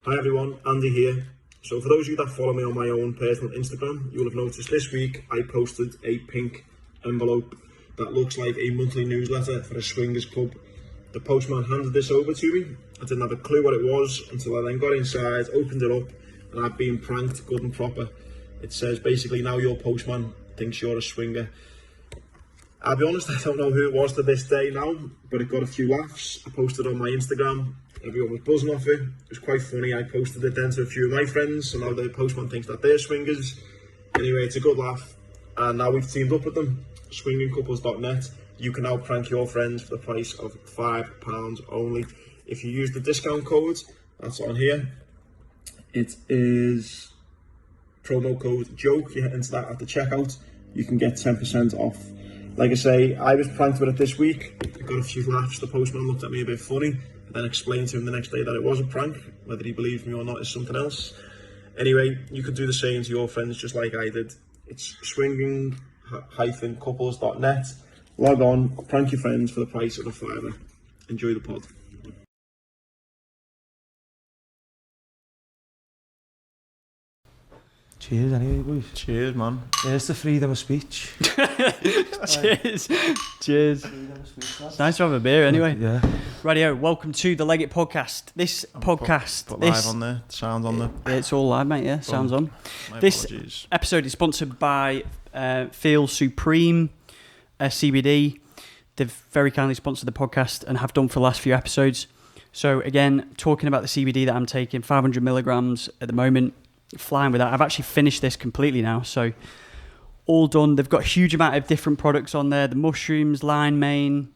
Hi everyone, Andy here. So for those of you that follow me on my own personal Instagram, you'll have noticed this week I posted a pink envelope that looks like a monthly newsletter for a swingers club. The postman handed this over to me. I didn't have a clue what it was until I then got inside, opened it up, and I've been pranked good and proper. It says basically, now your postman thinks you're a swinger. I'll be honest, I don't know who it was to this day now, but it got a few laughs. I posted on my Instagram. Everyone was buzzing off it. It was quite funny. I posted it then to a few of my friends, so now the postman thinks that they're swingers. Anyway, it's a good laugh, and now we've teamed up with them. Swingingcouples.net. You can now prank your friends for the price of £5 only. If you use the discount code that's on here, it is promo code JOKE. You enter that at the checkout, you can get 10% off. Like I say, I was pranked with it this week. I got a few laughs. The postman looked at me a bit funny. I then explained to him the next day that it was a prank. Whether he believes me or not is something else. Anyway, you could do the same to your friends just like I did. It's swinging-couples.net. Log on, prank your friends for the price of a £5. Enjoy the pod. Cheers anyway, boys. Cheers, man. There's the freedom of speech. Cheers. Cheers. It's nice to have a beer anyway. Yeah. Radio, welcome to the Legit Podcast. This podcast... Put live on there, sounds on there. It's all live, mate, yeah, sounds on. My This apologies. episode is sponsored by Feel Supreme CBD. They've very kindly sponsored the podcast and have done for the last few episodes. So again, talking about the CBD that I'm taking, 500 milligrams at the moment, flying with that. I've actually finished this completely now, so all done. They've got a huge amount of different products on there, the mushrooms, line main,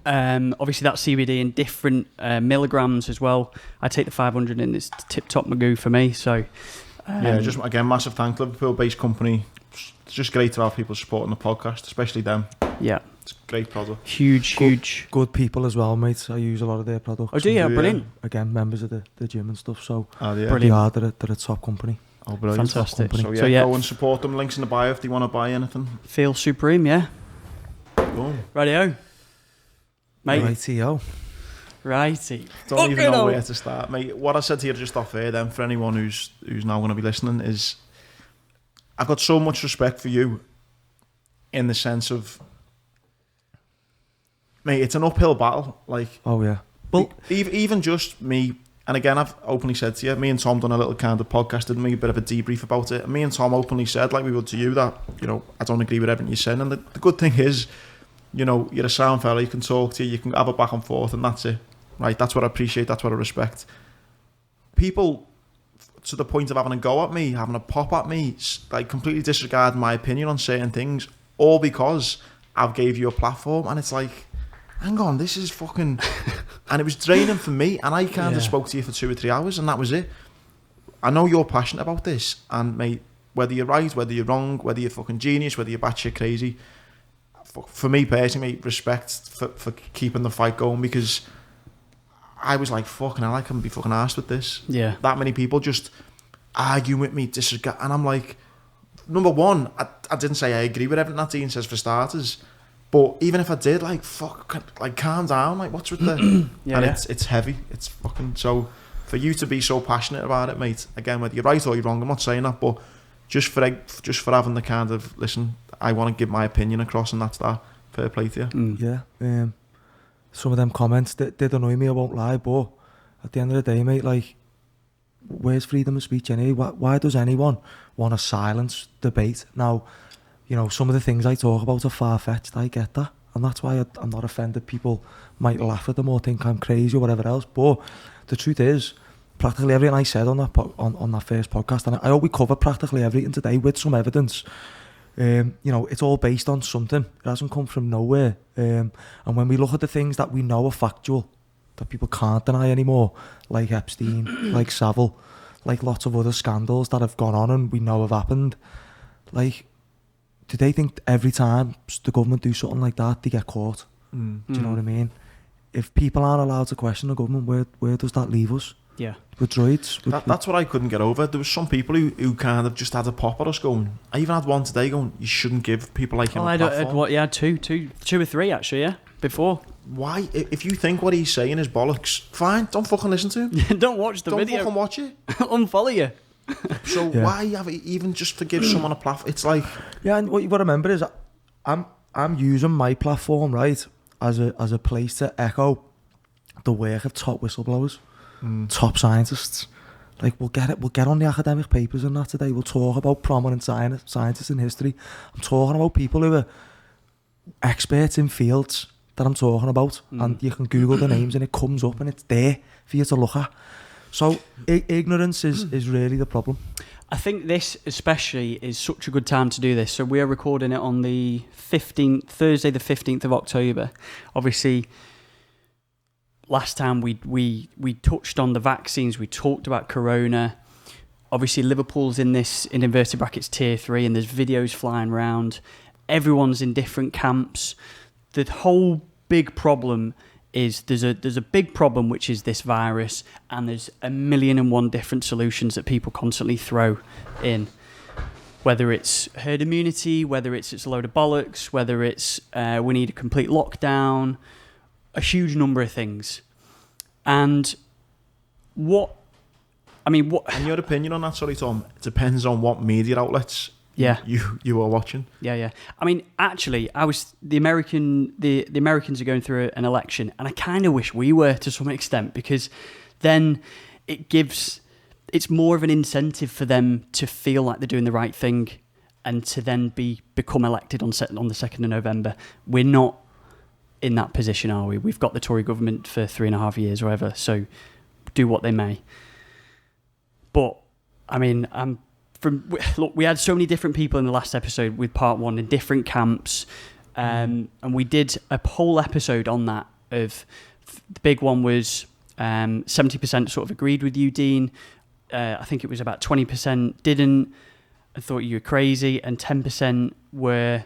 obviously that's CBD in different milligrams as well. I take the 500 and it's tip-top magoo for me, so yeah, just again, massive thanks, Liverpool-based company. It's just great to have people supporting the podcast, especially them. Yeah, it's a great product. Huge Good people as well, mate. I use a lot of their products. Oh, do you? Brilliant. Again, members of the gym and stuff, so Yeah. Brilliant. they're a top company. Oh, brilliant. Fantastic. So yeah, So, yeah, go and support them. Links in the bio if they want to buy anything. Feel Supreme, yeah. Boom. Radio, mate. Righty-o. Righty. Don't even know where to start, mate. What I said here just off air then, for anyone who's now going to be listening, is I've got so much respect for you in the sense of, mate, it's an uphill battle. Like, Oh yeah. well, even just me, and again, I've openly said to you, me and Tom done a little kind of podcast, didn't we? A bit of a debrief about it. And me and Tom openly said, like we would to you, that, you know, I don't agree with everything you're saying. And the good thing is, you know, you're a sound fella, you can talk to you can have a back and forth, and that's it. Right? That's what I appreciate, that's what I respect. People, to the point of having a go at me, having a pop at me, like completely disregard my opinion on certain things, all because I've gave you a platform, and it's like, hang on, this is fucking... And it was draining for me, and I kind of spoke to you for 2 or 3 hours, and that was it. I know you're passionate about this, and mate, whether you're right, whether you're wrong, whether you're fucking genius, whether you're batshit crazy, for me personally, mate, respect for keeping the fight going, because I was like, fucking hell, I couldn't be fucking arsed with this. Yeah. That many people just arguing with me, disregard, and I'm like, number one, I didn't say I agree with everything that Dean says for starters, but even if I did, like, fuck, like, calm down, like, what's with the... It's heavy, it's fucking... So, for you to be so passionate about it, mate, again, whether you're right or you're wrong, I'm not saying that, but just for having the kind of, listen, I want to give my opinion across, and that's that. Fair play to you. Yeah. Some of them comments did annoy me, I won't lie, but at the end of the day, mate, like, where's freedom of speech anyway? Why does anyone want to silence debate? Now, you know, some of the things I talk about are far-fetched, I get that, and that's why I'm not offended. People might laugh at them or think I'm crazy or whatever else, but the truth is, practically everything I said on that on that first podcast, and I hope we cover practically everything today with some evidence. You know, it's all based on something. It hasn't come from nowhere. And when we look at the things that we know are factual, that people can't deny anymore, like Epstein, like Savile, like lots of other scandals that have gone on and we know have happened, like, do they think every time the government do something like that, they get caught? Do you know what I mean? If people aren't allowed to question the government, where does that leave us? Yeah. With droids. That's what I couldn't get over. There was some people who kind of just had a pop at us going. I even had one today going, you shouldn't give people like him a platform. I had two or three actually, yeah, before. why, if you think what he's saying is bollocks, fine, don't fucking listen to him. Don't watch the video. Don't fucking watch it. Unfollow you. So why have it, even just to give someone a platform? It's like... Yeah, and what you've got to remember is I'm using my platform, right, as a place to echo the work of top whistleblowers, top scientists. Like, we'll get on the academic papers and that today. We'll talk about prominent scientists in history. I'm talking about people who are experts in fields that I'm talking about, and you can Google the names and it comes up and it's there for you to look at. So ignorance is really the problem. I think this especially is such a good time to do this. So we are recording it on the 15th, Thursday the 15th of October. Obviously, last time we touched on the vaccines, we talked about Corona. Obviously, Liverpool's in inverted brackets tier 3, and there's videos flying around. Everyone's in different camps. The whole big problem is there's a big problem, which is this virus, and there's 1,000,001 different solutions that people constantly throw in. Whether it's herd immunity, whether it's a load of bollocks, whether it's we need a complete lockdown, a huge number of things. And And your opinion on that, sorry Tom, it depends on what media outlets you are watching. Yeah. I mean, actually, the Americans are going through an election, and I kind of wish we were to some extent, because then it's more of an incentive for them to feel like they're doing the right thing, and to then become elected on the 2nd of November. We're not in that position, are we? We've got the Tory government for 3.5 years or whatever, so do what they may. But I mean, look, we had so many different people in the last episode with part 1 in different camps, and we did a whole episode on that. Of the big one was 70% sort of agreed with you, Dean. I think it was about 20% didn't, and thought you were crazy, and 10% were,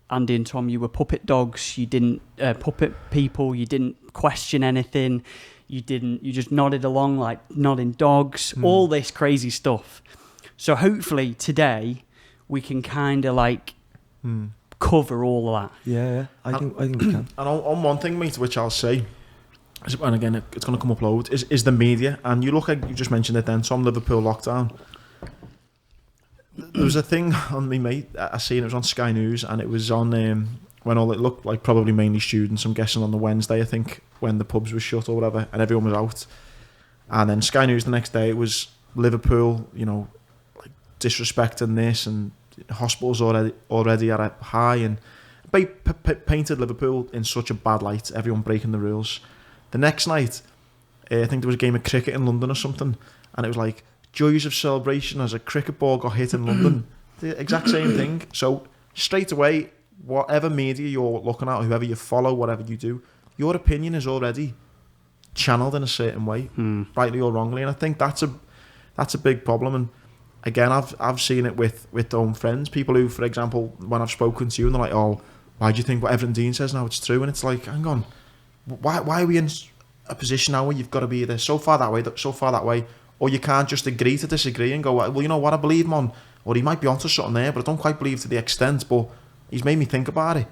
Andy and Tom, you were puppet dogs. You didn't puppet people. You didn't question anything. You just nodded along like nodding dogs. All this crazy stuff. So hopefully today we can kind of like cover all of that. Yeah. I think we can. And on one thing, mate, which I'll say, and again it's going to come up loads, is the media. And you just mentioned it then, Tom, Liverpool lockdown. There was a thing on me, mate, I seen it was on Sky News, and it was on when all it looked like probably mainly students, I'm guessing on the Wednesday, I think, when the pubs were shut or whatever, and everyone was out. And then Sky News the next day, it was Liverpool, like disrespecting this, and hospitals already at a high, and painted Liverpool in such a bad light, everyone breaking the rules. The next night, I think there was a game of cricket in London or something, and it was like, joys of celebration as a cricket ball got hit in London. The exact same thing. So straight away, whatever media you're looking at, whoever you follow, whatever you do, your opinion is already channeled in a certain way, rightly or wrongly. And I think that's a big problem. And again, I've seen it with their own friends, people who, for example, when I've spoken to you, and they're like, "Oh, why do you think what everything Dean says now it's true?" And it's like, hang on, why are we in a position now where you've got to be either so far that way, or you can't just agree to disagree and go, well, you know what, I believe him on, or he might be onto something there, but I don't quite believe to the extent, but he's made me think about it.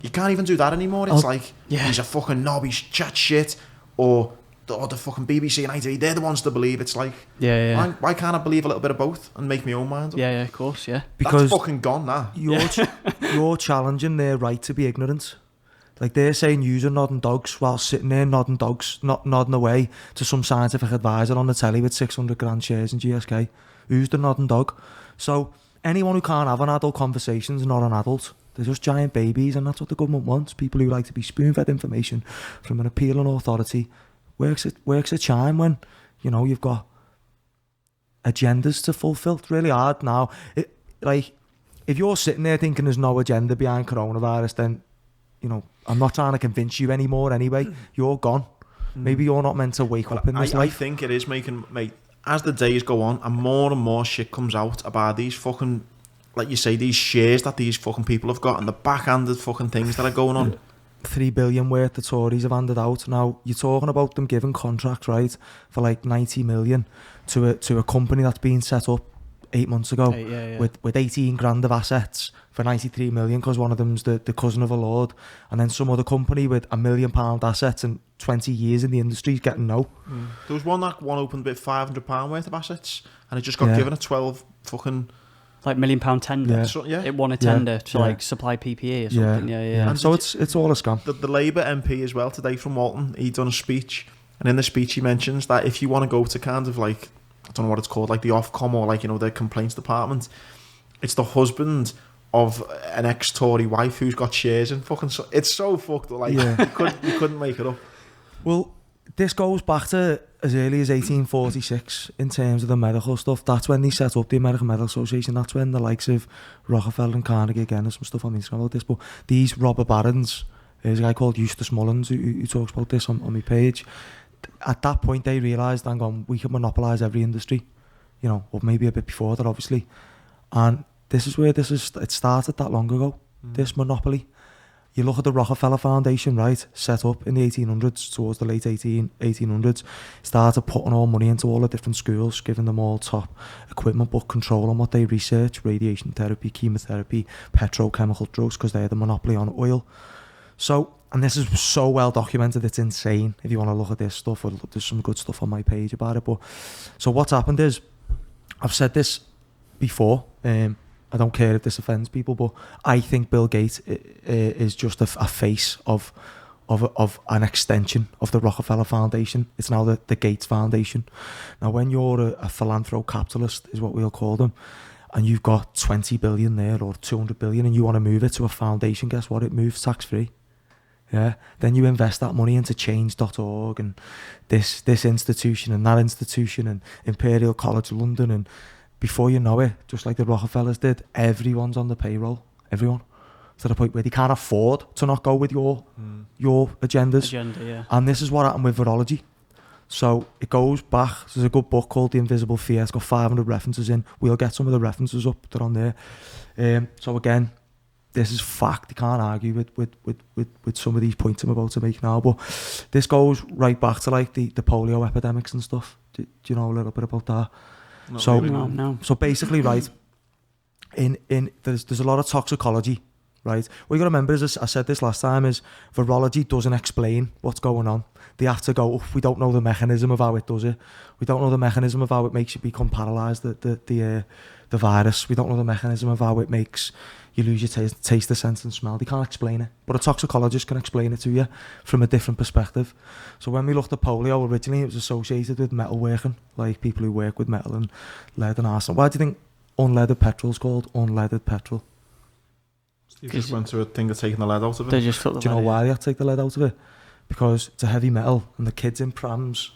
You can't even do that anymore. It's he's a fucking knob, he's chat shit, or the fucking BBC and ITV, they're the ones to believe. It's like, why can't I believe a little bit of both and make my own mind up? Yeah, of course, yeah. Because that's fucking gone now. You're challenging their right to be ignorant. Like, they're saying you're nodding dogs while sitting there nodding away to some scientific advisor on the telly with 600 grand shares in GSK. Who's the nodding dog? So anyone who can't have an adult conversation is not an adult. They're just giant babies, and that's what the government wants. People who like to be spoon-fed information from an appealing authority. Works a chime when, you've got agendas to fulfill. It's really hard now. If you're sitting there thinking there's no agenda behind coronavirus, then, I'm not trying to convince you anymore anyway. You're gone. Maybe you're not meant to wake up in this life. I think it is making, mate, as the days go on and more shit comes out about these fucking, like you say, these shares that these fucking people have got and the backhanded fucking things that are going on. 3 billion worth the Tories have handed out. Now, you're talking about them giving contracts, right, for like 90 million to a company that's been set up 8 months ago Yeah. with 18 grand of assets for 93 million because one of them's the cousin of a lord, and then some other company with £1 million assets and 20 years in the industry is getting no. There was one opened with £500 worth of assets, and it just got given a 12 fucking like £1 million tender. Yeah. So, yeah. It won a tender to like supply PPE or something. Yeah. And so it's all a scam. The Labour MP as well today from Walton, he done a speech, and in the speech he mentions that if you want to go to kind of like, I don't know what it's called, like the Ofcom or like, you know, the complaints department, it's the husband of an ex-Tory wife who's got shares in fucking... It's so fucked up, like, you couldn't make it up. Well, this goes back to as early as 1846 in terms of the medical stuff. That's when they set up the American Medical Association. That's when the likes of Rockefeller and Carnegie, again, there's some stuff on Instagram about this, but these robber barons, there's a guy called Eustace Mullins who talks about this on my page. At that point, they realised, hang on, we can monopolise every industry, you know, or maybe a bit before that, obviously. And this is where it started that long ago, this monopoly. You look at the Rockefeller Foundation, right, set up in the 1800s, towards the late 1800s, started putting all money into all the different schools, giving them all top equipment, but control on what they research, radiation therapy, chemotherapy, petrochemical drugs, because they had the monopoly on oil. So, and this is so well documented, it's insane. If you want to look at this stuff, there's some good stuff on my page about it. But so what's happened is, I've said this before, I don't care if this offends people, but I think Bill Gates is just a face of an extension of the Rockefeller Foundation. It's now the Gates Foundation. Now, when you're a philanthro-capitalist, is what we'll call them, and you've got 20 billion there or 200 billion and you want to move it to a foundation, guess what? It moves tax-free. Yeah, then you invest that money into change.org and this institution and that institution and Imperial College London, and before you know it, just like the Rockefellers did, everyone's on the payroll. Everyone. To the point where they can't afford to not go with your agendas. And this is what happened with virology. So it goes back. There's a good book called The Invisible Fear. It's got 500 references in. We'll get some of the references up. They're on there. So again, this is fact. You can't argue with some of these points I'm about to make now. But this goes right back to like the polio epidemics and stuff. Do you know a little bit about that? No. So basically, right, there's a lot of toxicology, right? What you got to remember is, I said this last time, is virology doesn't explain what's going on. They have to go, we don't know the mechanism of how it does it. We don't know the mechanism of how it makes you become paralysed, the virus. We don't know the mechanism of how it makes you lose your taste, the sense and smell. They can't explain it. But a toxicologist can explain it to you from a different perspective. So when we looked at polio, originally it was associated with metal working, like people who work with metal and lead and arsenal. Why do you think unleaded petrol is called unleaded petrol? You just went to a thing of taking the lead out of it. They just took the Do you know lead why they had to take the lead out of it? Because it's a heavy metal, and the kids in prams,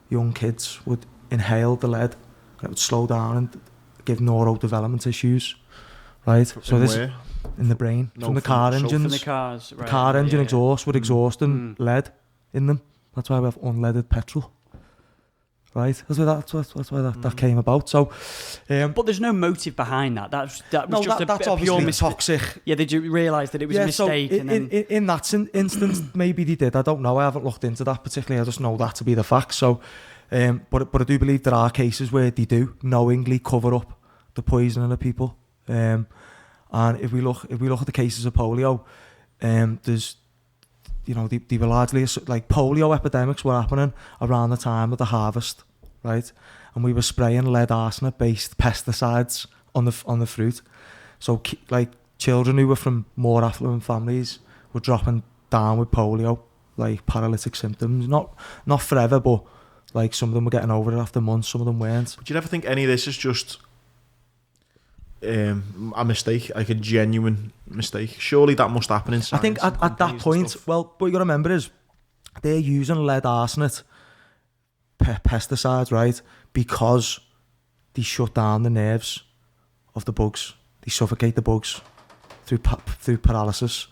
young kids, would inhale the lead, and it would slow down and give neurodevelopment issues. Right, so this where? In the brain, from the car engines. From the cars, right. The car engine exhaust with exhaust and Mm. lead in them. That's why we have unleaded petrol. Right, that's why that came about. So, But there's no motive behind that. That was just that's a obviously pure mistake. toxic. Yeah, they realised that it was a mistake. So and then in that instance, maybe they did. I don't know. I haven't looked into that particularly. I just know that to be the fact. So, but I do believe there are cases where they do knowingly cover up the poisoning of people. And if we look at the cases of polio, there's, you know, they were largely like polio epidemics were happening around the time of the harvest, right? And we were spraying lead arsenic based pesticides on the fruit. So like children who were from more affluent families were dropping down with polio, like paralytic symptoms. Not forever, but like some of them were getting over it after months. Some of them weren't. But do you ever think any of this is just a mistake, like a genuine mistake? Surely that must happen in science. I think at that point, well, what you got to remember is they're using lead arsenic pesticides, right? Because they shut down the nerves of the bugs. They suffocate the bugs through paralysis.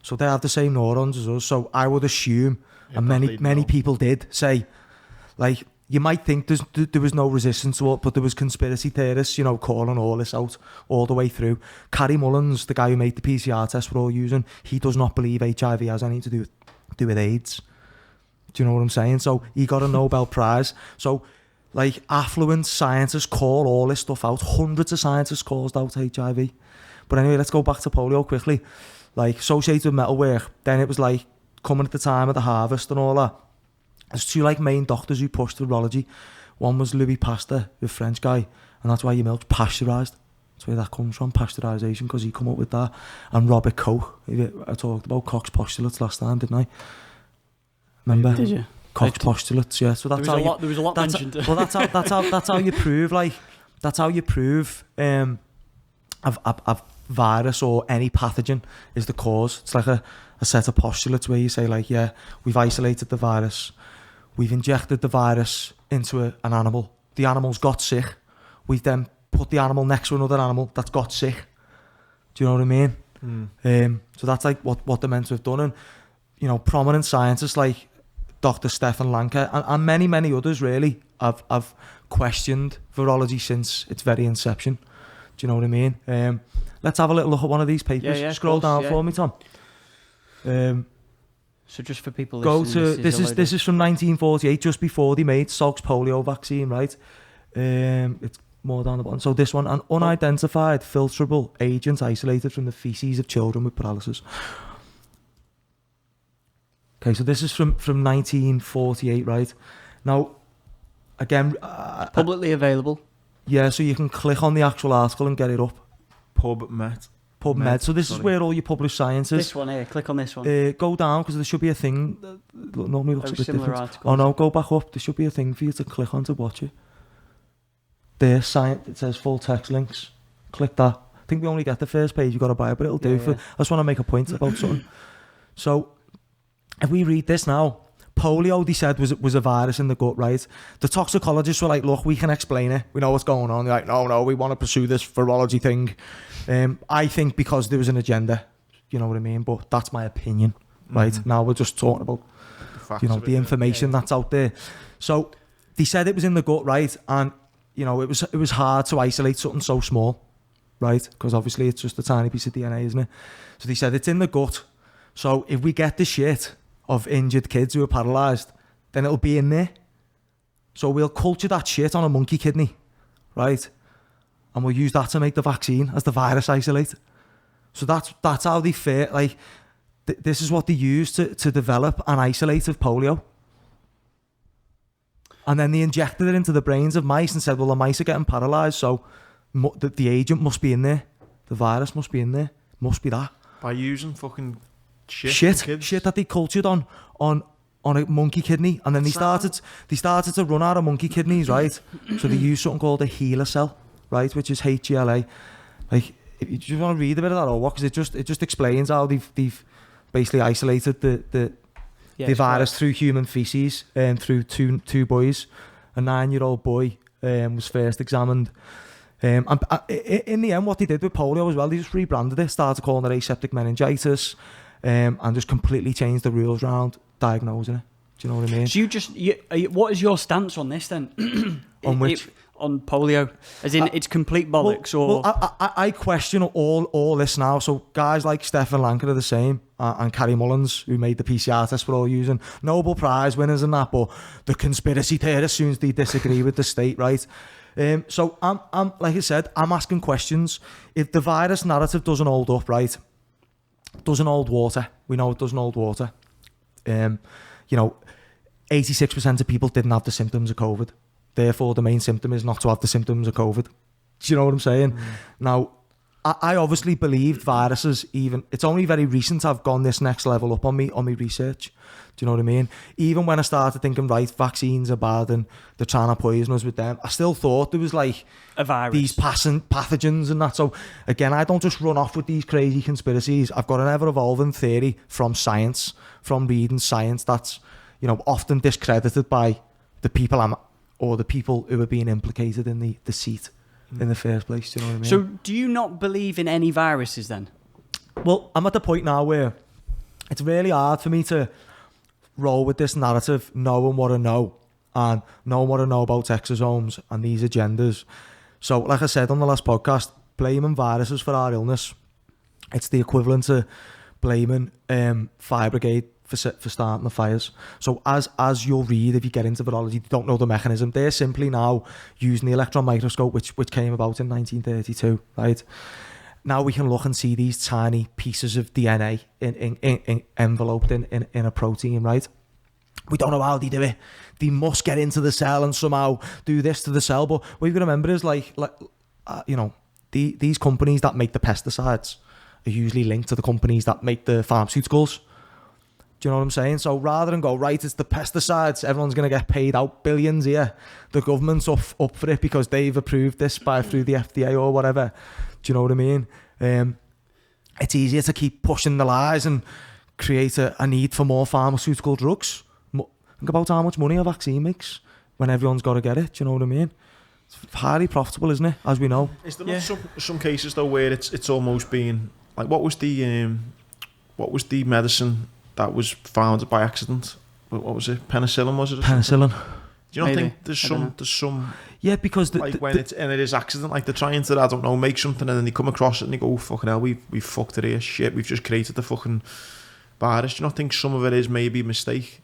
So they have the same neurons as us. So I would assume, and many people did say, like, you might think there was no resistance to it, but there was conspiracy theorists, you know, calling all this out all the way through. Carrie Mullins, the guy who made the PCR test we're all using, he does not believe HIV has anything to do with AIDS. Do you know what I'm saying? So he got a Nobel Prize. So like affluent scientists call all this stuff out. Hundreds of scientists caused out HIV. But anyway, let's go back to polio quickly. Like associated with metalwork, then it was like coming at the time of the harvest and all that. There's two like main doctors who pushed virology. One was Louis Pasteur, the French guy, and that's why your milk's pasteurised. That's where that comes from, pasteurisation, because he come up with that. And Robert Koch, I talked about Koch's postulates last time, didn't I? Remember? Did you? Koch's postulates, yeah. So that's there was a lot mentioned. Well, that's how you prove, like, that's how you prove a virus or any pathogen is the cause. It's like a set of postulates where you say, like, yeah, we've isolated the virus, we've injected the virus into an animal, the animal's got sick, we've then put the animal next to another animal that's got sick. Do you know what I mean? So that's like what they're meant to have done. And, you know, prominent scientists like Dr. Stefan Lanka and many others really have questioned virology since its very inception. Do you know what I mean? Let's have a little look at one of these papers. Yeah, Scroll down for me, Tom. So just for people Go listening, to this is from 1948, just before they made Salk's polio vaccine, right? It's more down the bottom. So this one, an unidentified filtrable agent isolated from the feces of children with paralysis. Okay, so this is from 1948, right? Now, again, publicly available. Yeah, so you can click on the actual article and get it up. PubMed. So this is where all your published science is. This one here, click on this one. Go down, because there should be a thing that normally looks a bit different. Articles. Oh no, go back up. There should be a thing for you to click on to watch it. There, science, it says full text links. Click that. I think we only get the first page, you got to buy it, but it'll do. I just want to make a point about something. So, if we read this now, polio, they said, was a virus in the gut, right? The toxicologists were like, look, we can explain it. We know what's going on. They're like, no, we want to pursue this virology thing. I think because there was an agenda, you know what I mean? But that's my opinion, right? Now we're just talking about, the information that's out there. So they said it was in the gut, right? And, you know, it was hard to isolate something so small, right? Because obviously it's just a tiny piece of DNA, isn't it? So they said it's in the gut. So if we get the shit of injured kids who are paralysed, then it'll be in there. So we'll culture that shit on a monkey kidney, right? And we'll use that to make the vaccine as the virus isolate. So that's how they fear, like, this is what they use to develop an isolate of polio. And then they injected it into the brains of mice and said, well, the mice are getting paralysed, so the agent must be in there. The virus must be in there. Must be that. By using fucking shit that they cultured on a monkey kidney, and then they started to run out of monkey kidneys, right? So they used something called a HeLa cell, right, which is HeLa. Like, if you just want to read a bit of that or what, because it just explains how they've basically isolated the virus through human feces and through two boys. A 9-year-old boy was first examined. And in the end, what they did with polio as well, they just rebranded it, started calling it aseptic meningitis. And just completely changed the rules around diagnosing it. Do you know what I mean? So what is your stance on this then? On which? On polio, as in it's complete bollocks, I question all this now. So guys like Stefan Lanka are the same, and Carrie Mullins, who made the PCR test we're all using, Nobel Prize winners and that. But the conspiracy theorists, as soon as they disagree with the state, right? So I'm like I said, I'm asking questions. If the virus narrative doesn't hold up, right? Doesn't hold water. We know it doesn't hold water. 86% of people didn't have the symptoms of COVID. Therefore, the main symptom is not to have the symptoms of COVID. Do you know what I'm saying? Now, I obviously believed viruses even... It's only very recent I've gone this next level up on me research. Do you know what I mean? Even when I started thinking, right, vaccines are bad and they're trying to poison us with them, I still thought there was like a virus, these pathogens and that. So again, I don't just run off with these crazy conspiracies. I've got an ever-evolving theory from science, from reading science that's, often discredited by the people the people who are being implicated in the deceit in the first place. Do you know what I mean? So do you not believe in any viruses then? Well, I'm at the point now where it's really hard for me to roll with this narrative, knowing what I know and knowing what I know about exosomes and these agendas. So, like I said on the last podcast, blaming viruses for our illness, it's the equivalent to blaming fire brigade for starting the fires. So as you'll read, if you get into virology, you don't know the mechanism. They're simply now using the electron microscope, which came about in 1932, right? Now we can look and see these tiny pieces of DNA in enveloped in a protein, right? We don't know how they do it. They must get into the cell and somehow do this to the cell. But what you've got to remember is these companies that make the pesticides are usually linked to the companies that make the pharmaceuticals. Do you know what I'm saying? So rather than go, right, it's the pesticides, everyone's going to get paid out billions here. The government's up for it because they've approved this through the FDA or whatever. Do you know what I mean? It's easier to keep pushing the lies and create a need for more pharmaceutical drugs. Think about how much money a vaccine makes when everyone's got to get it. Do you know what I mean? It's highly profitable, isn't it? As we know. Is there not some cases though where it's almost been like what was the medicine that was founded by accident? What was it? Penicillin, was it? Penicillin. Do you not Maybe. think there's some Yeah, because it is accident, like they're trying to, I don't know, make something and then they come across it and they go, oh, fucking hell, we fucked it here, shit, we've just created the fucking virus. Do you not think some of it is maybe a mistake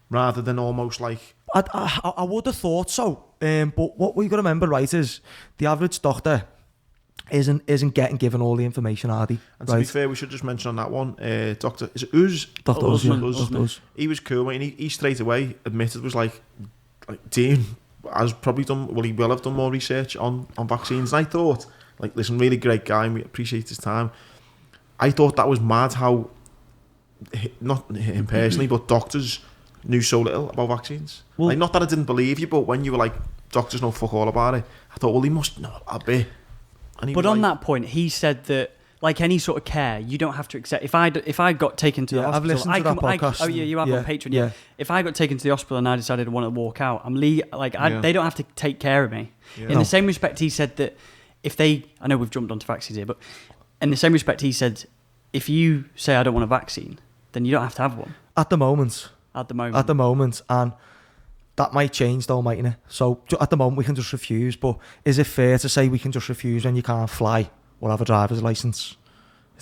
rather than almost like... I would have thought so, but what we've got to remember, right, is the average doctor isn't getting given all the information, are they? And to be fair, we should just mention on that one, Dr. Is it Uz? Dr. Uz. He was cool, mate, and he straight away admitted, was like Dean has probably done, well, he will have done more research on vaccines. And I thought, like, listen, really great guy, and we appreciate his time. I thought that was mad how, not him personally, but doctors knew so little about vaccines. Well, like, not that I didn't believe you, but when you were like, doctors know fuck all about it, I thought, well, he must know a bit. But on that point, he said that, like any sort of care, you don't have to accept. If I got taken to the hospital, I've listened to that podcast. Oh yeah, you have on Patreon. Yeah. If I got taken to the hospital and I decided I want to walk out, they don't have to take care of me. Yeah. In the same respect, he said that if they, I know we've jumped onto vaccines here, but in the same respect, he said, if you say I don't want a vaccine, then you don't have to have one. At the moment, and that might change though, mightn't it? So at the moment we can just refuse, but is it fair to say we can just refuse when you can't fly or have a driver's license?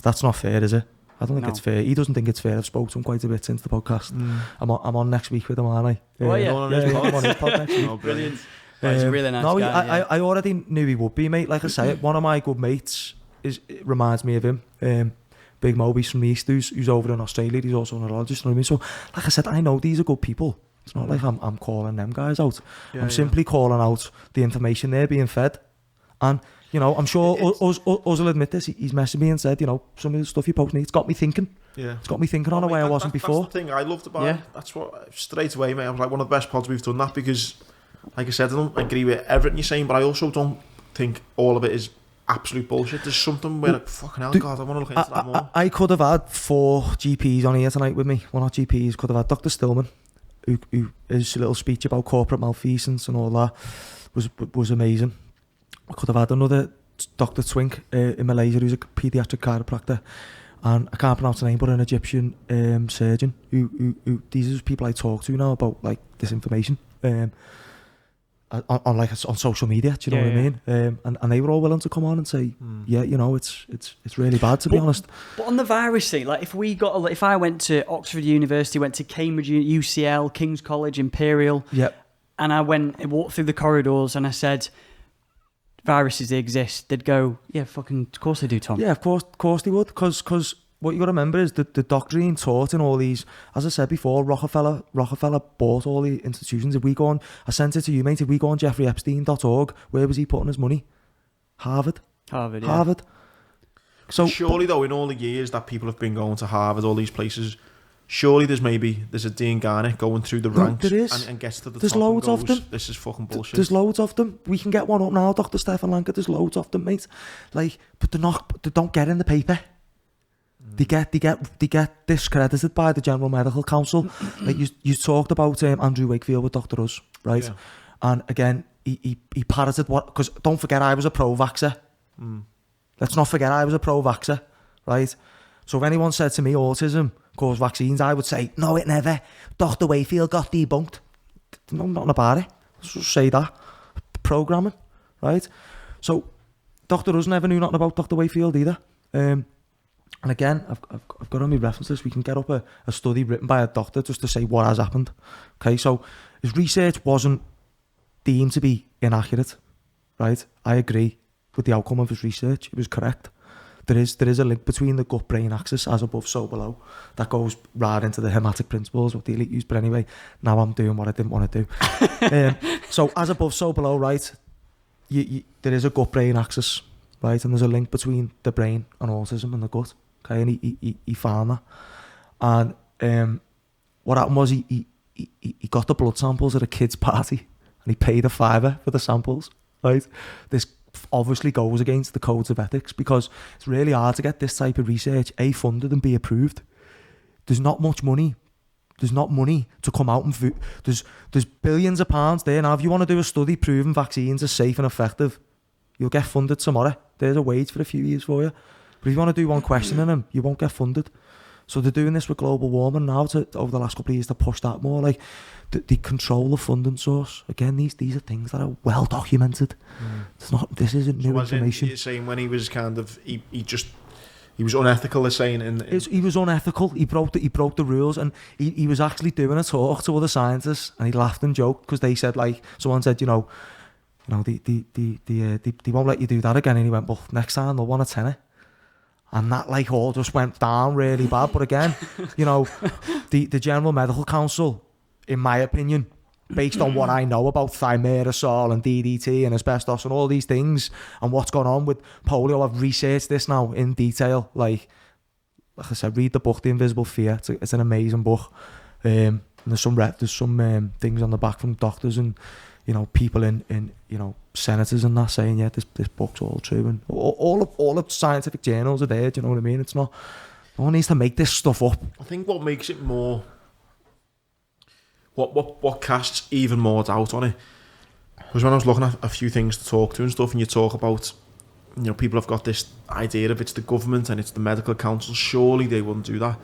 That's not fair, is it? I don't think it's fair. He doesn't think it's fair. I've spoken to him quite a bit since the podcast. I'm on next week with him, aren't I? Oh yeah, I'm on his pod next week. Oh, brilliant. He's a really nice guy. I already knew he would be, mate. Like I say, one of my good mates reminds me of him. Big Moby's from the East, who's over in Australia. He's also a neurologist, you know what I mean? So, like I said, I know these are good people. It's not like I'm calling them guys out. I'm simply calling out the information they're being fed. And, you know, I'm sure Uz will admit this. He's messaged me and said, you know, some of the stuff you post me, it's got me thinking. Yeah. It's got me thinking on a way I wasn't before. That's the thing I loved about it. That's what, straight away, mate, I was like, one of the best pods we've done that because, like I said, I don't agree with everything you're saying, but I also don't think all of it is absolute bullshit. There's something where, like, fucking hell, God, I want to look into that more. I could have had 4 GPs on here tonight with me. Well, not GPs, could have had Dr. Stillman, who his little speech about corporate malfeasance and all that was amazing. I could have had another Dr. Twink in Malaysia, who's a paediatric chiropractor, and I can't pronounce the name, but an Egyptian surgeon who these are people I talk to now about like disinformation. On social media, do you know what I mean? And they were all willing to come on and say, yeah, you know, it's really bad, to be honest. But on the virus thing, like if I went to Oxford University, went to Cambridge, UCL, King's College, Imperial, and I walked through the corridors and I said, viruses, they exist, they'd go, yeah, fucking, of course they do, Tom. Yeah, of course they would, because what you got to remember is that the doctrine taught in all these, as I said before, Rockefeller bought all the institutions. If we go on, I sent it to you, mate, if we go on jeffreyepstein.org, where was he putting his money? Harvard. So surely though, in all the years that people have been going to Harvard, all these places, surely there's a Dean Garnett going through the ranks and gets to the there's top loads and goes, of them. This is fucking bullshit. There's loads of them. We can get one up now, Dr. Stefan Lanka. There's loads of them, mate. Like, but they don't get in the paper. They get discredited by the General Medical Council. Like you talked about Andrew Wakefield with Dr. Us, right? Yeah. And again, he parroted what, because don't forget I was a pro-vaxxer. Let's not forget I was a pro-vaxxer, right? So if anyone said to me autism caused vaccines, I would say, no, it never. Dr. Wakefield got debunked. No, nothing about it. Let's just say that. Programming, right? So Dr. Us never knew nothing about Dr. Wakefield either. And again, I've got on my references. We can get up a study written by a doctor just to say what has happened. Okay, so his research wasn't deemed to be inaccurate, right? I agree with the outcome of his research. It was correct. There is a link between the gut-brain axis, as above, so below, that goes right into the hermetic principles, what the elite use. But anyway, now I'm doing what I didn't want to do. So as above, so below, right? There is a gut-brain axis, right? And there's a link between the brain and autism and the gut. Okay, and he found that. And what happened was he got the blood samples at a kid's party, and he paid a £5 for the samples, right? This obviously goes against the codes of ethics, because it's really hard to get this type of research funded and be approved. There's not much money. There's not money to come out and there's billions of pounds there. Now, if you want to do a study proving vaccines are safe and effective, you'll get funded tomorrow. There's a wage for a few years for you. But if you want to do one question in them, you won't get funded. So they're doing this with global warming now over the last couple of years to push that more. Like, they control the funding source. Again, these are things that are well documented. It's not. This isn't new information. You're saying when he was kind of he was unethical. They're saying he was unethical. He broke the rules, and he was actually doing a talk to other scientists, and he laughed and joked because they said, like, someone said, they won't let you do that again, and he went, well, next time they'll want a tenner. And that, like, all just went down really bad. But again, the General Medical Council, in my opinion, based on what I know about thimerosal and DDT and asbestos and all these things and what's gone on with polio, I've researched this now in detail. Like I said, read the book, The Invisible Fear. It's an amazing book. And there's some things on the back from doctors and people in senators and that saying, yeah, this book's all true, and all the scientific journals are there. Do you know what I mean? It's not. No one needs to make this stuff up. I think what makes it more, what casts even more doubt on it, was when I was looking at a few things to talk to and stuff, and you talk about, people have got this idea of it's the government and it's the medical council. Surely they wouldn't do that.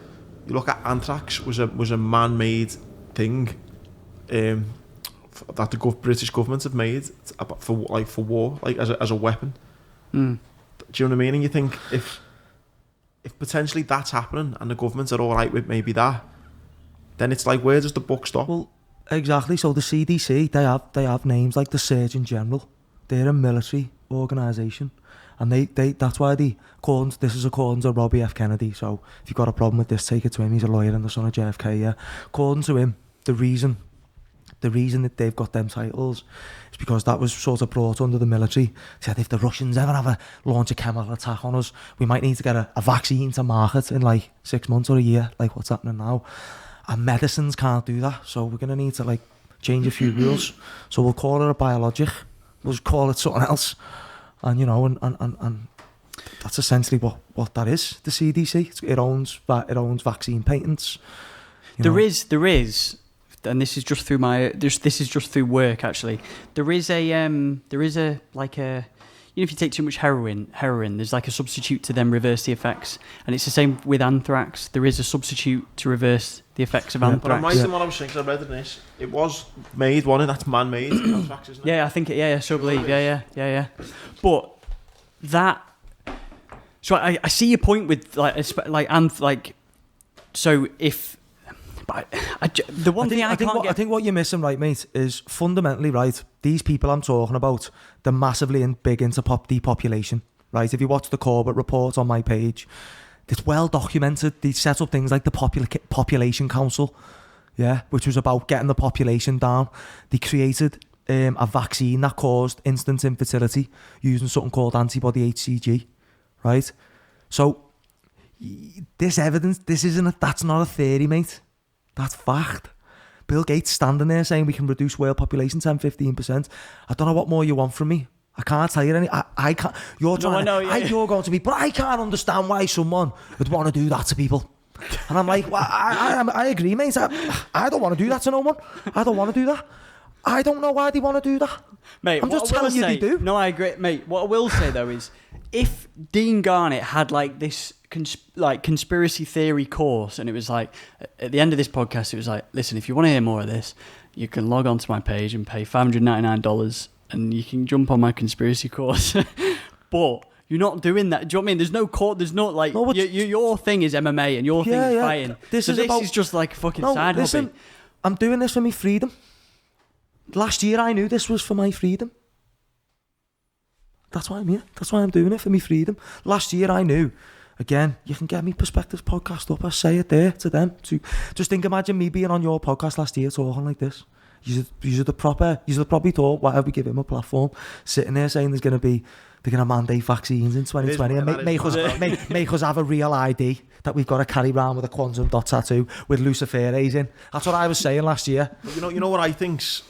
You look at anthrax was a man-made thing. That the British government have made for war, like as a weapon. Do you know what I mean? And you think if potentially that's happening and the governments are all right with maybe that, then it's like, where does the buck stop? Well, exactly. So the CDC, they have names like the Surgeon General. They're a military organisation, and they that's why this is according to Robbie F. Kennedy. So if you've got a problem with this, take it to him. He's a lawyer and the son of JFK. Yeah, according to him, the reason that they've got them titles is because that was sort of brought under the military. They said, if the Russians ever launch a chemical attack on us, we might need to get a vaccine to market in like 6 months or a year, like what's happening now. And medicines can't do that, so we're going to need to like change a few rules. So we'll call it a biologic. We'll just call it something else. And and that's essentially what that is. The CDC, it owns vaccine patents. There is. And this is just through this is just through work, actually. There is a like a, if you take too much heroin, there's like a substitute to then reverse the effects, and it's the same with anthrax. There is a substitute to reverse the effects of anthrax. But I'm right in what I'm saying, 'cause I read in this. It was made, that's man-made anthrax, isn't it? Yeah, I think so believe. Yeah. But that. So I see your point with so if. But I think what you're missing, right, mate, is fundamentally, right, these people I'm talking about, they're massively big into depopulation, right? If you watch the Corbett report on my page, it's well documented. They set up things like the Population Council, yeah, which was about getting the population down. They created a vaccine that caused instant infertility using something called antibody HCG, right? So this evidence, that's not a theory, mate. That's fact. Bill Gates standing there saying we can reduce world population 10-15%. I don't know what more you want from me. I can't tell you any. I can't. You're trying. You're going to be, but I can't understand why someone would want to do that to people. And I'm like, well, I agree, mate. I don't want to do that to no one. I don't want to do that. I don't know why they want to do that. Mate, I'm just telling you they do. No, I agree, mate. What I will say though is, if Dean Garnett had like this conspiracy theory course, and it was like at the end of this podcast, it was like, listen, if you want to hear more of this, you can log on to my page and pay $599, and you can jump on my conspiracy course. But You're not doing that. Do you know what I mean? There's no court. There's not like No, your thing is MMA and your thing is fighting. This is just like a fucking side listen, hobby. I'm doing this for my freedom. Last year I knew this was for my freedom. That's why I'm here. That's why I'm doing it, for my freedom. Last year I knew. Again, you can get me Perspectives podcast up. I say it there to them. Just imagine me being on your podcast last year talking like this. You probably thought, why have we give him a platform? Sitting there saying they're going to mandate vaccines in 2020 and make us have a real ID that we've got to carry around with a quantum dot tattoo with Luciferes in. That's what I was saying last year. You know what I think's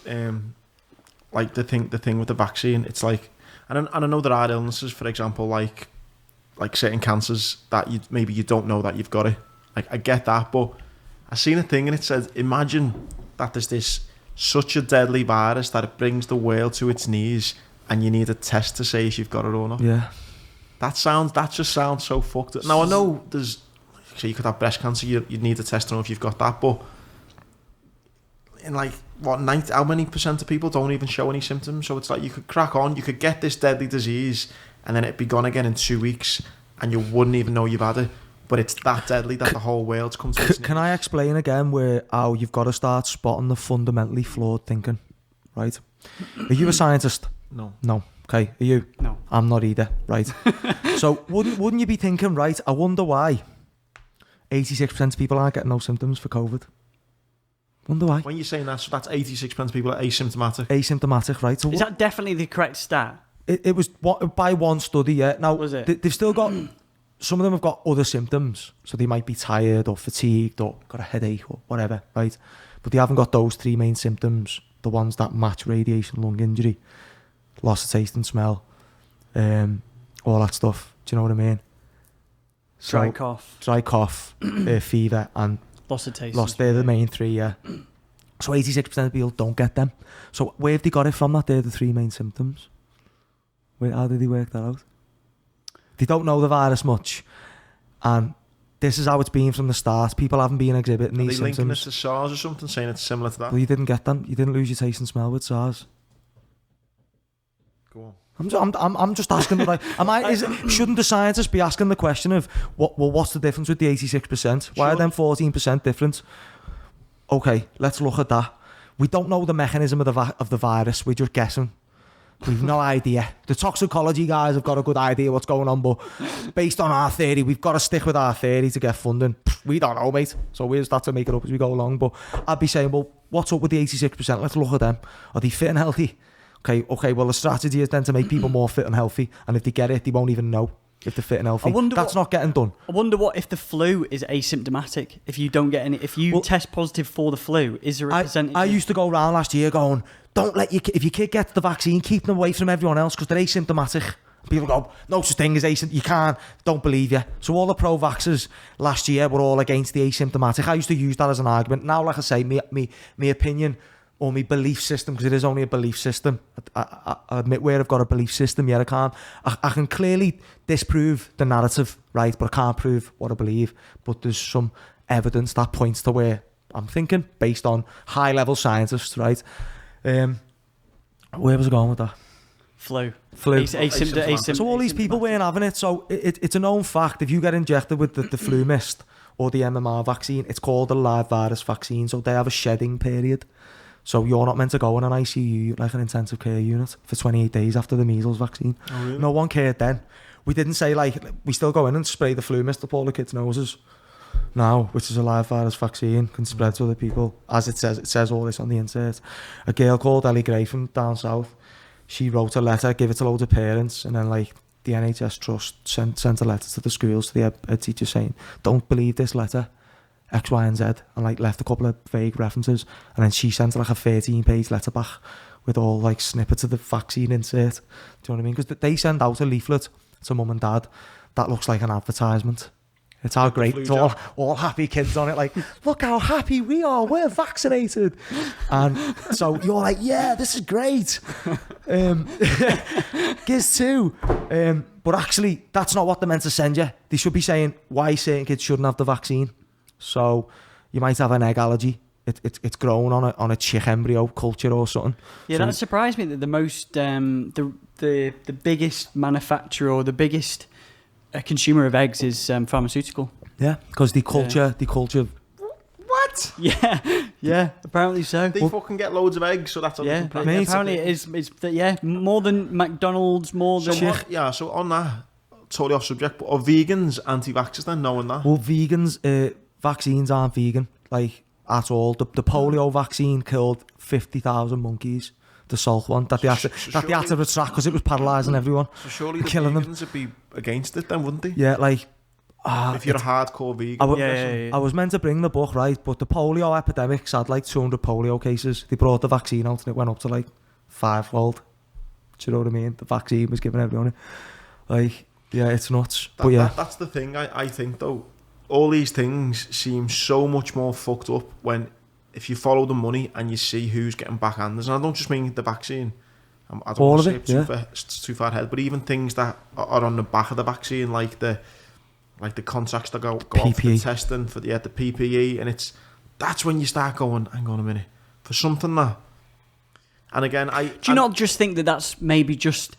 like the thing with the vaccine. It's like, and I know there are illnesses, for example, like certain cancers that maybe you don't know that you've got it. Like, I get that, but I seen a thing and it said, imagine that there's such a deadly virus that it brings the world to its knees, and you need a test to say if you've got it or not. Yeah. That just sounds so fucked up. Now, I know so you could have breast cancer, you'd need a test to know if you've got that, but in like, how many % of people don't even show any symptoms? So it's like, you could crack on, you could get this deadly disease, and then it'd be gone again in 2 weeks, and you wouldn't even know you've had it. But it's that deadly that the whole world's come to its knees. Can I explain again how you've got to start spotting the fundamentally flawed thinking, right? Are you a scientist? No. Okay. Are you? No. I'm not either, right? So wouldn't you be thinking, right, I wonder why 86% of people aren't getting no symptoms for COVID? Wonder why? When you're saying that, so that's 86% of people are asymptomatic. Asymptomatic, right? So is that definitely the correct stat? It was by one study, yeah. Now, was it? They've still got... Some of them have got other symptoms, so they might be tired or fatigued or got a headache or whatever, right? But they haven't got those three main symptoms, the ones that match radiation lung injury, loss of taste and smell, all that stuff. Do you know what I mean? Dry cough, fever, and loss of taste. They're the main three, yeah. So 86% of people don't get them. So where have they got it from that they're the three main symptoms? How did they work that out? They don't know the virus much, and this is how it's been from the start. People haven't been exhibiting these symptoms. Are they linking it to SARS or something, saying it's similar to that? Well, you didn't get them. You didn't lose your taste and smell with SARS. Go on. I'm just asking. Shouldn't the scientists be asking the question of what's the difference with the 86%? Why are them 14% different? Okay, let's look at that. We don't know the mechanism of the virus. We're just guessing. We've no idea. The toxicology guys have got a good idea what's going on, but based on our theory, we've got to stick with our theory to get funding. We don't know, mate. So we'll start to make it up as we go along. But I'd be saying, well, what's up with the 86%? Let's look at them. Are they fit and healthy? Okay, well, the strategy is then to make people more fit and healthy. And if they get it, they won't even know if they're fit and healthy. That's not getting done. I wonder what if the flu is asymptomatic. If you don't get any, if you test positive for the flu, is there a percentage? I used to go around last year going, don't let if your kid gets the vaccine, keep them away from everyone else because they're asymptomatic. People go, no such thing as asymptomatic. You can't. Don't believe you. So all the pro-vaxxers last year were all against the asymptomatic. I used to use that as an argument. Now, like I say, my opinion or my belief system, because it is only a belief system. I admit where I've got a belief system. Yeah, I can clearly disprove the narrative, right? But I can't prove what I believe. But there's some evidence that points to where I'm thinking based on high-level scientists, right? Where was I going with that? Flu. Asymptomatic. So all these people weren't having it. So it's a known fact. If you get injected with the flu mist or the MMR vaccine, it's called a live virus vaccine. So they have a shedding period. So you're not meant to go in an ICU, like an intensive care unit, for 28 days after the measles vaccine. Oh, really? No one cared then. We didn't say, like, we still go in and spray the flu mist up all the kids' noses. Now, which is a live virus vaccine, can spread to other people. As it says all this on the insert. A girl called Ellie Gray from down south, she wrote a letter, gave it to loads of parents, and then, like, the NHS Trust sent a letter to the schools, to the head teacher saying, don't believe this letter, X, Y, and Z, and, like, left a couple of vague references, and then she sent, like, a 13-page letter back with all, like, snippets of the vaccine insert. Do you know what I mean? Because they send out a leaflet to mum and dad that looks like an advertisement. It's how great, it's all happy kids on it, like, look how happy we are, we're vaccinated. And so you're like, yeah, this is great. Kids too. But actually, that's not what they're meant to send you. They should be saying why certain kids shouldn't have the vaccine. So you might have an egg allergy. It's grown on a chick embryo culture or something. Yeah, so that surprised me that the most the biggest manufacturer or the biggest consumer of eggs is Pharmaceutical. Yeah, because the culture. What? Yeah, apparently so. They fucking get loads of eggs, so that's Yeah, Mate. apparently it is more than McDonald's, more than... So on that, totally off subject, but are vegans anti-vaxxers then, knowing that? Well, vegans, vaccines aren't vegan, like, at all. The polio vaccine killed 50,000 monkeys. The Salk one that they had to retract because it was paralysing everyone. So surely the killing vegans would be against it then, wouldn't they? Yeah, like... if you're a hardcore vegan. I was meant to bring the book, right, but the polio epidemics had like 200 polio cases. They brought the vaccine out and it went up to like 5-fold. Do you know what I mean? The vaccine was given everyone. Like, yeah, it's nuts. But yeah. That's the thing, I think, though. All these things seem so much more fucked up when, if you follow the money and you see who's getting backhanders, and I don't just mean the vaccine. I don't all want of to it, say too far ahead, but even things that are on the back of the vaccine, like the contracts that go out for the testing, for the PPE, and that's when you start going, hang on a minute, for something that, and again, do you not just think that that's maybe just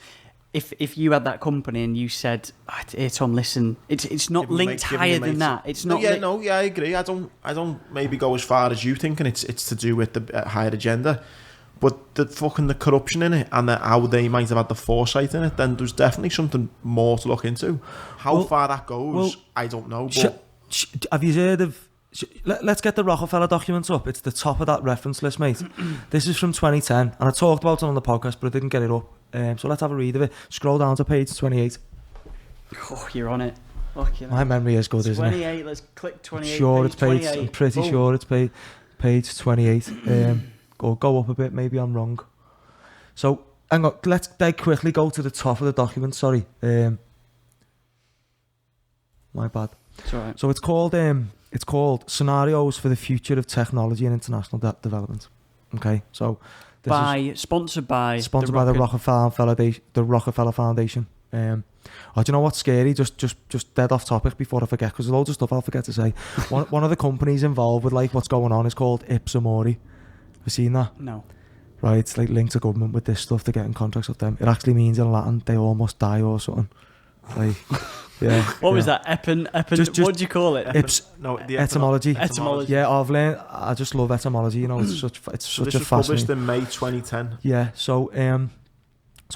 if you had that company and you said, "Hey Tom, listen, it's not linked higher than that. It's not." I agree. I don't maybe go as far as you think, and it's to do with the higher agenda. But the corruption in it and how they might have had the foresight in it, then there's definitely something more to look into. How far that goes, I don't know. But have you heard of... Let's get the Rockefeller documents up. It's the top of that reference list, mate. This is from 2010, and I talked about it on the podcast, but I didn't get it up. So let's have a read of it. Scroll down to page 28. Oh, you're on it. My memory is good, isn't it? 28, let's click 28. I'm sure it's page... I'm pretty sure it's page 28. Go up a bit, maybe I'm wrong. So, hang on, let's quickly go to the top of the document, sorry. My bad. It's all right. So it's called Scenarios for the Future of Technology and International Development. Okay, so... Sponsored by the Rockefeller Foundation. Do you know what's scary? Just dead off topic before I forget, because there's loads of stuff I'll forget to say. One of the companies involved with like what's going on is called Ipsa Mori. Have you seen that? No. Right, it's like linked to government with this stuff. They're getting contracts with them. It actually means in Latin they almost die or something. Like, yeah. What was that? What do you call it? The etymology. Etymology. Yeah, I just love etymology. You know, it's such a this was published in May 2010. Yeah. So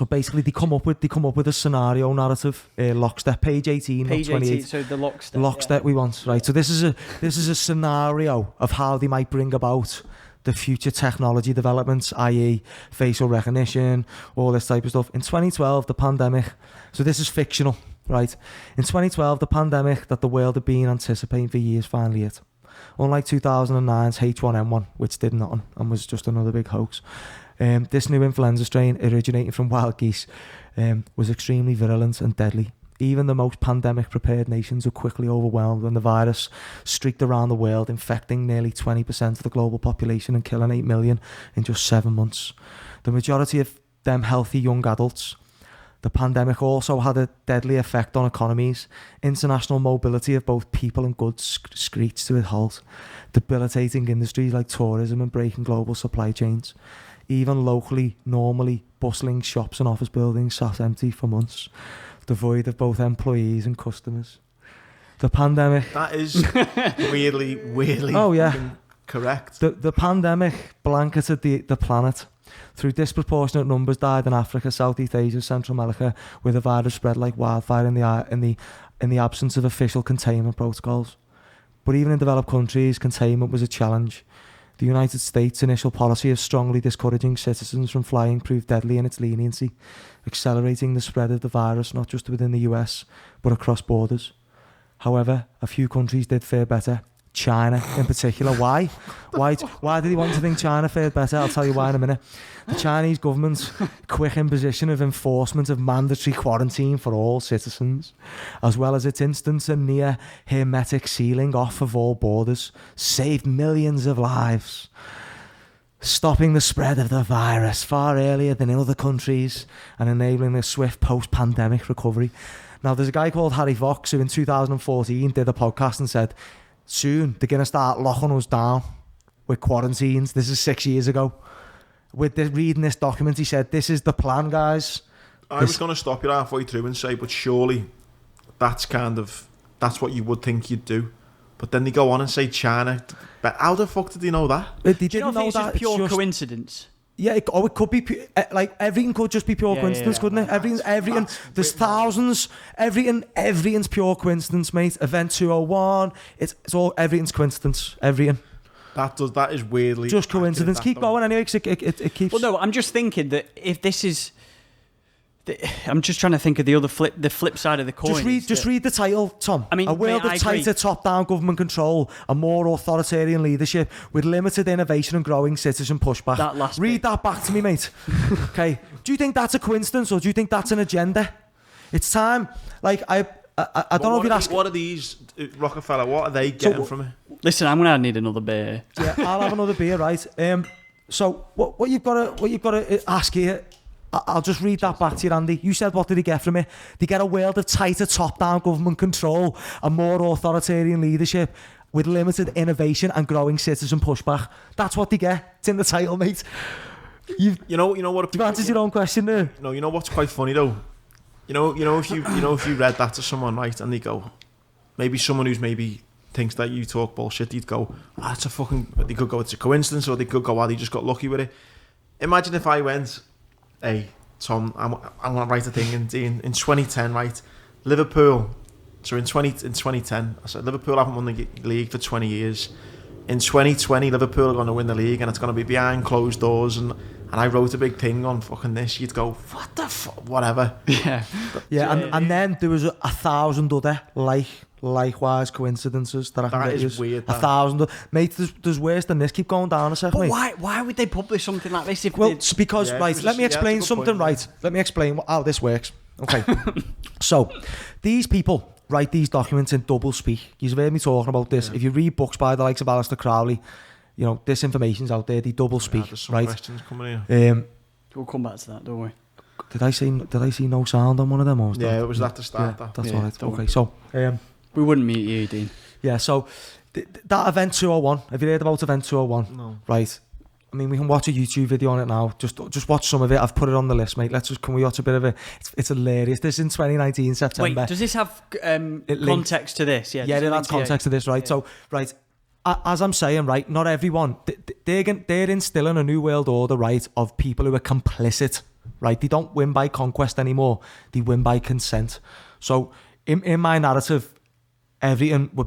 basically, they come up with a scenario narrative. Lockstep, page 18, page 28. So the lockstep. Lockstep we want, right? So this is a scenario of how they might bring about the future technology developments, i.e. facial recognition, all this type of stuff. In 2012, the pandemic, so this is fictional, right? In 2012, the pandemic that the world had been anticipating for years finally hit. Unlike 2009's H1N1, which did nothing and was just another big hoax. This new influenza strain, originating from wild geese, was extremely virulent and deadly. Even the most pandemic-prepared nations were quickly overwhelmed when the virus streaked around the world, infecting nearly 20% of the global population and killing 8 million in just 7 months. The majority of them healthy young adults. The pandemic also had a deadly effect on economies. International mobility of both people and goods screeched to a halt, debilitating industries like tourism and breaking global supply chains. Even locally, normally bustling shops and office buildings sat empty for months, devoid of both employees and customers. The pandemic... That is weirdly oh, yeah. correct. The pandemic blanketed the planet. Through disproportionate numbers died in Africa, Southeast Asia, Central America, where the virus spread like wildfire in the absence of official containment protocols. But even in developed countries, containment was a challenge. The United States' initial policy of strongly discouraging citizens from flying proved deadly in its leniency, accelerating the spread of the virus not just within the US, but across borders. However, a few countries did fare better. China in particular. Why? Why did he want to think China fared better? I'll tell you why in a minute. The Chinese government's quick imposition of enforcement of mandatory quarantine for all citizens, as well as its instant and near hermetic sealing off of all borders, saved millions of lives, stopping the spread of the virus far earlier than in other countries and enabling a swift post-pandemic recovery. Now, there's a guy called Harry Fox who in 2014 did a podcast and said, soon they're going to start locking us down with quarantines. This is 6 years ago. Reading this document, he said, this is the plan, guys. I was going to stop you halfway through and say, but surely that's what you would think you'd do. But then they go on and say China. But how the fuck did they know that? They Do you didn't not think know it's that. just pure coincidence? Yeah, it could be like everything could just be pure coincidence, couldn't it? Everything. There's thousands. Everything's pure coincidence, mate. Event 201. It's all everything's coincidence. Everything. That is weirdly Just coincidence. Keep going anyway, 'cause it keeps. Well, no, I'm just thinking that if this is, I'm just trying to think of the flip side of the coin. Just read the title, Tom. I mean, a world mate, of tighter top-down government control and more authoritarian leadership with limited innovation and growing citizen pushback. That last read bit. that back to me, mate. Okay. Do you think that's a coincidence or do you think that's an agenda? It's time. Like I don't know if you'd ask. What are these Rockefeller? What are they getting from it? Listen, I'm gonna need another beer. Yeah, I'll have another beer, right? So what you've got to ask here. I'll just read that back to you, Andy. You said, what did he get from it? They get a world of tighter top-down government control and more authoritarian leadership with limited innovation and growing citizen pushback. That's what they get. It's in the title, mate. You know what? You've answered your own question there. No, you know what's quite funny though. You know if you read that to someone, right, and they go, maybe someone who's maybe thinks that you talk bullshit, you'd go, it's a fucking. They could go, it's a coincidence, or they could go, they just got lucky with it. Imagine if I went, hey, Tom, I'm going to write a thing in 2010, right? Liverpool. So in 2010, I said Liverpool haven't won the league for 20 years. In 2020, Liverpool are going to win the league, and it's going to be behind closed doors. And I wrote a big thing on fucking this. You'd go, what the fuck, whatever. Yeah. And then there was 1,000 other likewise coincidences that I can That get is you. weird. 1,000. Mate, there's worse than this. Keep going down a second, But mate. why would they publish something like this if Well, they... it's because, Yeah, right, it's let me just- explain that's a good something, point, right? Let me explain how this works. Okay. So, these people write these documents in double speak. You've heard me talking about this. Yeah. If you read books by the likes of Aleister Crowley, you know, this information's out there, they double speak, There's some right? questions coming here. We'll come back to that, don't worry. Did I see no sound on one of them? Or was Yeah, that? it was at the start. Yeah, that. that's Yeah, all right. don't Okay, so... We wouldn't mute you, Dean. Yeah, so that Event 201, have you heard about Event 201? No. Right. I mean, we can watch a YouTube video on it now. Just watch some of it. I've put it on the list, mate. Can we watch a bit of it? It's hilarious. This is in 2019, September. Wait, does this have context to this? Yeah, Yeah, that's context to this, right? Yeah. So, right, as I'm saying, right, not everyone, they're instilling a new world order, right, of people who are complicit, right? They don't win by conquest anymore. They win by consent. So, in my narrative, everything, we're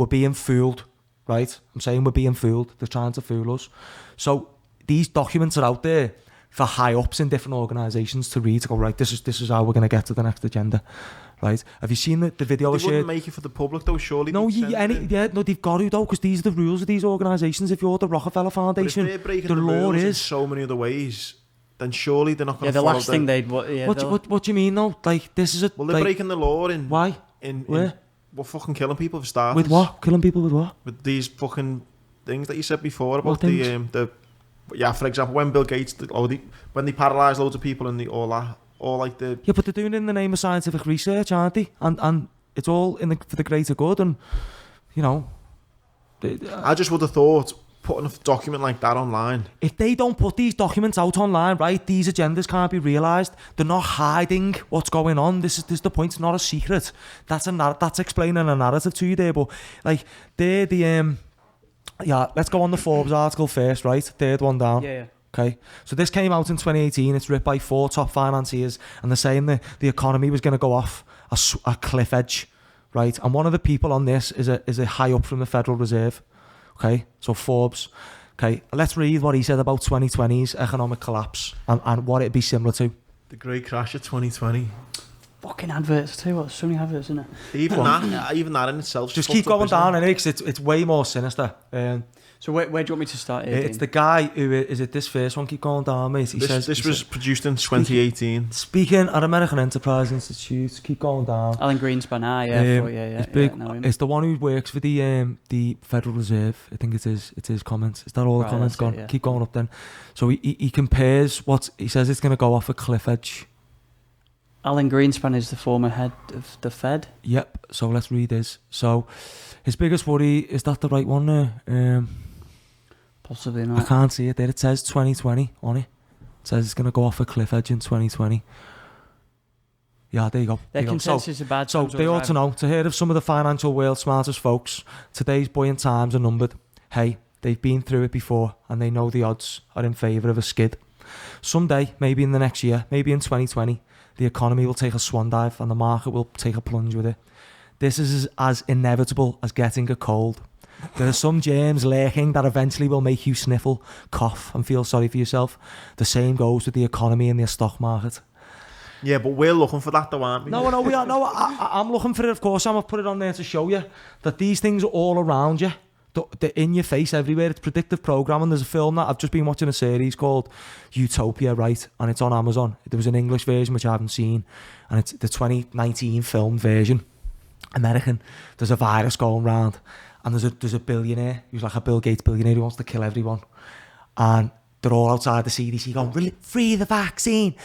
being fooled, right? I'm saying we're being fooled. They're trying to fool us. So these documents are out there for high ups in different organisations to read, to go, right, this is how we're going to get to the next agenda, right? Have you seen the video I They wouldn't shared? make it for the public though, surely. No, they'd send it in. no, they've got to though, because these are the rules of these organisations. If you're the Rockefeller But if Foundation, they're breaking the the law rules in is. so many other ways, then surely they're not Yeah, going to the follow last thing they'd... What What do you mean though? Like, this is a... Well, they're like, breaking the law in... Why? Where? We're fucking killing people for starters. With what? Killing people with what? With these fucking things that you said before about What things? Yeah, for example, when Bill Gates, when they paralysed loads of people and all like the... Yeah, but they're doing it in the name of scientific research, aren't they? And it's all for the greater good, and, you know... I just would have thought putting a document like that online... If they don't put these documents out online, right, these agendas can't be realised. They're not hiding what's going on. This is the point. It's not a secret. That's explaining a narrative to you there, but, like, they're the... Yeah, let's go on the Forbes article first, right? Third one down. Yeah. Okay, so this came out in 2018. It's written by 4 top financiers, and they're saying that the economy was going to go off a cliff edge, right? And one of the people on this is a high up from the Federal Reserve. Okay, so Forbes. Okay, let's read what he said about 2020's economic collapse and what it'd be similar to. The great crash of 2020. Fucking adverts too. What? So many adverts, isn't it? Even that in itself... Just keep going down, anyway, because it's way more sinister. So where do you want me to start here, It's Dean? the guy who is it this first one? Keep going down, mate. He says This was produced in 2018. speaking at American Enterprise Institute. Keep going down. Alan Greenspan, yeah. It's big. know him. It's the one who works for the Federal Reserve. I think it's his comments. Is that all the Right, comments that's it, gone? yeah. Keep going up then. So he compares what he says it's going to go off a cliff edge. Alan Greenspan is the former head of the Fed. Yep. So let's read this. So his biggest worry, is that the right one there? Possibly I not. can't see it there. It says 2020 on it. It says it's going to go off a cliff edge in 2020. Yeah, there you go. Their There you go. consensus of bad So times they will ought to arrive. know, to hear of some of the financial world's smartest folks, today's buoyant times are numbered. Hey, they've been through it before and they know the odds are in favour of a skid. Someday, maybe in the next year, maybe in 2020, the economy will take a swan dive and the market will take a plunge with it. This is as inevitable as getting a cold. There are some germs lurking that eventually will make you sniffle, cough and feel sorry for yourself. The same goes with the economy and the stock market. Yeah, but we're looking for that though, aren't we? No, we are. No, I'm looking for it, of course. I'm going to put it on there to show you that these things are all around you. They're in your face everywhere. It's predictive programming. There's a film that I've just been watching, a series called Utopia, right? And it's on Amazon. There was an English version, which I haven't seen. And it's the 2019 film version. American. There's a virus going around. And there's a billionaire who's like a Bill Gates billionaire who wants to kill everyone. And they're all outside the CDC going, free the vaccine,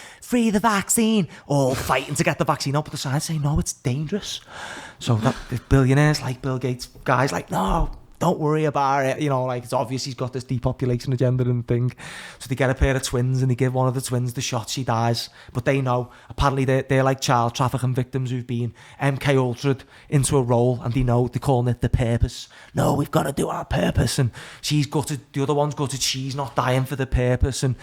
all fighting to get the vaccine up, but the science saying, no, it's dangerous. So that the billionaires like Bill Gates, guys like, no, don't worry about it. You know, like, it's obvious he's got this depopulation agenda and thing. So they get a pair of twins and they give one of the twins the shot, she dies. But they know, apparently they're like child trafficking victims who've been MK Ultra'd into a role, and they know, they're calling it the purpose. No, we've got to do our purpose. And she's gutted, the other one's gutted, she's not dying for the purpose. And,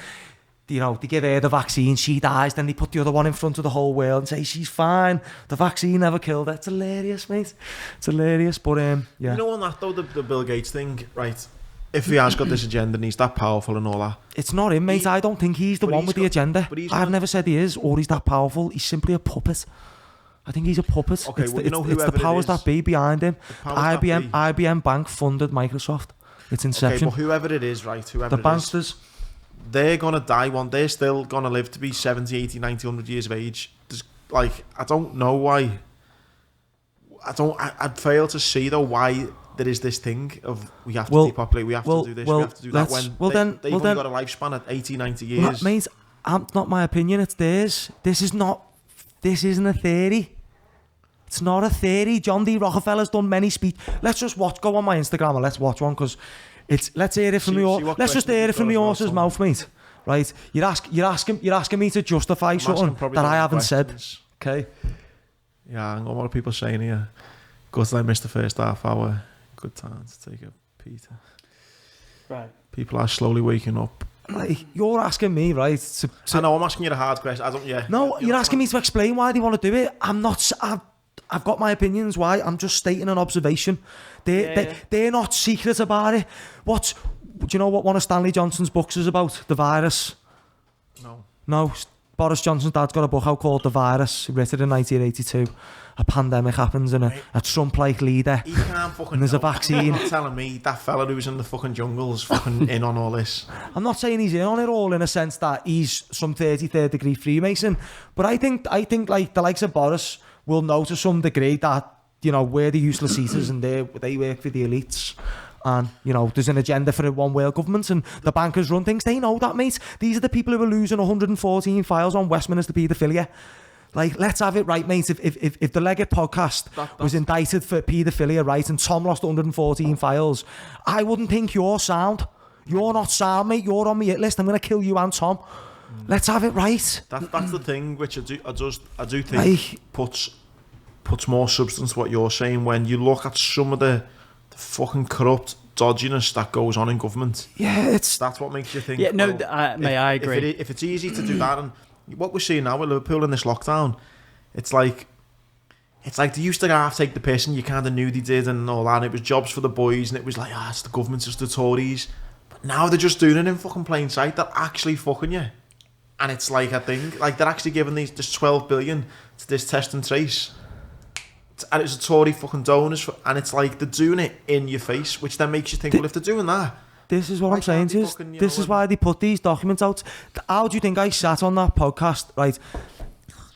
you know, they give her the vaccine, she dies, then they put the other one in front of the whole world and say, she's fine, the vaccine never killed her. It's hilarious, mate. It's hilarious, but yeah. You know on that though, the Bill Gates thing, right? If he has got this agenda and he's that powerful and all that. It's not him, mate. I don't think he's the one with the agenda. I've never said he is, or he's that powerful. He's simply a puppet. I think he's a puppet. Okay, it's well, it's the powers that be behind him. IBM Bank funded Microsoft. It's Inception. Okay, but whoever it is, right? The banksters. They're going to die one. They're still going to live to be 70, 80, 90, 100 years of age. There's, like, I don't know why. I'd fail to see, though, why there is this thing of we have to depopulate, we have to do this, we have to do that. When they've only got a lifespan at 80, 90 years. Well, that means, not my opinion, it's theirs. This isn't a theory. It's not a theory. John D. Rockefeller's done many speeches. Let's just go on my Instagram and let's watch one, because let's hear it from let's just hear it from the horse's mouth, mate. Right? You're asking me to justify something that I haven't said. Okay. Yeah, and what are people saying here? Because I missed the first half hour. Good time to take a Peter. Right. People are slowly waking up. Like, you're asking me, right? I know I'm asking you a hard question. I don't. Yeah. No, you're asking me to explain why they want to do it. I'm not. I've got my opinions. Why? I'm just stating an observation. They're not secret about it. Do you know what one of Stanley Johnson's books is about? The virus. No. Boris Johnson's dad's got a book out called The Virus. He wrote it in 1982. A pandemic happens and a Trump-like leader. He can't fucking and there's a vaccine. You're not telling me that fella who's in the fucking jungle's fucking in on all this. I'm not saying he's in on it all in a sense that he's some 33rd degree Freemason. But I think like the likes of Boris will know to some degree that, you know, we're the useless eaters and they work for the elites. And, you know, there's an agenda for a one world government and the bankers run things. They know that, mate. These are the people who are losing 114 files on Westminster paedophilia. Like, let's have it right, mate. If the Legit podcast was indicted for paedophilia, right, and Tom lost 114 files, I wouldn't think you're sound. You're not sound, mate. You're on my hit list. I'm going to kill you and Tom. Let's have it right. That's the thing, which I do think puts more substance to what you're saying when you look at some of the fucking corrupt dodginess that goes on in government. Yeah, that's what makes you think. Yeah, no, I agree. If it's easy to do that, and what we're seeing now with Liverpool in this lockdown, it's like they used to half take the piss and you kind of knew they did and all that, and it was jobs for the boys and it was like, it's the government, it's the Tories. But now they're just doing it in fucking plain sight. They're actually fucking you. And it's like a thing, like they're actually giving this 12 billion to this test and trace. And it's a Tory fucking donors, and it's like they're doing it in your face, which then makes you think, well, if they're doing that, this is what I'm saying to you. This is why they put these documents out. How do you think I sat on that podcast, right,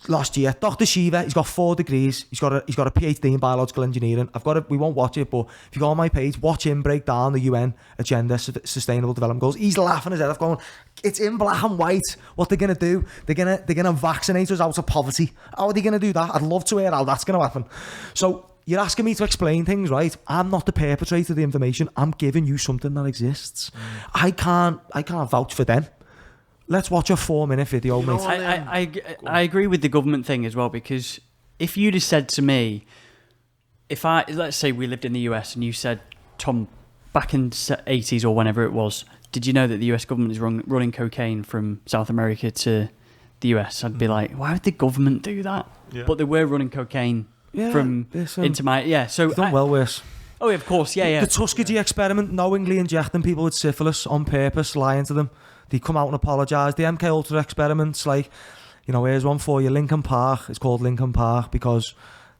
last year? Dr. Shiva, he's got 4 degrees. He's got a PhD in biological engineering. We won't watch it, but if you go on my page, watch him break down the UN agenda, Sustainable Development Goals. He's laughing his head off, going, it's in black and white what they're gonna do. They're gonna vaccinate us out of poverty. How are they gonna do that? I'd love to hear how that's gonna happen. So you're asking me to explain things, right? I'm not the perpetrator of the information. I'm giving you something that exists. I can't vouch for them. let's watch a 4-minute video, You know mate. what? I agree with the government thing as well, because if you'd have said to me, let's say we lived in the US and you said, Tom, back in the 80s or whenever it was, did you know that the US government is running cocaine from South America to the US? I'd be like, why would the government do that? Yeah. But they were running cocaine from into my... Yeah, so... It's done well worse. Oh, of course, yeah. The Tuskegee experiment, knowingly injecting people with syphilis on purpose, lying to them. They come out and apologise. The MK Ultra experiments, like, you know, here's one for you. Lincoln Park. It's called Lincoln Park because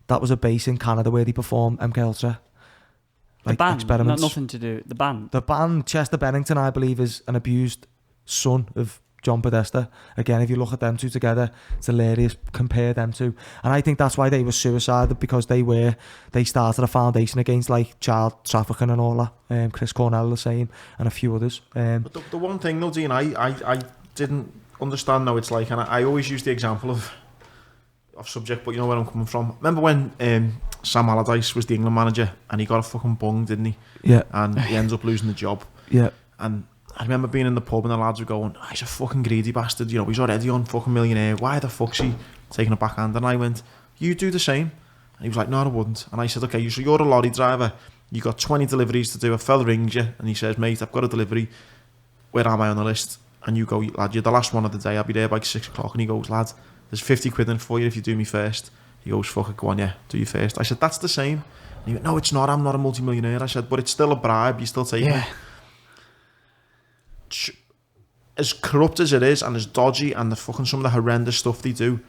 that was a base in Canada where they performed MK Ultra. Like, the band, experiments. nothing to do. The band. The band, Chester Bennington, I believe, is an abused son of John Podesta. Again, if you look at them two together, it's hilarious. Compare them two. And I think that's why they were suicidal, because they started a foundation against like child trafficking and all that. Chris Cornell the same, and a few others. But the one thing, though, Dean, I didn't understand now. It's like, and I always use the example of subject, but you know where I'm coming from. Remember when Sam Allardyce was the England manager and he got a fucking bung, didn't he? Yeah. And he ends up losing the job. Yeah. And I remember being in the pub and the lads were going, he's a fucking greedy bastard, you know, he's already on fucking millionaire, why the fuck's he taking a backhand? And I went, you do the same. And he was like, no, I wouldn't. And I said, okay, so you're a lorry driver, you got 20 deliveries to do, a fella rings you and he says, mate, I've got a delivery, where am I on the list? And you go, lad, you're the last one of the day, I'll be there by 6 o'clock. And he goes, lad, there's 50 quid in for you if you do me first. He goes, fuck it, go on, yeah, do you first. I said, that's the same. And he went, no, it's not, I'm not a multi-millionaire. I said, but it's still a bribe, you still take it. As corrupt as it is and as dodgy and the fucking some of the horrendous stuff they do,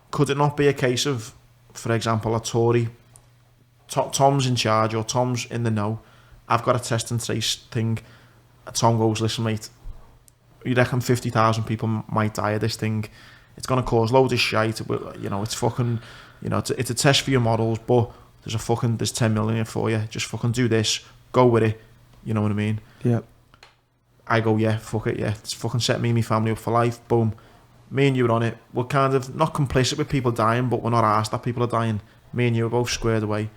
could it not be a case of, for example, a Tory, Tom's in charge or Tom's in the know, I've got a test and trace thing, Tom goes, listen mate, you reckon 50,000 people might die of this thing, it's going to cause loads of shite, you know, it's fucking, you know, it's a test for your models, but there's 10 million for you, just fucking do this, go with it, you know what I mean? Yeah. I go, yeah, fuck it, yeah. It's fucking set me and my family up for life. Boom. Me and you are on it. We're kind of not complicit with people dying, but we're not arsed that people are dying. Me and you are both squared away.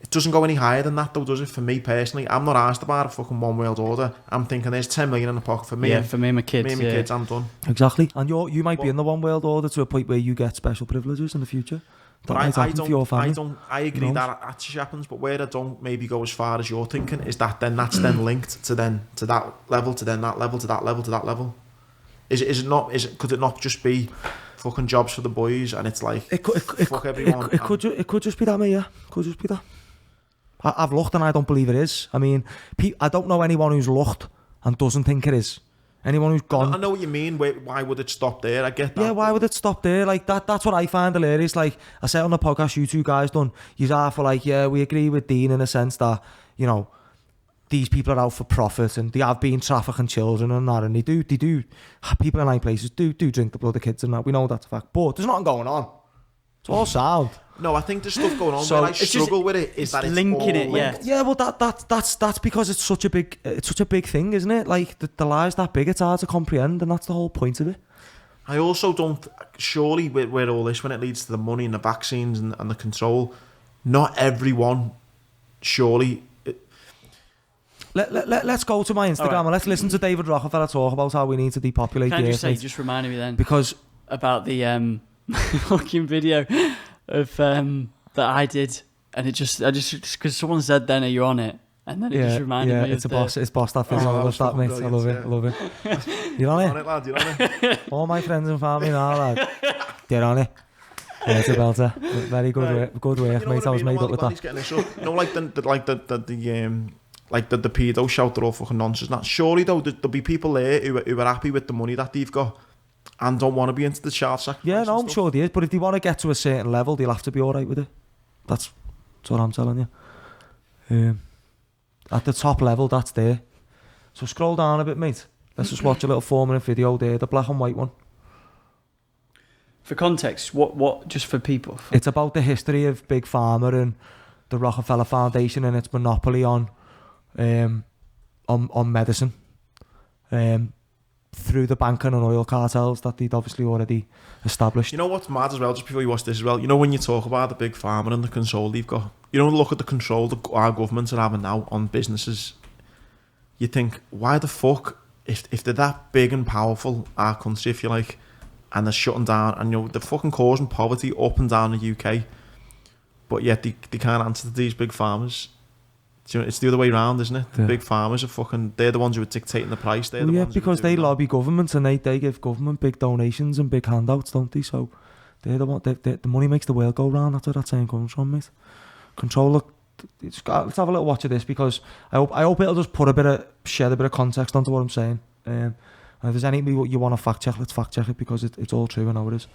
It doesn't go any higher than that, though, does it? For me personally, I'm not arsed about a fucking one world order. I'm thinking there's 10 million in the pocket for me. Yeah, for me and my kids. Me and my kids, I'm done. Exactly. And you might be in the one world order to a point where you get special privileges in the future. But I agree that actually happens, but where I don't maybe go as far as you're thinking is that then that's then linked to that level, to then that level, to that level, to that level. Is it not? Could it not just be fucking jobs for the boys and it's like fuck everyone? It could just be that, mate. Yeah, could just be that. I've looked and I don't believe it is. I mean, I don't know anyone who's looked and doesn't think it is. Anyone who's gone... I know what you mean. Why would it stop there? I get that. Yeah, why would it stop there? Like, that's what I find hilarious. Like, I said on the podcast you two guys done, you are for like, yeah, we agree with Dean in a sense that, you know, these people are out for profit and they have been trafficking children and that, and they do, people in high places do drink the blood of kids and that. We know that's a fact. But there's nothing going on. It's all sound. No, I think there's stuff going on. So where I struggle with it is that it's linking it, linked. Yeah, well, that's because it's such a big thing, isn't it? Like the lie's that big, it's hard to comprehend, and that's the whole point of it. I also don't. Surely, with all this, when it leads to the money and the vaccines and the control, not everyone. Surely. Let's go to my Instagram and let's listen to David Rockefeller talk about how we need to depopulate the earth. Just reminded me then because about the fucking video of that I did, and I just because someone said then, are you on it? And then it just reminded me. It's boss that video. I love that, mate. I love it. You're on it, lad. You're on it. All my friends and family now, lad. They're on it. Yeah, it's a belter. Very good work. Good work, you know mate. I was made up with that. You know, like the pedo shout, they're all fucking nonsense. Now, surely though, there'll be people there who are happy with the money that they've got and don't want to be into the child sacrifice. Yeah, no, I'm sure they is. But if they want to get to a certain level, they'll have to be all right with it. That's what I'm telling you. At the top level, that's there. So scroll down a bit, mate. Let's just watch a little 4-minute video there, the black and white one. For context, what just for people? It's about the history of Big Pharma and the Rockefeller Foundation and its monopoly on medicine. Through the banking and oil cartels that they'd obviously already established. You know what's mad as well, just before you watch this as well, you know when you talk about the big pharma and the control they've got, you know, look at the control that our governments are having now on businesses, you think, why the fuck if they're that big and powerful, our country, if you like, and they're shutting down, and they're fucking causing poverty up and down the UK, but yet they can't answer to these big farmers. It's the other way around, isn't it? The big farmers are they're the ones who are dictating the price. They're the ones because they lobby governments, and they give government big donations and big handouts, don't they? So they're the one. The money makes the world go round. That's where that saying comes from, mate. Control. Let's have a little watch of this, because I hope it'll just shed a bit of context onto what I'm saying. And if there's anything you want to fact check, let's fact check it, because it's all true. I know it is.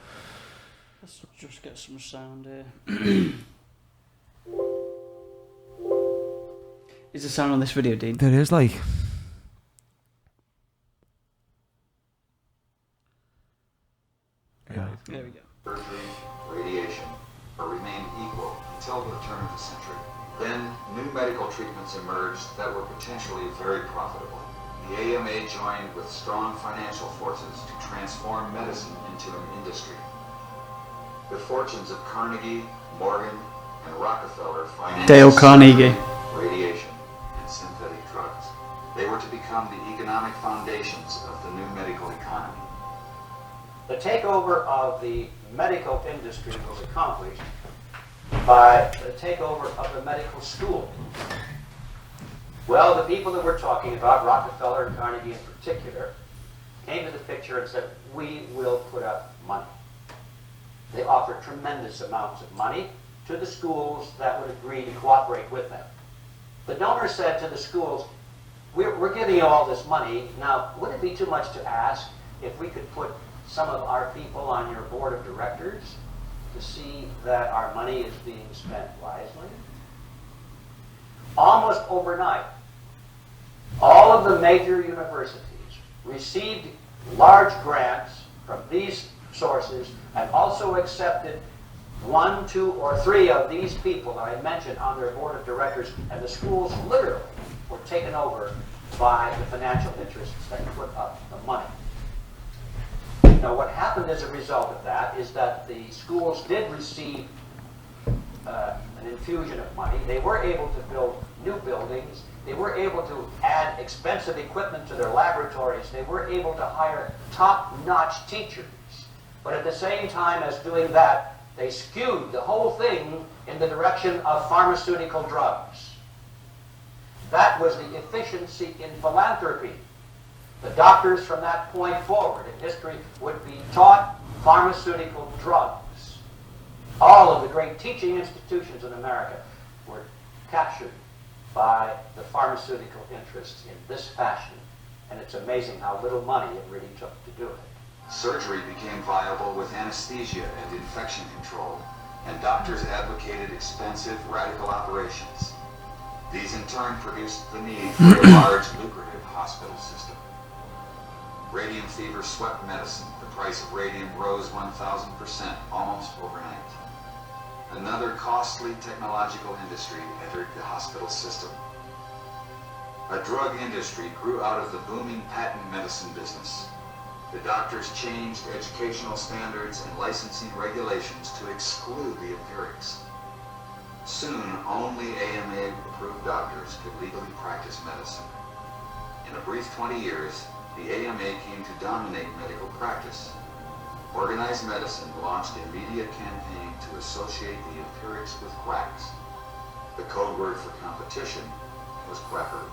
Let's just get some sound here. Is there sound on this video, Dean? There is, like. Yeah. There we go. Surgery, radiation, or remained equal until the turn of the century. Then, new medical treatments emerged that were potentially very profitable. The AMA joined with strong financial forces to transform medicine into an industry. The fortunes of Carnegie, Morgan, and Rockefeller financed Dale Carnegie, radiation, and synthetic drugs. They were to become the economic foundations of the new medical economy. The takeover of the medical industry was accomplished by the takeover of the medical school. Well, the people that we're talking about, Rockefeller and Carnegie in particular, came to the picture and said, we will put up money. They offered tremendous amounts of money to the schools that would agree to cooperate with them. The donor said to the schools, we're giving you all this money. Now, would it be too much to ask if we could put some of our people on your board of directors to see that our money is being spent wisely? Almost overnight, all of the major universities received large grants from these sources and also accepted 1, 2, or 3 of these people that I mentioned on their board of directors, and the schools literally were taken over by the financial interests that put up the money. Now, what happened as a result of that is that the schools did receive an infusion of money. They were able to build new buildings. They were able to add expensive equipment to their laboratories. They were able to hire top-notch teachers. But at the same time as doing that, they skewed the whole thing in the direction of pharmaceutical drugs. That was the efficiency in philanthropy. The doctors from that point forward in history would be taught pharmaceutical drugs. All of the great teaching institutions in America were captured by the pharmaceutical interests in this fashion. And it's amazing how little money it really took to do it. Surgery became viable with anesthesia and infection control, and doctors advocated expensive, radical operations. These in turn produced the need for a large, lucrative hospital system. Radium fever swept medicine. The price of radium rose 1,000% almost overnight. Another costly technological industry entered the hospital system. A drug industry grew out of the booming patent medicine business. The doctors changed educational standards and licensing regulations to exclude the empirics. Soon, only AMA-approved doctors could legally practice medicine. In a brief 20 years, the AMA came to dominate medical practice. Organized medicine launched a media campaign to associate the empirics with quacks. The code word for competition was quackery.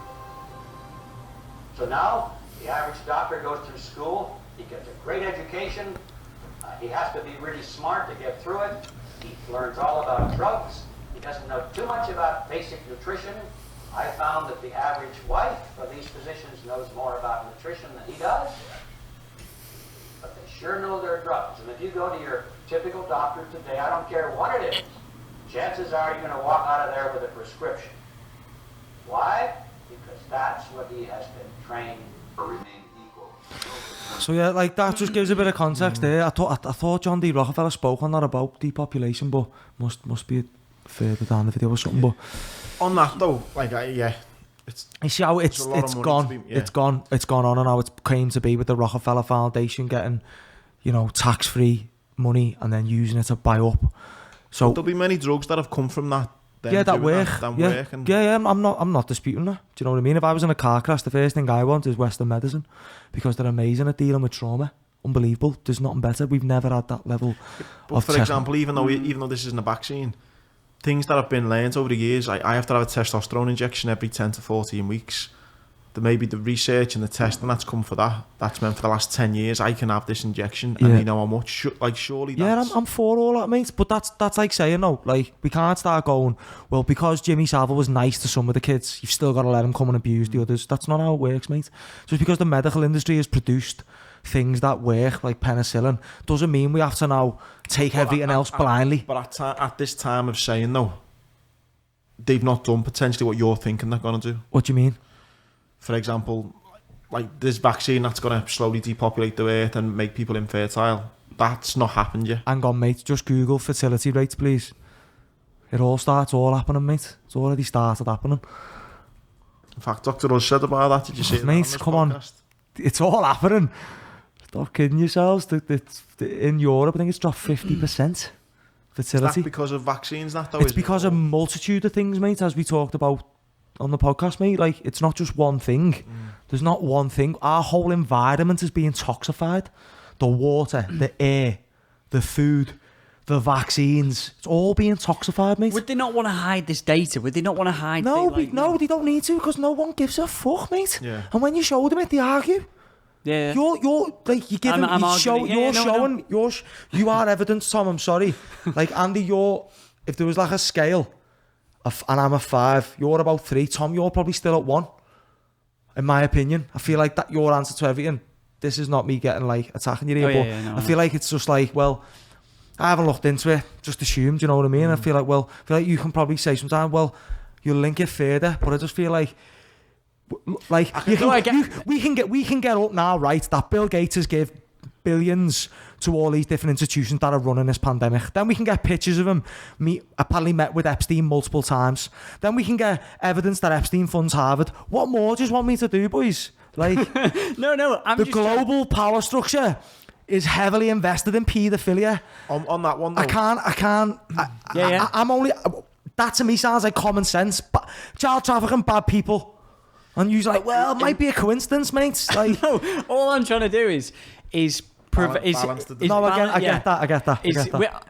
So now, the average doctor goes through school, he gets a great education, he has to be really smart to get through it, he learns all about drugs, he doesn't know too much about basic nutrition. I found that the average wife of these physicians knows more about nutrition than he does, but they sure know their drugs. And if you go to your typical doctor today, I don't care what it is, chances are you're going to walk out of there with a prescription. Why? Because that's what he has been trained Or remain equal. So yeah, like that just gives a bit of context there. I thought John D. Rockefeller spoke on that about depopulation, but must be further down the video or something. But on that though, like yeah, it's you see how it's gone. It's gone on, and how it's came to be with the Rockefeller Foundation getting, tax-free money and then using it to buy up. So there'll be many drugs that have come from that doing work. Them Yeah. work and Yeah, I'm not disputing that. Do you know what I mean? If I was in a car crash, the first thing I want is Western medicine because they're amazing at dealing with trauma. Unbelievable. There's nothing better. We've never had that level But of for example, even though this isn't a vaccine, things that have been learned over the years, I have to have a testosterone injection every 10 to 14 weeks. There may be the research and the testing that's come for that. That's meant for the last 10 years. I can have this injection, and you know how much. Surely. Yeah, I'm for all that, mate. But that's like saying no. Like we can't start going. Well, because Jimmy Savile was nice to some of the kids, you've still got to let him come and abuse the others. That's not how it works, mate. Just because the medical industry has produced things that work, like penicillin, doesn't mean we have to now take everything else blindly. But at this time of saying no, they've not done potentially what you're thinking they're going to do. What do you mean? For example, like this vaccine that's going to slowly depopulate the earth and make people infertile. That's not happened yet. Hang on, mate. Just Google fertility rates, please. It all happening, mate. It's already started happening. In fact, Dr. Us said about that. Did you see Mate, that on come on. podcast? It's all happening. Stop kidding yourselves. In Europe, I think it's dropped 50%. Is Fertility. that because of vaccines, that though? It's because of a multitude of things, mate, as we talked about on the podcast, mate. Like, it's not just one thing. There's not one thing. Our whole environment is being toxified. The water, the air, the food, the vaccines. It's all being toxified, mate. Would they not want to hide this data? Would they not want to hide? No, they don't need to because no one gives a fuck, mate. Yeah. And when you show them it, they argue. Yeah. You're like you give them. You are evidence, Tom. I'm sorry. Like Andy, if there was like a scale, and I'm a 5, you're about 3. Tom, you're probably still at 1. In my opinion, I feel like that your answer to everything. This is not me getting like attacking you here, but I feel like it's just like, well, I haven't looked into it. Just assumed, you know what I mean? I feel like you can probably say sometimes, well, you'll link it further, but I just feel like we can get up now, right? That Bill Gates has give billions to all these different institutions that are running this pandemic. Then we can get pictures of him apparently met with Epstein multiple times. Then we can get evidence that Epstein funds Harvard. What more do you want me to do, boys? Like, no. The global power structure is heavily invested in paedophilia. On that one, though. I can't. I'm only. That to me sounds like common sense. But child trafficking, bad people. And you're like, well, it might be a coincidence, mate. Like, no, all I'm trying to do is I get that.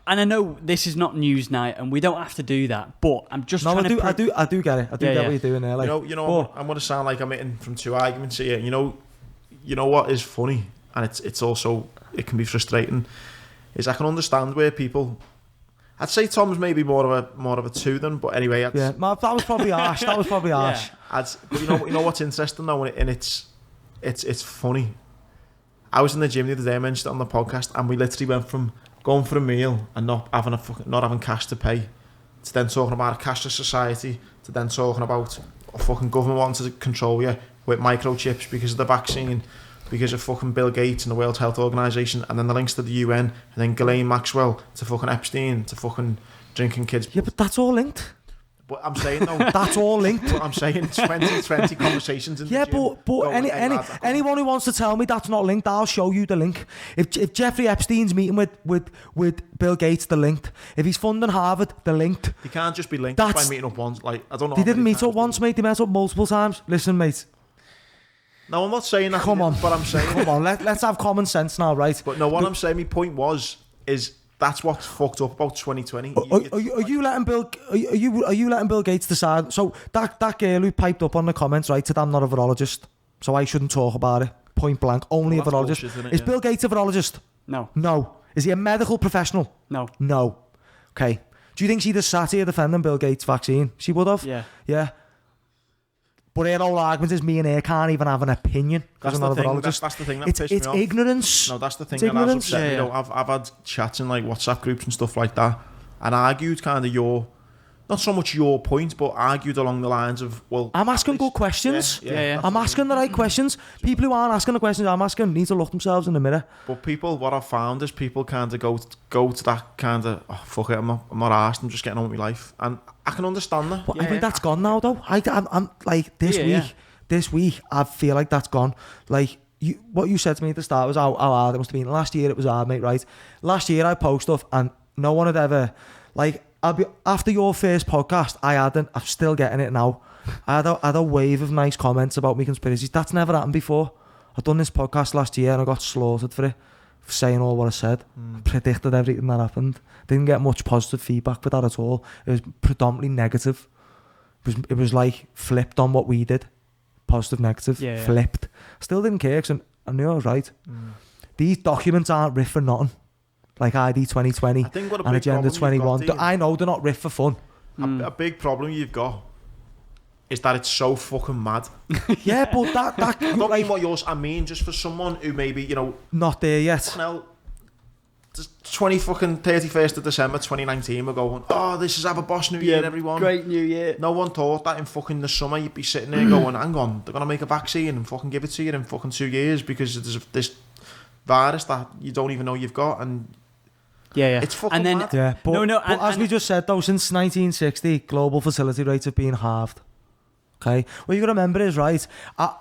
And I know this is not news night, and we don't have to do that. But I'm just I do get it. I do get what you're doing there. Like, you know, I'm going to sound like I'm hitting from 2 arguments here. You know what is funny, and it's also it can be frustrating. Is I can understand where people. I'd say Tom's maybe more of a 2 than, but anyway. That was probably harsh. But you know what's interesting though, and it's funny. I was in the gym the other day. I mentioned it on the podcast, and we literally went from going for a meal and not having cash to pay, to then talking about a cashless society, to then talking about a fucking government wanting to control you with microchips because of the vaccine, because of fucking Bill Gates and the World Health Organization, and then the links to the UN, and then Ghislaine Maxwell to fucking Epstein, to fucking drinking kids. Yeah, but that's all linked. But I'm saying though, that's all linked. But I'm saying 20 conversations in the gym. But anyone who wants to tell me that's not linked, I'll show you the link. If Jeffrey Epstein's meeting with Bill Gates, they're linked. If he's funding Harvard, they're linked. They can't just be linked by meeting up once. Like, I don't know. They didn't meet up once, mate. They met up multiple times. Listen, mate. No, I'm not saying that. Come on, but I'm saying. Come on, let's have common sense now, right? But no, what I'm saying, my point is that's what's fucked up about 2020. Are you letting Bill Gates decide? So that girl who piped up on the comments, right, said I'm not a virologist, so I shouldn't talk about it. Point blank, only a virologist. Bullshit, is Bill Gates a virologist? No. Is he a medical professional? No. Okay. Do you think she'd have sat here defending Bill Gates' vaccine? She would have. Yeah. But her whole argument is me and her can't even have an opinion because I'm not a virologist. That's the thing that pissed me off. It's ignorance. No, that's the thing that has upset me. You know, I've had chats in like WhatsApp groups and stuff like that, and argued kind of not so much your point, but argued along the lines of, well, I'm asking good questions. Yeah. I'm asking the right questions. People who aren't asking the questions I'm asking need to look themselves in the mirror. But what I've found is people kind of go to that kind of, oh, fuck it, I'm not arsed, I'm just getting on with my life, and I can understand that. But I think that's gone now, though. I'm like this week I feel like that's gone. Like what you said to me at the start was how hard it must have been. Last year it was hard, mate. Right? Last year I post stuff and no one had ever like. after your first podcast, I'm still getting it now. I had a wave of nice comments about me conspiracies. That's never happened before. I done this podcast last year and I got slaughtered for it, for saying all what I said. I predicted everything that happened. Didn't get much positive feedback for that at all. It was predominantly negative. It was like flipped on what we did. Positive, negative, flipped. Still didn't care because I knew I was right. These documents aren't riff for nothing. Like ID 2020 and Agenda 21. I know they're not riff for fun. A big problem you've got is that it's so fucking mad. Yeah, but that I don't mean what yours. I mean just for someone who maybe, not there yet. Now, 31st of December 2019, we're going, oh, this is have a boss new year, everyone. Great new year. No one thought that in fucking the summer you'd be sitting there going, hang on, they're going to make a vaccine and fucking give it to you in fucking 2 years because there's this virus that you don't even know you've got, and it's fucking mad. Yeah, but as we just said though, since 1960, global fertility rates have been halved. Okay, what you got to remember is, right,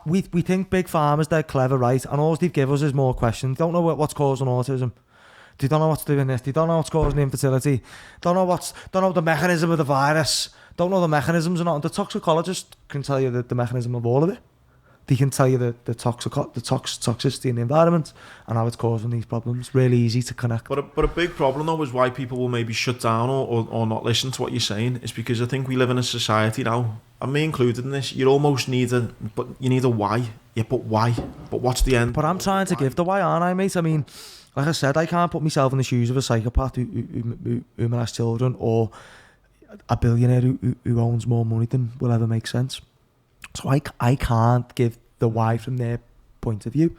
we think big pharma's they're clever, right, and all they've given us is more questions. Don't know what's causing autism. They don't know what's doing this. They don't know what's causing infertility. Don't know the mechanism of the virus. Don't know the mechanisms or not. The toxicologist can tell you the mechanism of all of it. They can tell you the toxicity in the environment and how it's causing these problems. Really easy to connect. But a big problem though is why people will maybe shut down or not listen to what you're saying is because I think we live in a society now, and me included in this, you almost need a why. Yeah, but why? But what's the end? But I'm trying to give the why, aren't I, mate? I mean, like I said, I can't put myself in the shoes of a psychopath who molests children or a billionaire who owns more money than will ever make sense. So I can't give the why from their point of view.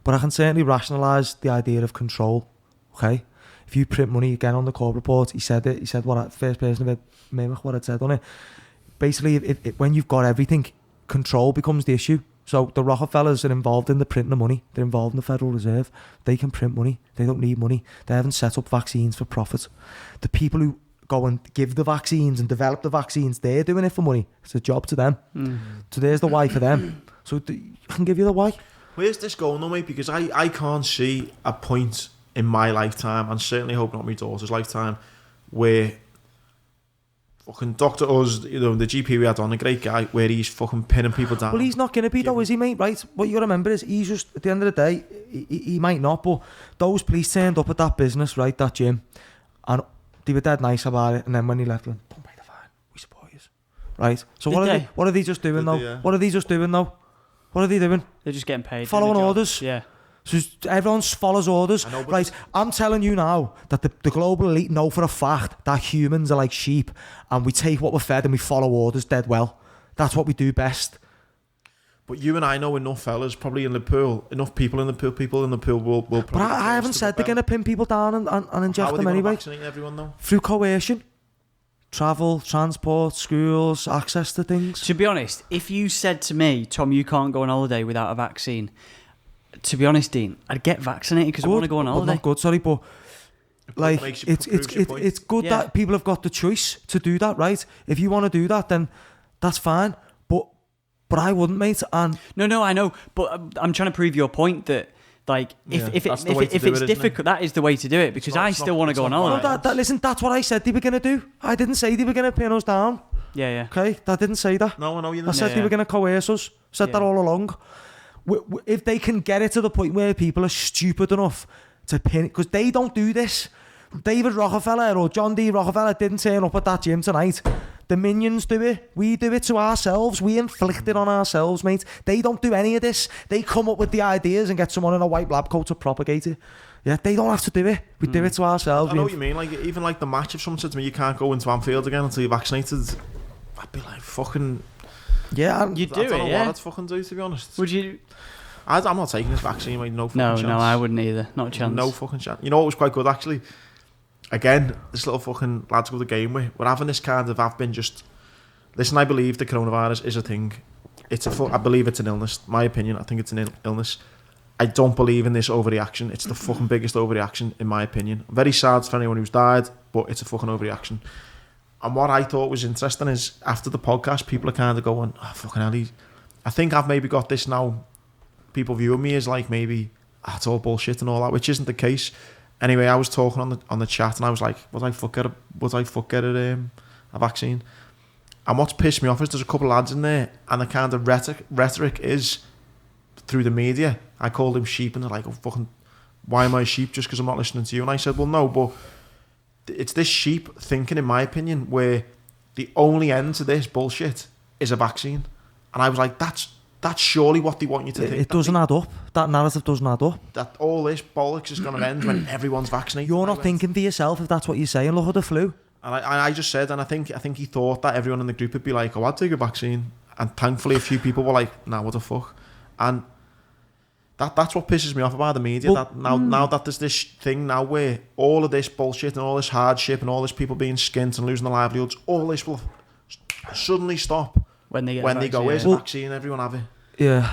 But I can certainly rationalise the idea of control, okay? If you print money, again on the Corp report, he said what first person of it, what it said on it. Basically, when you've got everything, control becomes the issue. So the Rockefellers are involved in the printing of money. They're involved in the Federal Reserve. They can print money. They don't need money. They haven't set up vaccines for profit. The people who go and give the vaccines and develop the vaccines, they're doing it for money. It's a job to them. So there's the why for them. So I can give you the why. Where's this going though, mate? Because I can't see a point in my lifetime, and certainly hope not my daughter's lifetime, where fucking Dr. Oz, the GP we had on, a great guy, where he's fucking pinning people down. Well, he's not going to be though, is he, mate? Right? What you got to remember is he's just, at the end of the day, he might not, but those police turned up at that business, right, that gym, and they were dead nice about it, and then when he left, went, don't pay the fine, we support you. Right? So what are they just doing though? What are they just doing though? What are they doing? They're just getting paid. Following orders. Yeah. So everyone follows orders. Right, I'm telling you now that the global elite know for a fact that humans are like sheep and we take what we're fed and we follow orders dead well. That's what we do best. But you and I know enough fellas probably in the pool, enough people in the pool will probably... But I haven't said they're going to pin people down and inject them anyway. How are they going to vaccinate everyone though? Through coercion. Travel, transport, schools, access to things. To be honest, if you said to me, Tom, you can't go on holiday without a vaccine, to be honest, Dean, I'd get vaccinated because I want to go on holiday. Not good, sorry, but like it's good that people have got the choice to do that, right? If you want to do that, then that's fine. But I wouldn't, mate. And no, I know, but I'm trying to prove your point that like if it's difficult, that is the way to do it because I still want to go on holiday. No, listen, that's what I said they were going to do. I didn't say they were going to pin us down. Yeah. Okay, that didn't say that. No, I know you didn't. I said they were going to coerce us. Said that all along. If they can get it to the point where people are stupid enough to pin it, because they don't do this. David Rockefeller or John D. Rockefeller didn't turn up at that gym tonight. The minions do it. We do it to ourselves. We inflict it on ourselves, mate. They don't do any of this. They come up with the ideas and get someone in a white lab coat to propagate it. Yeah, they don't have to do it. We do it to ourselves. I know what you mean. Like even like the match, if someone said to me, "You can't go into Anfield again until you're vaccinated," I'd be like, "Fucking." Yeah, you do it. I don't know what I'd fucking do, to be honest. Would you? I'm not taking this vaccine, mate. No fucking chance. No, I wouldn't either. Not a chance. No fucking chance. You know what was quite good actually? Again, this little fucking lads go to the game with. We're having this kind of. I've been just. Listen, I believe the coronavirus is a thing. I believe it's an illness. My opinion, I think it's an illness. I don't believe in this overreaction. It's the fucking biggest overreaction, in my opinion. I'm very sad for anyone who's died, but it's a fucking overreaction. And what I thought was interesting is, after the podcast, people are kind of going, oh, fucking hell, I think I've maybe got this now. People viewing me as like maybe, it's all bullshit and all that, which isn't the case. Anyway, I was talking on the chat, and I was like, would I fuck get a vaccine? And what's pissed me off is there's a couple of lads in there, and the kind of rhetoric is through the media. I called him sheep, and they're like, oh, fucking, why am I a sheep just because I'm not listening to you? And I said, well, no, but it's this sheep thinking, in my opinion, where the only end to this bullshit is a vaccine. And I was like, that's surely what they want you to think. It doesn't add up. That narrative doesn't add up. That all this bollocks is going to end when everyone's vaccinated. You're not thinking for yourself if that's what you're saying. Look at the flu. And I just said, and I think he thought that everyone in the group would be like, oh, I'd take a vaccine. And thankfully a few people were like, nah, what the fuck? And that's what pisses me off about the media. Well, that now that there's this thing now where all of this bullshit and all this hardship and all this people being skint and losing their livelihoods, all this will suddenly stop when they go, where's the vaccine? Everyone have it. Yeah.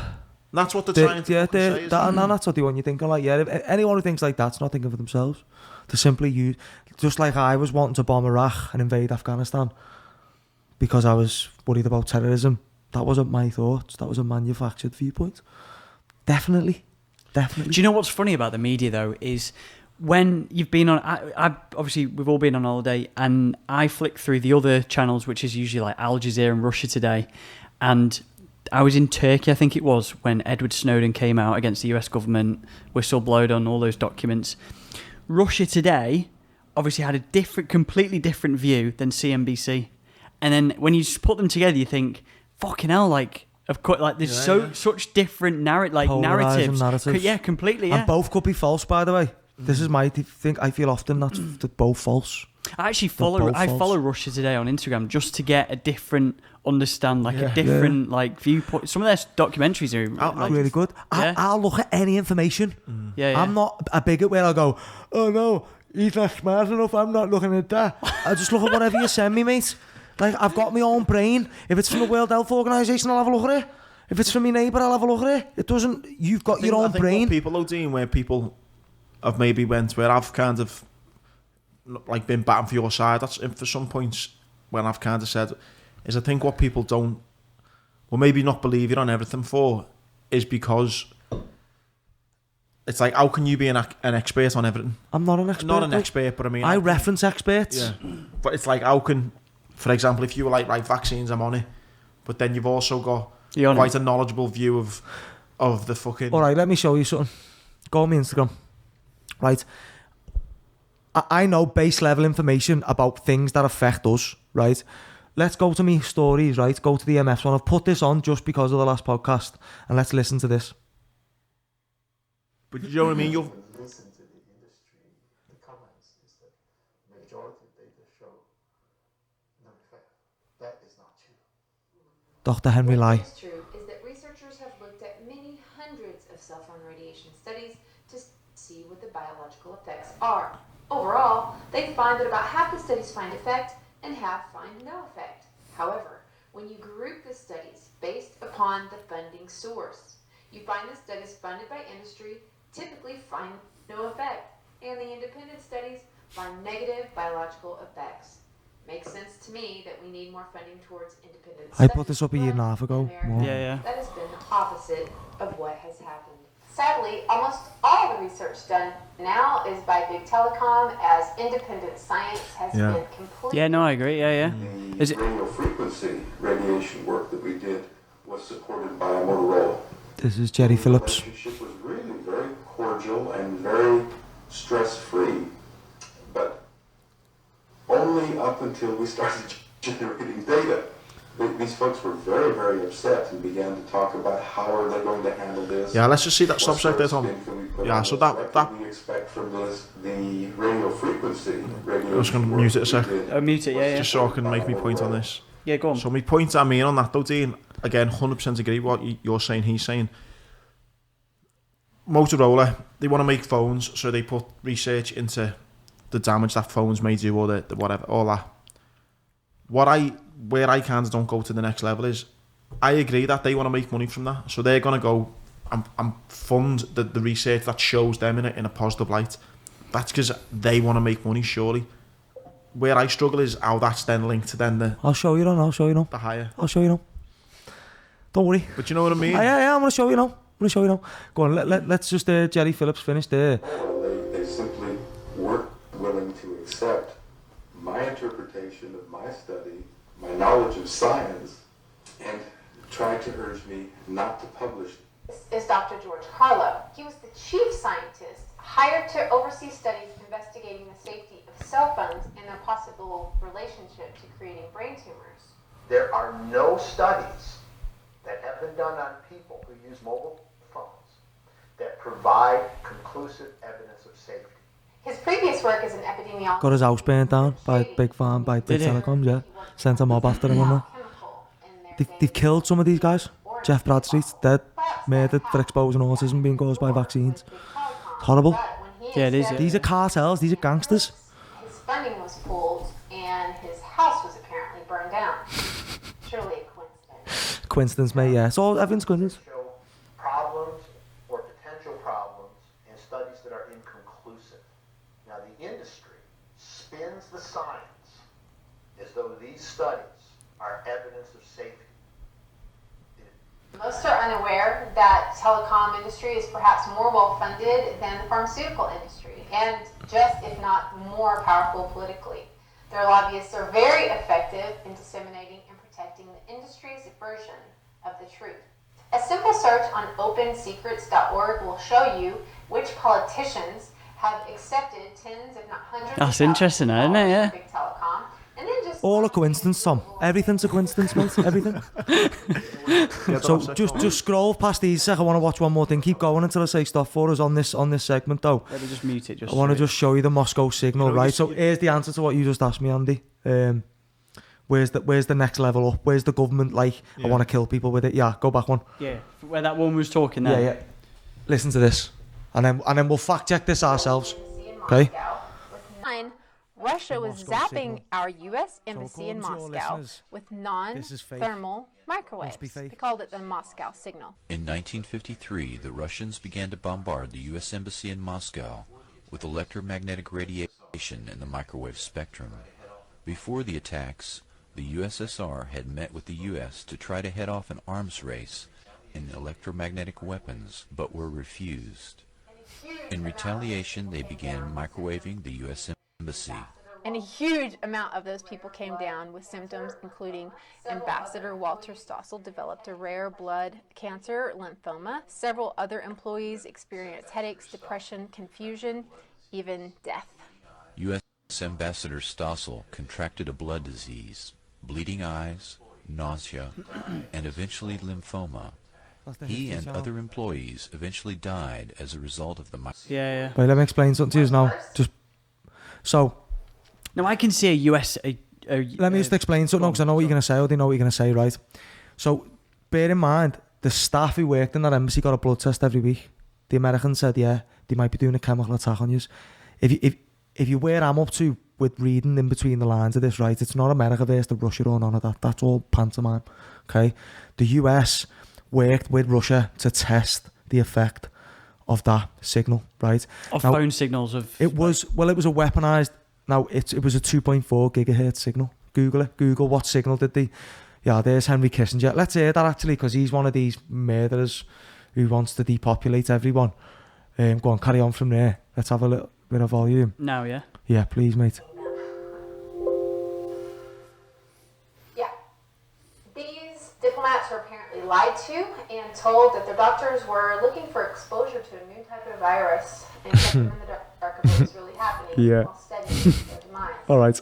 And that's what they're trying to say. And that's what they want you thinking. Like, yeah, if anyone who thinks like that's not thinking for themselves. To simply use, just like I was wanting to bomb Iraq and invade Afghanistan because I was worried about terrorism. That wasn't my thoughts. That was a manufactured viewpoint. Definitely. Do you know what's funny about the media though is when you've been on, I obviously we've all been on holiday, and I flick through the other channels, which is usually like Al Jazeera and Russia Today, and I was in Turkey, I think it was, when Edward Snowden came out against the US government, whistleblowed on all those documents. Russia Today obviously had a completely different view than CNBC. And then when you just put them together, you think, fucking hell, like, of course, like there's such different narratives. Yeah, completely. Yeah. And both could be false, by the way. This is my thing. I feel often that's both false. I actually follow Russia Today on Instagram just to get a different like viewpoint. Some of their documentaries are really good. I'll look at any information. I'm not a bigot where I'll go, oh no, he's not smart enough, I'm not looking at that. I just look at whatever you send me, mate. Like, I've got my own brain. If it's from the World Health Organization, I'll have a look at it. If it's from my neighbour, I'll have a look at it. It doesn't. You've got your own brain. What people, Dean, where people have maybe went where I've kind of like been batting for your side. That's for some points when I've kind of said is I think what people don't, well, maybe not believe you on everything for, is because it's like, how can you be an expert on everything? I'm not an expert. Not an expert, but I mean, I reference experts. Yeah, but it's like, how can, for example, if you were like, right, vaccines, I'm on it, but then you've also got quite a knowledgeable view of the fucking. All right, let me show you something. Go on my Instagram. Right, I know base level information about things that affect us. Right, let's go to me stories. Right, go to the MFs one. I've put this on just because of the last podcast, and let's listen to this. But you know what I mean? You'll listen to the industry. The comments is that the majority of data show no effect. That is not true. Dr. Henry Lai. What is true is that researchers have looked at many hundreds of cell phone radiation studies to see what the biological effects are. Overall, they find that about half the studies find effect and half find no effect. However, when you group the studies based upon the funding source, you find the studies funded by industry typically find no effect, and the independent studies find negative biological effects. Makes sense to me that we need more funding towards independent studies. I put this up a year and a half ago. Yeah. That has been the opposite of what has happened. Sadly, almost all the research done now is by big telecom, as independent science has been completely... Yeah, no, I agree, yeah. The radio frequency radiation work that we did was supported by Motorola. This is Jerry Phillips. The relationship was really very cordial and very stress-free, but only up until we started generating data. These folks were very, very upset and began to talk about how are they going to handle this. Yeah, let's just see that subject there, Tom. Yeah, so that we expect from this the radio frequency. I'm just going to mute it a sec. Mute it, yeah. Just so I can make me point on this. Yeah, go on. So my point I mean on that though, Dean, again, 100% agree with what you're saying, he's saying. Motorola, they want to make phones, so they put research into the damage that phones may do, or the whatever, all that. Where I kind of don't go to the next level is, I agree that they want to make money from that, so they're going to go and fund the research that shows them in a positive light. That's because they want to make money, surely. Where I struggle is how that's then linked to then the... I'll show you now. The higher. I'll show you now. Don't worry. But you know what I mean? Yeah, I'm going to show you now. Go on, let's just Jerry Phillips finish there. They simply accept my interpretation of my study, my knowledge of science, and try to urge me not to publish. This is Dr. George Carlo. He was the chief scientist hired to oversee studies investigating the safety of cell phones and their possible relationship to creating brain tumors. There are no studies that have been done on people who use mobile phones that provide conclusive evidence of safety. His previous work as an epidemiologist Got his house burnt down by Big Pharma, by Big Did he? Telecoms, yeah. Sent a mob after him on that. They've killed some of these guys. Jeff Bradstreet's dead, murdered for exposing autism being caused by vaccines. Horrible. Yeah, it is, yeah. These are cartels, these are gangsters. His funding was pulled and his house was apparently burned down. Surely a coincidence. Coincidence, mate, yeah. It's all everyone's coincidence. Show problems or potential problems in studies that are inconclusive. Now, the industry spins the science as though these studies are evidence of safety. Most are unaware that telecom industry is perhaps more well-funded than the pharmaceutical industry, and just, if not more powerful politically. Their lobbyists are very effective in disseminating and protecting the industry's version of the truth. A simple search on opensecrets.org will show you which politicians have accepted tens, if not hundreds That's of interesting, thousands of isn't it? dollars Yeah. for big telecom, and then just All a coincidence, Tom. Everything's a coincidence, mate. Everything. So just scroll past these. Sec. I want to watch one more thing. Keep going until I say stop for us on this segment, though. Let me just mute it. I want to just show you the Moscow signal, right? So here's the answer to what you just asked me, Andy. Where's the next level up? Where's the government like? I want to kill people with it. Yeah, go back one. Yeah, where that one was talking there. Yeah. Listen to this, and then we'll fact check this ourselves. Okay. Russia was Moscow zapping signal. our U.S. embassy in according to your Moscow listeners, with this is fake. non-thermal microwaves. Must be fake. They called it the Moscow signal. In 1953, the Russians began to bombard the U.S. Embassy in Moscow with electromagnetic radiation in the microwave spectrum. Before the attacks, the USSR had met with the U.S. to try to head off an arms race in electromagnetic weapons, but were refused. In retaliation, they began microwaving the U.S. Embassy. And a huge amount of those people came down with symptoms including Ambassador Walter Stossel developed a rare blood cancer, lymphoma. Several other employees experienced headaches, depression, confusion, even death. U.S. Ambassador Stossel contracted a blood disease, bleeding eyes, nausea, and eventually lymphoma. He and other employees eventually died as a result of the Yeah. Wait, let me explain something to you now. No, I can see a US. Let me just explain something because I know what you're going to say. I already know what you're going to say, right? So, bear in mind, the staff who worked in that embassy got a blood test every week. The Americans said, yeah, they might be doing a chemical attack on you. If you where I'm up to with reading in between the lines of this, right, it's not America versus Russia or none of that. That's all pantomime, okay? The US worked with Russia to test the effect of that signal, right? Of now, phone signals of... It was a weaponized... Now, it was a 2.4 gigahertz signal. Google it. Google what signal did they... Yeah, there's Henry Kissinger. Let's hear that, actually, because he's one of these murderers who wants to depopulate everyone. Go on, carry on from there. Let's have a little bit of volume. Now, yeah? Yeah, please, mate. Yeah. These diplomats were apparently lied to and told that their doctors were looking for exposure to a new type of virus and kept them in the dark of what was really happening while studying their demise. All right.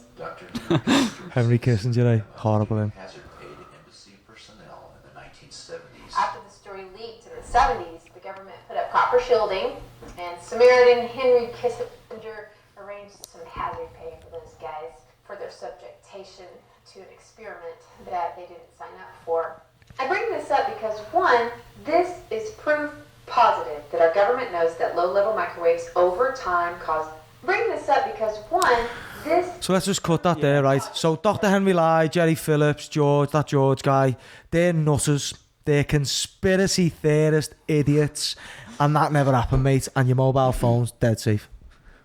Henry Kissinger, horrible him. Hazard paid embassy personnel in the 1970s. After the story leaked in the 70s, the government put up copper shielding, and Samaritan Henry Kissinger arranged some hazard pay for those guys for their subjectation to an experiment that they didn't sign up for. I bring this up because, one, this is proof positive that our government knows that low-level microwaves over time cause... Bring this up because, one, this... So let's just cut that there, right? So Dr. Henry Lai, Jerry Phillips, that George guy, they're nutters. They're conspiracy theorist idiots. And that never happened, mate. And your mobile phone's dead safe.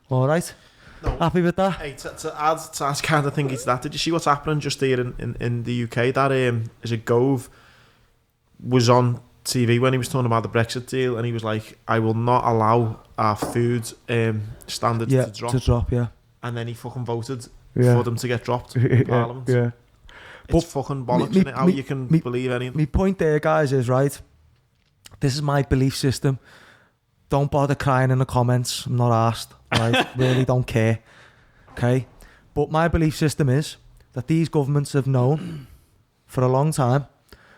All right? No. Happy with that? Hey, to add to that kind of thing, it's that. Did you see what's happening just here in the UK? That is it Gove was on TV when he was talking about the Brexit deal, and he was like, "I will not allow our food standards to drop." Yeah. and then he fucking voted Yeah. for them to get dropped in Parliament. Yeah. It's fucking bollocks, innit? How you can believe anything. My point there, guys, is right. This is my belief system. Don't bother crying in the comments. I'm not asked. Right? Really don't care. Okay? But my belief system is that these governments have known for a long time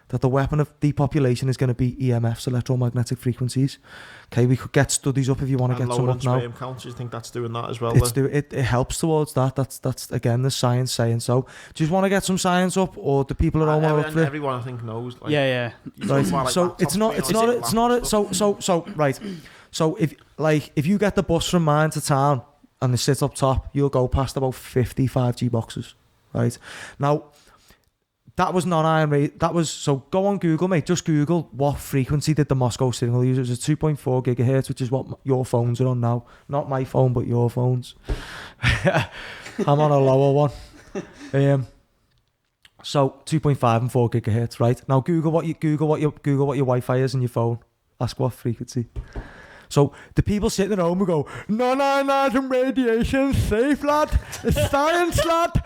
that the weapon of depopulation is going to be EMFs, electromagnetic frequencies. Okay, we could get studies up if you want to get some up now. Sperm counts, you think that's doing that as well? It helps towards that. That's again the science saying so. Do you want to get some science up, or the people at home are up for it? Everyone I think knows. Like, yeah. Right. So it's not. Right. So if you get the bus from mine to town and they sit up top, you'll go past about 50 5G boxes. Right. Now, that was non-iron rate. That was, so go on Google, mate. Just Google what frequency did the Moscow signal use. It was a 2.4 gigahertz, which is what your phones are on now. Not my phone, but your phones. I'm on a lower one. So 2.5 and 4 gigahertz, right? Now Google what your Wi-Fi is in your phone. Ask what frequency. So the people sitting at home will go, non-ionizing radiation, safe lad. It's science, lad.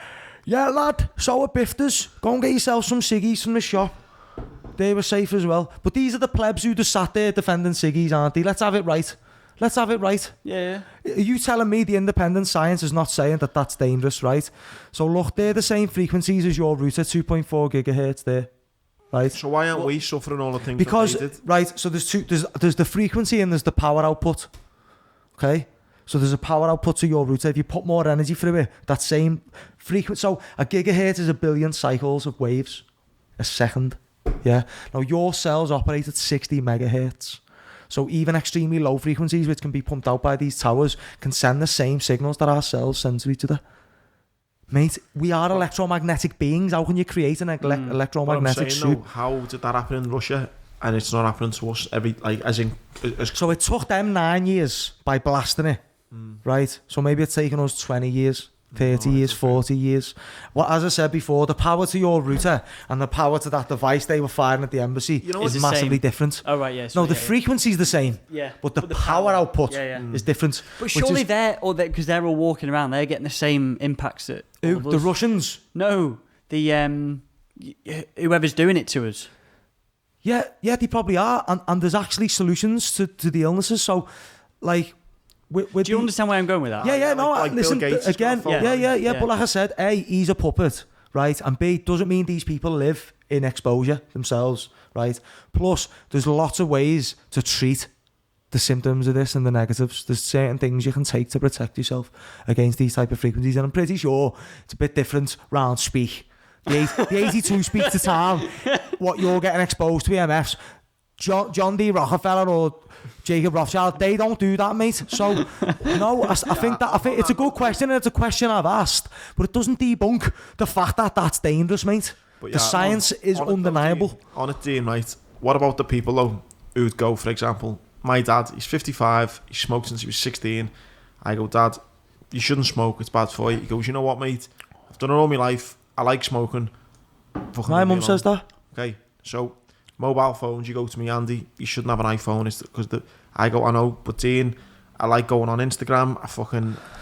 Yeah, lad, so are bifters. Go and get yourself some ciggies from the shop. They were safe as well. But these are the plebs who just sat there defending ciggies, aren't they? Let's have it right. Let's have it right. Yeah. Are you telling me the independent science is not saying that that's dangerous, right? So look, they're the same frequencies as your router, 2.4 gigahertz there, right? So why aren't we suffering all the things because, that they did? Right, so there's the frequency and there's the power output, okay? So there's a power output to your router. If you put more energy through it, that same frequency. So a gigahertz is 1 billion cycles of waves a second. Yeah. Now your cells operate at 60 megahertz. So even extremely low frequencies, which can be pumped out by these towers, can send the same signals that our cells send to each other. Mate, we are electromagnetic beings. How can you create an electromagnetic soup? How did that happen in Russia? And it's not happening to us So it took them 9 years by blasting it. Right, so maybe it's taken us 20 years, 30 years, 40 years. Well, as I said before, the power to your router and the power to that device they were firing at the embassy is massively different. Oh, right, yeah. No, the frequency's the same. Yeah. But the power output is different. But surely because they're all walking around, they're getting the same impacts that who? The Russians? No, the whoever's doing it to us. Yeah, they probably are. And there's actually solutions to the illnesses. So, like... Do you understand where I'm going with that? Yeah, no, like listen, again, yeah, but like I said, A, he's a puppet, right? And B, doesn't mean these people live in exposure themselves, right? Plus, there's lots of ways to treat the symptoms of this and the negatives. There's certain things you can take to protect yourself against these type of frequencies, and I'm pretty sure it's a bit different round speak. The 82 speak to town, what you're getting exposed to EMFs. John D. Rockefeller or Jacob Rothschild, they don't do that, mate. So no, I think it's a good question, and it's a question I've asked, but it doesn't debunk the fact that that's dangerous, mate. But the science is undeniable. On it, Dean, right? What about the people though who'd go, for example, my dad, he's 55, he smoked since he was 16. I go, Dad, you shouldn't smoke, it's bad for you. He goes, you know what, mate? I've done it all my life. I like smoking. My mum says that. Okay, so mobile phones, you go to me, Andy, you shouldn't have an iPhone. It's because I go, I know, but Dean, I like going on Instagram.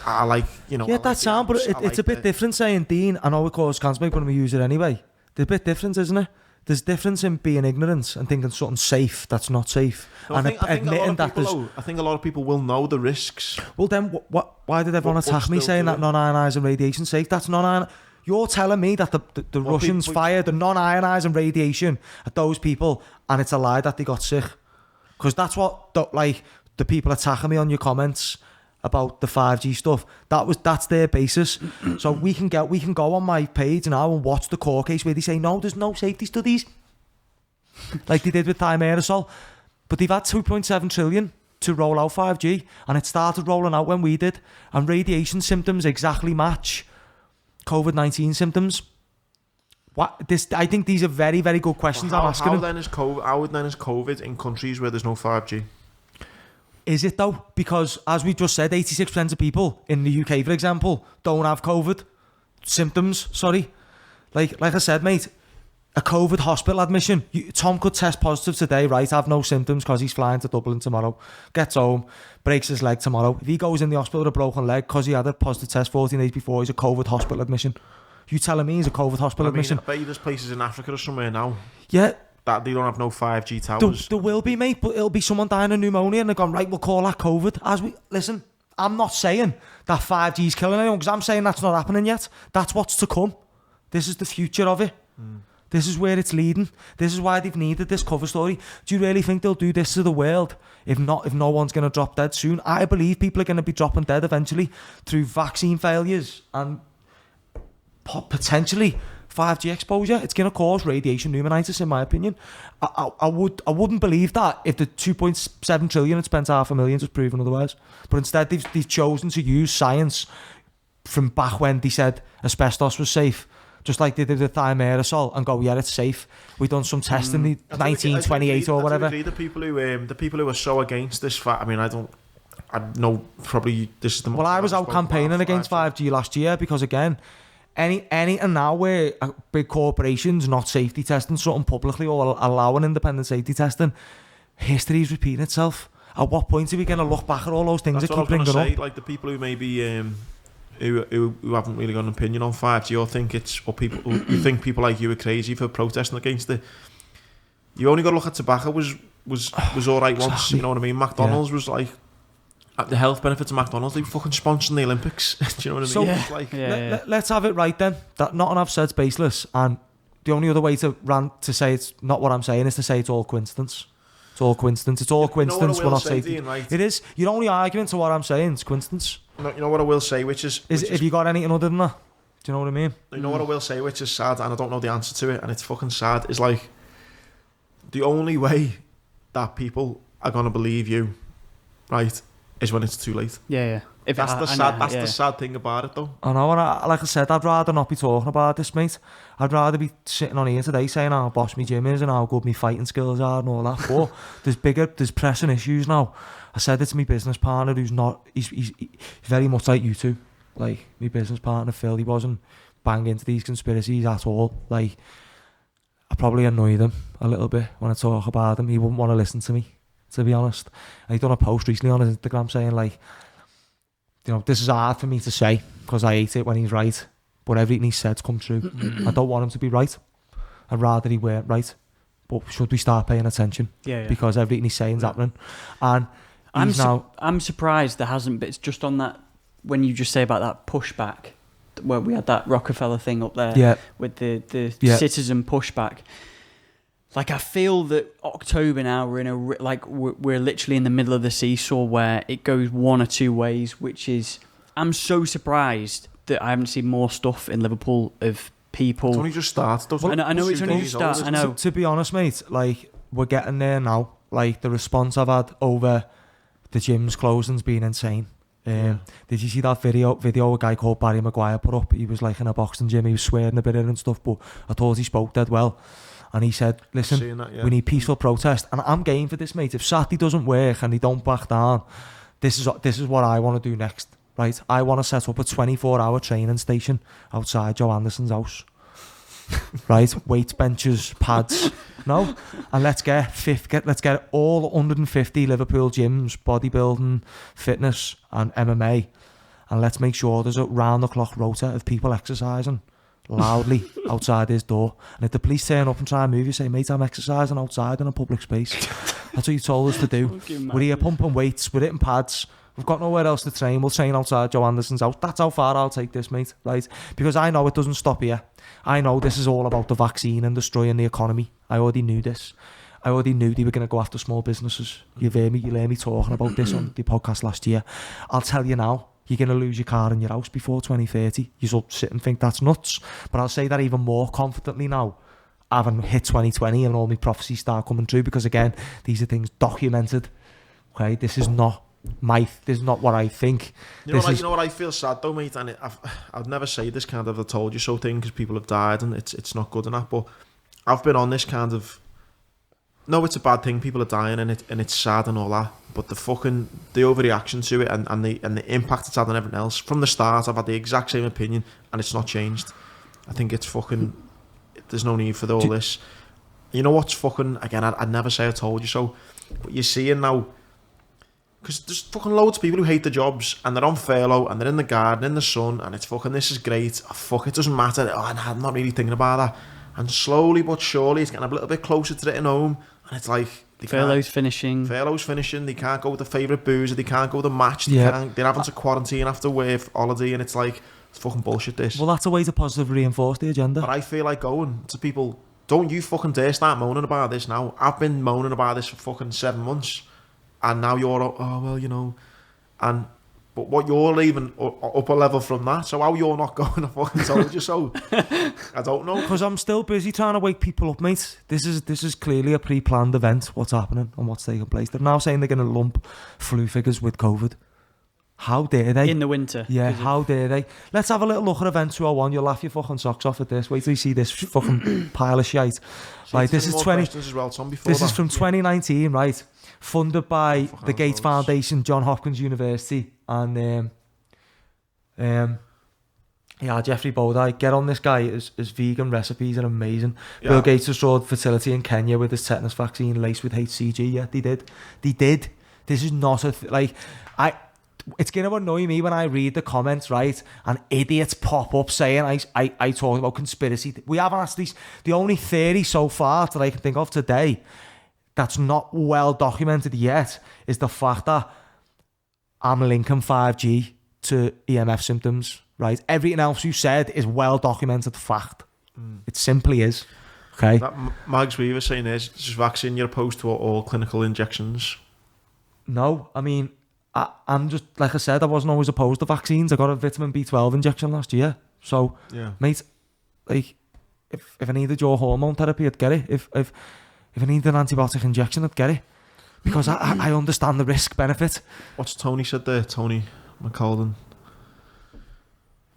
I like, you know. Yeah, that sound, but it's a bit different saying, Dean, I know it causes cancer, but we use it anyway. There's a bit different, isn't it? There's difference in being ignorant and thinking something's safe that's not safe. No, and admitting that I think a lot of people will know the risks. Well, then, why did everyone attack me saying that non-ionizing radiation safe? That's non-ion. You're telling me that the Russians fired the non-ionizing radiation at those people, and it's a lie that they got sick. Because that's what the people attacking me on your comments about the 5G stuff. That's their basis. So we can go on my page now and watch the court case where they say no, there's no safety studies, like they did with thimerosal. But they've had 2.7 trillion to roll out 5G, and it started rolling out when we did, and radiation symptoms exactly match COVID-19 symptoms. I think these are very, very good questions. I'm asking. How then is COVID in countries where there's no 5G? Is it though? Because as we just said, 86% of people in the UK, for example, don't have COVID symptoms. Sorry, like I said, mate. a COVID hospital admission. Tom could test positive today, right? Have no symptoms because he's flying to Dublin tomorrow. Gets home, breaks his leg tomorrow. If he goes in the hospital with a broken leg because he had a positive test 14 days before, he's a COVID hospital admission. You telling me he's a COVID hospital admission? I bet you there's places in Africa or somewhere now. Yeah. That they don't have no 5G towers. There will be, mate, but it'll be someone dying of pneumonia and they're going, right, we'll call that COVID. Listen, I'm not saying that 5G's killing anyone because I'm saying that's not happening yet. That's what's to come. This is the future of it. This is where it's leading. This is why they've needed this cover story. Do you really think they'll do this to the world? If not, if no one's going to drop dead soon, I believe people are going to be dropping dead eventually through vaccine failures and potentially 5G exposure. It's going to cause radiation pneumonitis, in my opinion. I wouldn't believe that if the 2.7 trillion had spent $500,000 was proven otherwise. But instead, they've chosen to use science from back when they said asbestos was safe. Just like they did with thimerosal and go, yeah, it's safe. We done some tests in the 1928 or whatever. The people who are so against this fact. I mean, I know probably this is the. Well, I was out campaigning against 5G last year because again, and now where big corporations not safety testing something publicly or allowing independent safety testing, history's repeating itself. At what point are we going to look back at all those things that keep bringing up? Like the people who maybe who haven't really got an opinion on 5G or people who think people like you are crazy for protesting against it. You only got to look at tobacco was all right once. Exactly. You know what I mean? McDonald's was like. The health benefits of McDonald's, they fucking sponsoring the Olympics. Do you know what I mean? So let's have it right then. That nothing I've said's baseless, and the only other way to say it's not what I'm saying is to say it's all coincidence. It's all coincidence. It's all coincidence. We're not safety. Right? It is. Your only argument to what I'm saying is coincidence. You know what I will say, which is have you got anything other than that? Do you know what I mean? You know what I will say, which is sad, and I don't know the answer to it, and it's fucking sad. Is like the only way that people are gonna believe you, right? Is when it's too late. Yeah. If that's the sad thing about it, though. I know, and like I said, I'd rather not be talking about this, mate. I'd rather be sitting on here today saying how boss me gym is and how good me fighting skills are and all that. But there's pressing issues now. I said it to my business partner, he's very much like you two. Like, my business partner, Phil, he wasn't banging into these conspiracies at all. Like, I probably annoy them a little bit when I talk about them. He wouldn't want to listen to me, to be honest. And he done a post recently on his Instagram saying, like, you know, this is hard for me to say because I hate it when he's right, but everything he said's come true. I don't want him to be right. I'd rather he weren't right. But should we start paying attention? Yeah. Because everything he's saying's happening. And I'm surprised there hasn't been. It's just on that, when you just say about that pushback, where we had that Rockefeller thing up there with the citizen pushback. Like, I feel that October now, we're literally in the middle of the seesaw where it goes one or two ways, which is, I'm so surprised that I haven't seen more stuff in Liverpool of people. It's only just started, doesn't it? I know it's only just started, I know. To be honest, mate, like, we're getting there now. Like, the response I've had over the gym's closing's been insane. Did you see that video a guy called Barry Maguire put up? He was like in a boxing gym, he was swearing a bit and stuff, but I thought he spoke dead well. And he said, listen, we need peaceful protest. And I'm game for this, mate. If Saturday doesn't work and they don't back down, this is what I want to do next, right? I want to set up a 24-hour training station outside Joe Anderson's house. Right? Weight benches, pads. No? And let's get all 150 Liverpool gyms, bodybuilding, fitness and MMA. And let's make sure there's a round-the-clock rota of people exercising loudly outside his door, and if the police turn up and try and move you, say, mate, I'm exercising outside in a public space. That's what you told us to do. We're here pumping weights, we're hitting pads, we've got nowhere else to train, we'll train outside Joe Anderson's house. That's how far I'll take this, mate, right? Because I know it doesn't stop here. I know this is all about the vaccine and destroying the economy. I already knew this. I already knew they were going to go after small businesses. You hear me talking about this on the podcast last year. I'll tell you now, you're going to lose your car and your house before 2030. You'll sit and think that's nuts. But I'll say that even more confidently now, having hit 2020 and all my prophecies start coming true, because again, these are things documented. Okay, this is not what I think. You know what I feel sad though, mate, and I'd never say this kind of "I told you so" thing because people have died and it's not good enough. But I've been on this kind of, no, it's a bad thing, people are dying and it's sad and all that, but the overreaction to it and the impact it's had on everything else, from the start I've had the exact same opinion and it's not changed. I think it's fucking, there's no need for all this. You know what's fucking, again, I'd never say I told you so, but you're seeing now, because there's fucking loads of people who hate their jobs and they're on furlough and they're in the garden in the sun and it's fucking, this is great, oh, fuck, it doesn't matter, oh, I'm not really thinking about that. And slowly but surely it's getting a little bit closer to it home, and it's like furlough's finishing, they can't go with their favourite boozer, they can't go with the match, they're having to quarantine after work holiday, and it's like, it's fucking bullshit this. Well, that's a way to positively reinforce the agenda. But I feel like going to people, don't you fucking dare start moaning about this now. I've been moaning about this for fucking 7 months, and now you're, oh well, you know, and but what, you're leaving upper level from that, so how you're not going, I fucking told you so. I don't know, because I'm still busy trying to wake people up, mate. This is clearly a pre-planned event, what's happening and what's taking place. They're now saying they're going to lump flu figures with COVID. How dare they? In the winter. Yeah, how dare they? Let's have a little look at Event 201. You'll laugh your fucking socks off at this. Wait till you see this fucking pile of shite. Like, this is 20. This is from 2019, right? Funded by the Gates Foundation, Johns Hopkins University, and Jeffrey Bodai. Get on this guy. His vegan recipes are amazing. Yeah. Bill Gates restored fertility in Kenya with his tetanus vaccine laced with HCG. Yeah, they did. This is not it's going to annoy me when I read the comments, right, and idiots pop up saying I talk about conspiracy. We haven't actually, the only theory so far that I can think of today that's not well documented yet is the fact that I'm linking 5G to EMF symptoms, right? Everything else you said is well documented fact. It simply is. Okay. That Mags Weaver saying is vaccine you're opposed to all clinical injections. No, I mean, I'm just, like I said, I wasn't always opposed to vaccines. I got a vitamin B12 injection last year. So, mate, like, if I needed your hormone therapy, I'd get it. If I needed an antibiotic injection, I'd get it. Because I understand the risk benefit. What's Tony said there? Tony McCalden.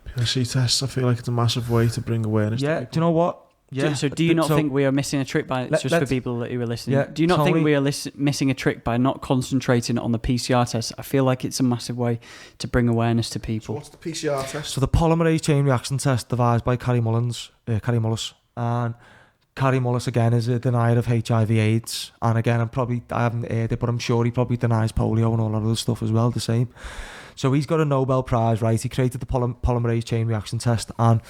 PSC tests, I feel like it's a massive way to bring awareness to people. Do you know what? Yeah. So do you not think we are missing a trick by, for people who are listening, do you not think we are missing a trick by not concentrating on the PCR test? I feel like it's a massive way to bring awareness to people. So what's the PCR test? So the polymerase chain reaction test devised by Carrie Mullis. And Carrie Mullis, again, is a denier of HIV/AIDS. And again, I haven't heard it, but I'm sure he probably denies polio and all that other stuff as well, the same. So he's got a Nobel Prize, right? He created the polymerase chain reaction test, and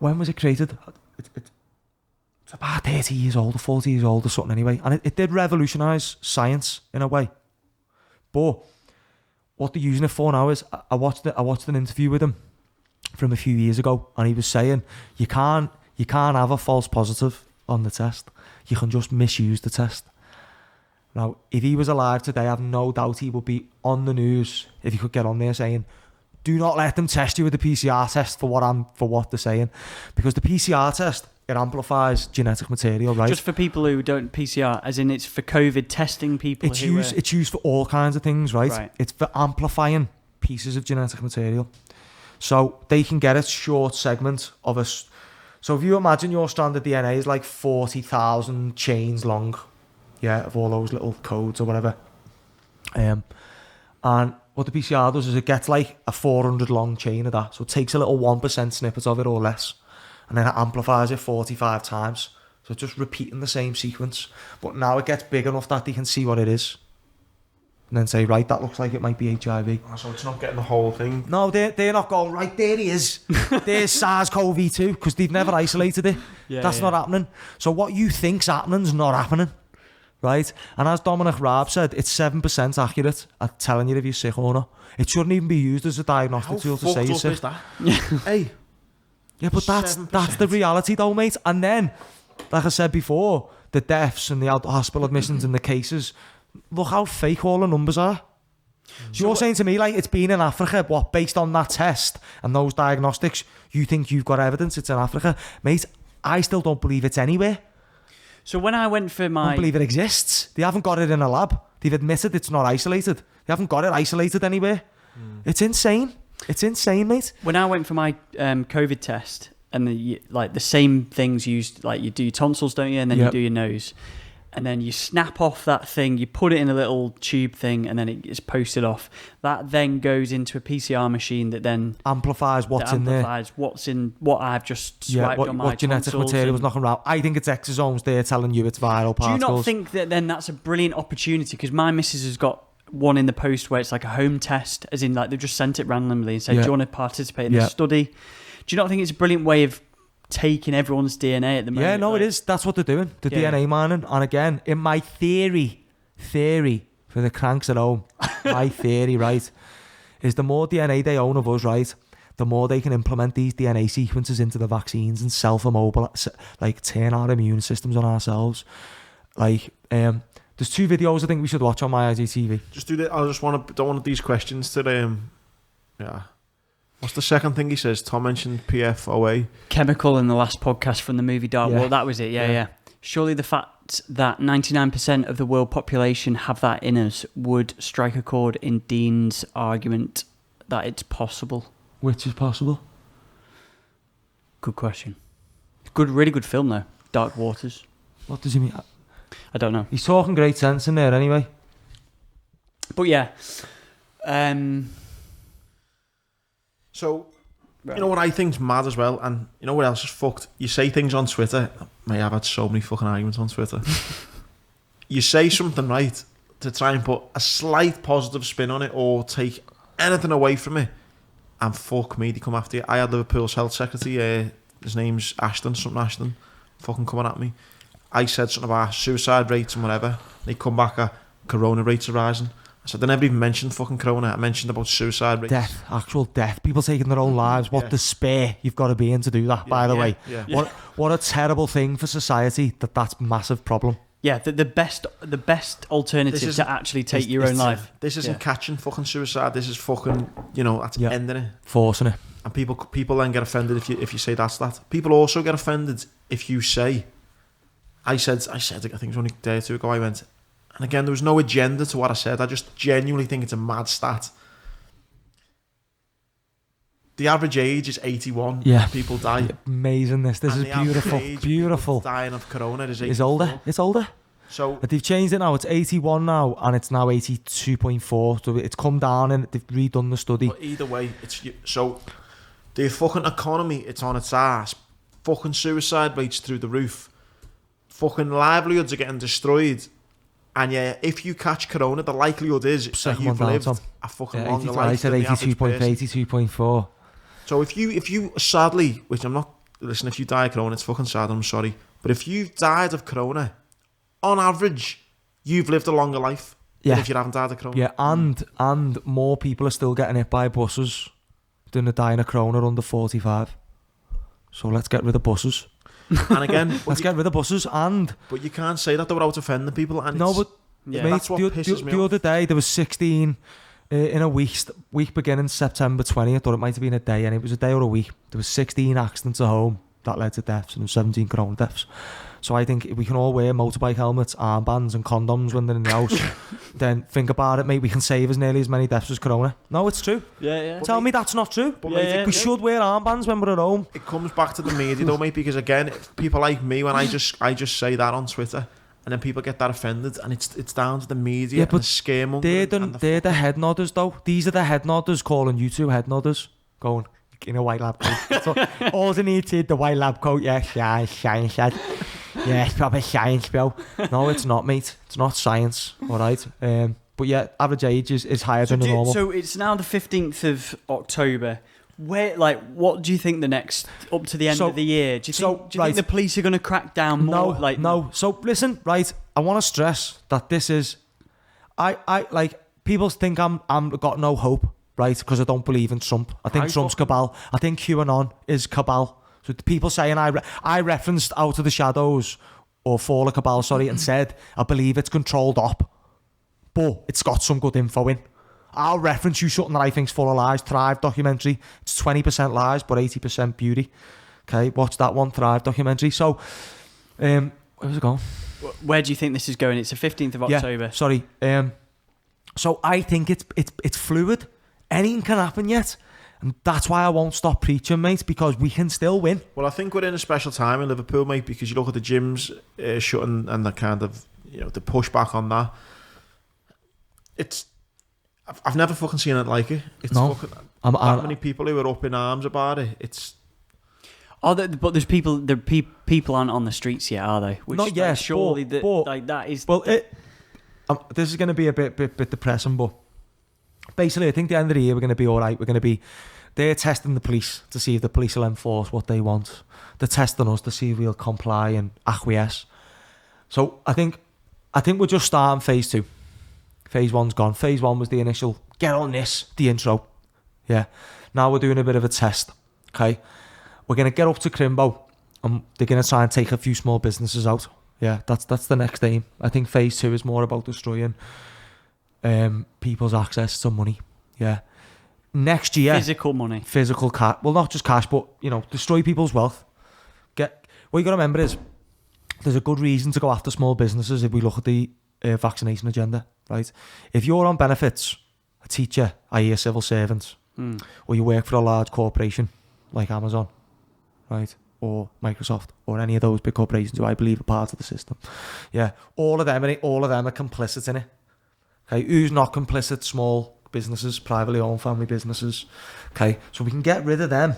when was it created? It's about 30 years old or 40 years old or something anyway. And it did revolutionise science in a way. But what they're using it for now is, I watched an interview with him from a few years ago, and he was saying you can't have a false positive on the test. You can just misuse the test. Now, if he was alive today, I have no doubt he would be on the news if he could get on there saying, do not let them test you with the PCR test for what they're saying, because the PCR test, it amplifies genetic material, right? Just for people who don't PCR, as in it's for COVID testing people. It's used for all kinds of things, right? It's for amplifying pieces of genetic material, so they can get a short segment of us. So if you imagine your stranded DNA is like 40,000 chains long, of all those little codes or whatever, and what the PCR does is it gets like a 400 long chain of that. So it takes a little 1% snippet of it or less, and then it amplifies it 45 times. So it's just repeating the same sequence. But now it gets big enough that they can see what it is. And then say, right, that looks like it might be HIV. So it's not getting the whole thing? No, they're not going, right, there he is. There's SARS-CoV-2, because they've never isolated it. That's not happening. So what you think's happening's not happening. Right? And as Dominic Raab said, it's 7% accurate at telling you if you're sick or not. It shouldn't even be used as a diagnostic tool to say you're sick. Hey. Yeah, but that's the reality though, mate. And then, like I said before, the deaths and the hospital admissions and the cases, look how fake all the numbers are. So you're saying to me, like, it's been in Africa, based on that test and those diagnostics, you think you've got evidence it's in Africa? Mate, I still don't believe it's anywhere. So when I went for my... I don't believe it exists. They haven't got it in a lab. They've admitted it's not isolated. They haven't got it isolated anywhere. It's insane. It's insane, mate. When I went for my COVID test, and the same things used, like you do your tonsils, don't you? And then you do your nose. and then you snap off that thing, you put it in a little tube thing, and then it's posted off. That then goes into a PCR machine that then amplifies what's in there. What's in what I've just swiped on my what genetic tonsils material was knocking around. I think it's exosomes there telling you it's viral particles. Do you not think that then that's a brilliant opportunity? Because my missus has got one in the post where it's like a home test, as in like they've just sent it randomly and said, do you want to participate in this study? Do you not think it's a brilliant way of taking everyone's DNA at the moment? Yeah, no, it is. That's what they're doing. The DNA mining. And again, in my theory for the cranks at home, my theory, right, is the more DNA they own of us, right, the more they can implement these DNA sequences into the vaccines and self-immobilize, like turn our immune systems on ourselves. Like, there's 2 videos I think we should watch on my IGTV. Just do that. I just don't want these questions to What's the second thing he says? Tom mentioned PFOA. Chemical in the last podcast from the movie Dark World. That was it, yeah. Surely the fact that 99% of the world population have that in us would strike a chord in Dean's argument that it's possible. Which is possible? Good question. Really good film though. Dark Waters. What does he mean? I don't know. He's talking great sense in there anyway. But yeah. So, you know what I think's mad as well, and you know what else is fucked? You say things on Twitter. Mate, I've had so many fucking arguments on Twitter. You say something right to try and put a slight positive spin on it or take anything away from it, and fuck me, they come after you. I had Liverpool's health secretary, his name's Ashton, fucking coming at me. I said something about suicide rates and whatever. They come back at corona rates are rising. So they never even mentioned fucking corona. I mentioned about suicide rates. Actual death. People taking their own lives. What despair you've got to be in to do that, by the way. Yeah. What a terrible thing for society that's a massive problem. Yeah, the best alternative to actually take your own life. This isn't catching fucking suicide. This is fucking, that's ending it. Forcing it. And people then get offended if you say that's that. People also get offended if you say, I said, I think it was only a day or 2 ago, I went, and again, there was no agenda to what I said. I just genuinely think it's a mad stat. The average age is 81. Yeah. People die. Amazing this. This is beautiful. Beautiful. Dying of corona is 84. It's older. So but they've changed it now. It's 81 now, and it's now 82.4. So it's come down, and they've redone the study. But either way, so the fucking economy, it's on its ass. Fucking suicide rates through the roof. Fucking livelihoods are getting destroyed. And yeah, if you catch corona, the likelihood is that you've lived a fucking longer life. I said 82.4. So if you sadly, which I'm not, listen, if you die of corona, it's fucking sad, I'm sorry. But if you've died of corona, on average, you've lived a longer life than if you haven't died of corona. Yeah, and more people are still getting hit by buses than are dying of corona under 45. So let's get rid of buses. And again, let's get rid of buses. But you can't say that without offending people. And no, but mate, that's what pisses me off. The other day there was 16 in a week beginning September 20th, or it might have been a day, and it was a day or a week. There was 16 accidents at home that led to deaths, and 17 corona deaths. So I think if we can all wear motorbike helmets, armbands and condoms when they're in the house, then think about it, mate, we can save as nearly as many deaths as corona. No, it's true. Yeah. Tell me that's not true. But mate, we should wear armbands when we're at home. It comes back to the media though, mate, because again, people like me, when I just say that on Twitter, and then people get that offended, and it's down to the media and the scaremongering. They're the head nodders though. These are the head nodders calling you two head nodders, going in a white lab coat. All they need to the white lab coat, science. Yeah, it's probably science, bro. No, it's not, mate. It's not science, all right? But yeah, average age is higher than the normal. So it's now the 15th of October. What do you think the next, up to the end of the year? Do you think the police are going to crack down more? No. So listen, right, I want to stress that this is, I like, people think I'm got no hope, right? Because I don't believe in Trump. I think Trump's cabal. I think QAnon is cabal. So the people saying I referenced Out of the Shadows or Fall of Cabal, and said I believe it's controlled op, but it's got some good info in. I'll reference you something that I think's full of lies. Thrive documentary. It's 20% lies, but 80% beauty. Okay, watch that one, Thrive documentary. So, where was it going? Where do you think this is going? It's the 15th of October. Yeah, sorry. So I think it's fluid. Anything can happen yet. And that's why I won't stop preaching, mate, because we can still win. Well, I think we're in a special time in Liverpool, mate, because you look at the gyms shutting and the kind of, you know, the pushback on that. I've never fucking seen it like it. It's No. fucking that many people who are up in arms about it. It's but there's people. People aren't on the streets yet, are they? Which, not yet. Surely but that is. Well, this is going to be a bit depressing, but basically, I think at the end of the year we're going to be all right. They're testing the police to see if the police will enforce what they want. They're testing us to see if we'll comply and acquiesce. So I think we're just starting phase 2. Phase 1's gone. Phase 1 was the initial get on this, the intro. Yeah. Now we're doing a bit of a test. Okay. We're going to get up to Crimbo and they're going to try and take a few small businesses out. Yeah, that's the next aim. I think phase 2 is more about destroying people's access to money. Yeah. Next year, physical money. Physical cash. Well, not just cash, but, you know, destroy people's wealth. What you got to remember is there's a good reason to go after small businesses if we look at the vaccination agenda, right? If you're on benefits, a teacher, i.e. a civil servant, or you work for a large corporation like Amazon, right, or Microsoft, or any of those big corporations who I believe are part of the system, yeah, all of them are complicit in it. Okay, who's not complicit? Small businesses, privately owned family businesses. Okay, so we can get rid of them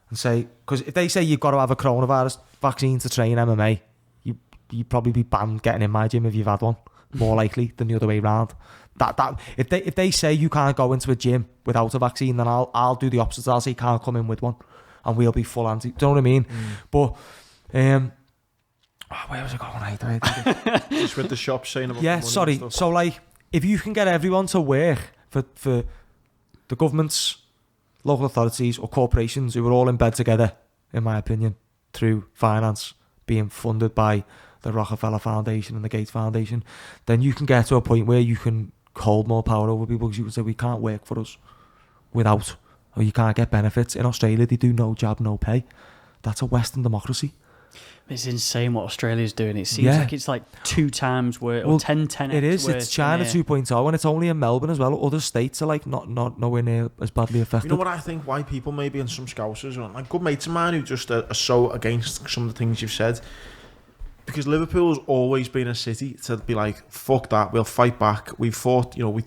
and say, because if they say you've got to have a coronavirus vaccine to train MMA, you'd probably be banned getting in my gym if you've had one, more likely than the other way around. If they say you can't go into a gym without a vaccine, then I'll do the opposite. I'll say you can't come in with one, and we'll be full anti. Do you know what I mean? But where was I going? Just with the shop saying about yeah, the money sorry. and stuff. So like, if you can get everyone to work for the governments, local authorities, or corporations who are all in bed together, in my opinion, through finance being funded by the Rockefeller Foundation and the Gates Foundation, then you can get to a point where you can hold more power over people, because you can say, we can't work for us without, or you can't get benefits. In Australia, they do no job, no pay. That's a Western democracy. It's insane what Australia's doing. It seems like it's like 2 times worse, or 10x. It is. It's China 2.0, and it's only in Melbourne as well. Other states are like not nowhere near as badly affected. You know what I think? Why people maybe and some scousers, like good mates of mine who just are so against some of the things you've said. Because Liverpool's always been a city to be like, fuck that, we'll fight back. We fought, we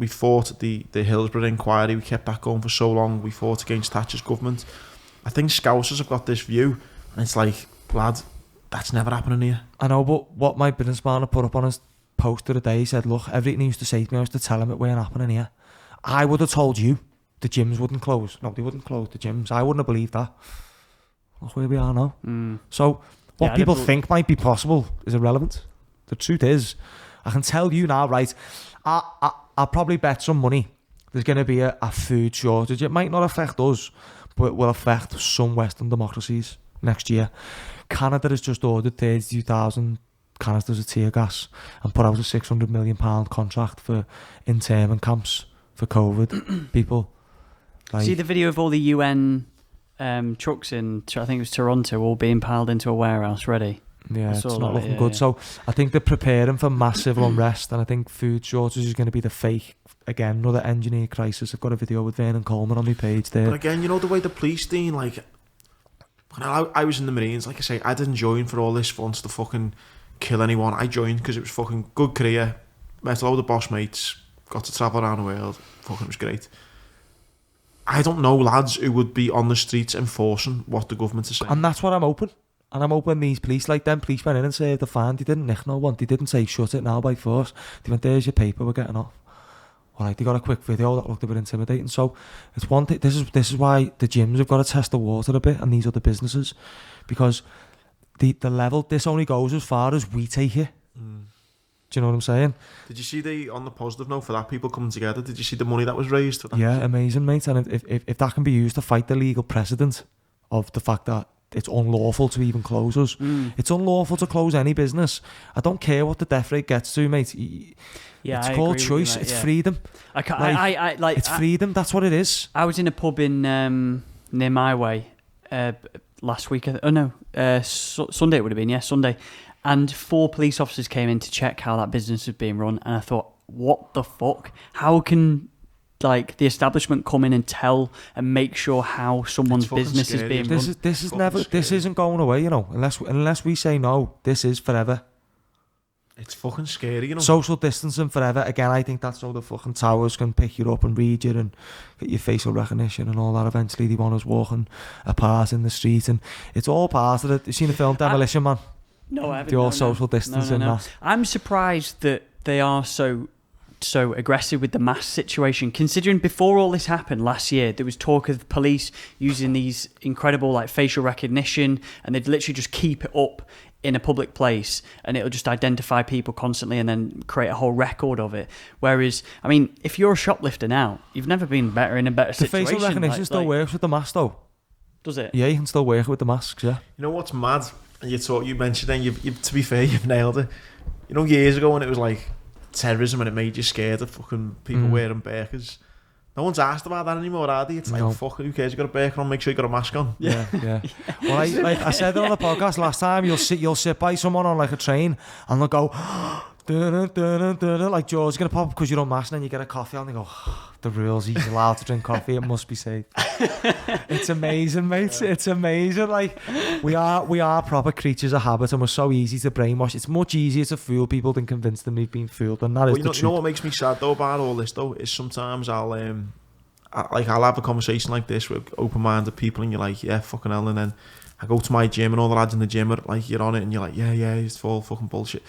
fought the Hillsborough inquiry. We kept that going for so long. We fought against Thatcher's government. I think scousers have got this view, and it's like, lad, that's never happening here. I know, but what my business partner put up on his post the other day, he said, look, everything he used to say to me, I used to tell him it weren't happening here. I would have told you the gyms wouldn't close. No, they wouldn't close the gyms. I wouldn't have believed that. Look where we are now. So what people think might be possible is irrelevant. The truth is, I can tell you now, right, I'll probably bet some money there's going to be a food shortage. It might not affect us, but it will affect some Western democracies next year. Canada has just ordered 32,000 canisters of tear gas and put out a £600 million contract for internment camps for COVID people. See the video of all the UN trucks in, I think it was Toronto, all being piled into a warehouse ready. Yeah, it's not looking good. So I think they're preparing for massive unrest, and I think food shortage is going to be the fake. Again, another engineer crisis. I've got a video with Vernon Coleman on my page there. But again, you know the way the police, Dean, like, when I was in the Marines, like I say, I didn't join for all this fun to fucking kill anyone. I joined because it was fucking good career, met a load of boss mates, got to travel around the world, fucking was great. I don't know lads who would be on the streets enforcing what the government is saying. And that's what I'm hoping. And I'm hoping these police, like them police went in and saved the fan. They didn't nick no one. They didn't say shut it now by force. They went, there's your paper, we're getting off. Alright, they got a quick video that looked a bit intimidating. So it's one thing. This is why the gyms have got to test the water a bit, and these other businesses, because the level, this only goes as far as we take it. Do you know what I'm saying? Did you see on the positive note for that, people coming together, did you see the money that was raised for that? Yeah, amazing, mate. And if that can be used to fight the legal precedent of the fact that it's unlawful to even close us. It's unlawful to close any business. I don't care what the death rate gets to, mate. It's called choice. It's freedom. It's freedom. That's what it is. I was in a pub in near my way last week. Sunday it would have been. Yeah, Sunday. And 4 police officers came in to check how that business was being run. And I thought, what the fuck? How can the establishment come in and tell and make sure how someone's business is being run? This isn't going away, you know, unless we say no. This is forever. It's fucking scary, you know. Social distancing forever. Again, I think that's how the fucking towers can pick you up and read you and get your facial recognition and all that. Eventually, they want us walking apart in the street, and it's all part of it. You seen the film Demolition Man? No, I haven't. The all social distancing. That. I'm surprised that they are so aggressive with the mask situation, considering before all this happened last year, there was talk of police using these incredible like facial recognition, and they'd literally just keep it up in a public place and it'll just identify people constantly and then create a whole record of it. Whereas, I mean, if you're a shoplifter now, you've never been in a better situation. The facial recognition still works with the mask though. Does it? Yeah, you can still work with the masks, yeah. You know what's mad? You mentioned then, you've to be fair, you've nailed it. You know, years ago when it was like terrorism and it made you scared of fucking people wearing burqas. No one's asked about that anymore, are they? It's like, fuck, who cares? You got a burqa on, make sure you got a mask on. Yeah. Well, I said it on the podcast last time. You'll sit by someone on like a train, and they'll go, like George's gonna pop because you're on mask, and then you get a coffee, and they go, the rules. He's allowed to drink coffee. It must be safe. It's amazing, mate. It's amazing. Like we are proper creatures of habit, and we're so easy to brainwash. It's much easier to fool people than convince them they've been fooled, and that is the truth. You know what makes me sad though about all this though is sometimes I'll have a conversation like this with open-minded people, and you're like, yeah, fucking hell, and then I go to my gym, and all the lads in the gym are like, you're on it, and you're like, yeah, it's all fucking bullshit.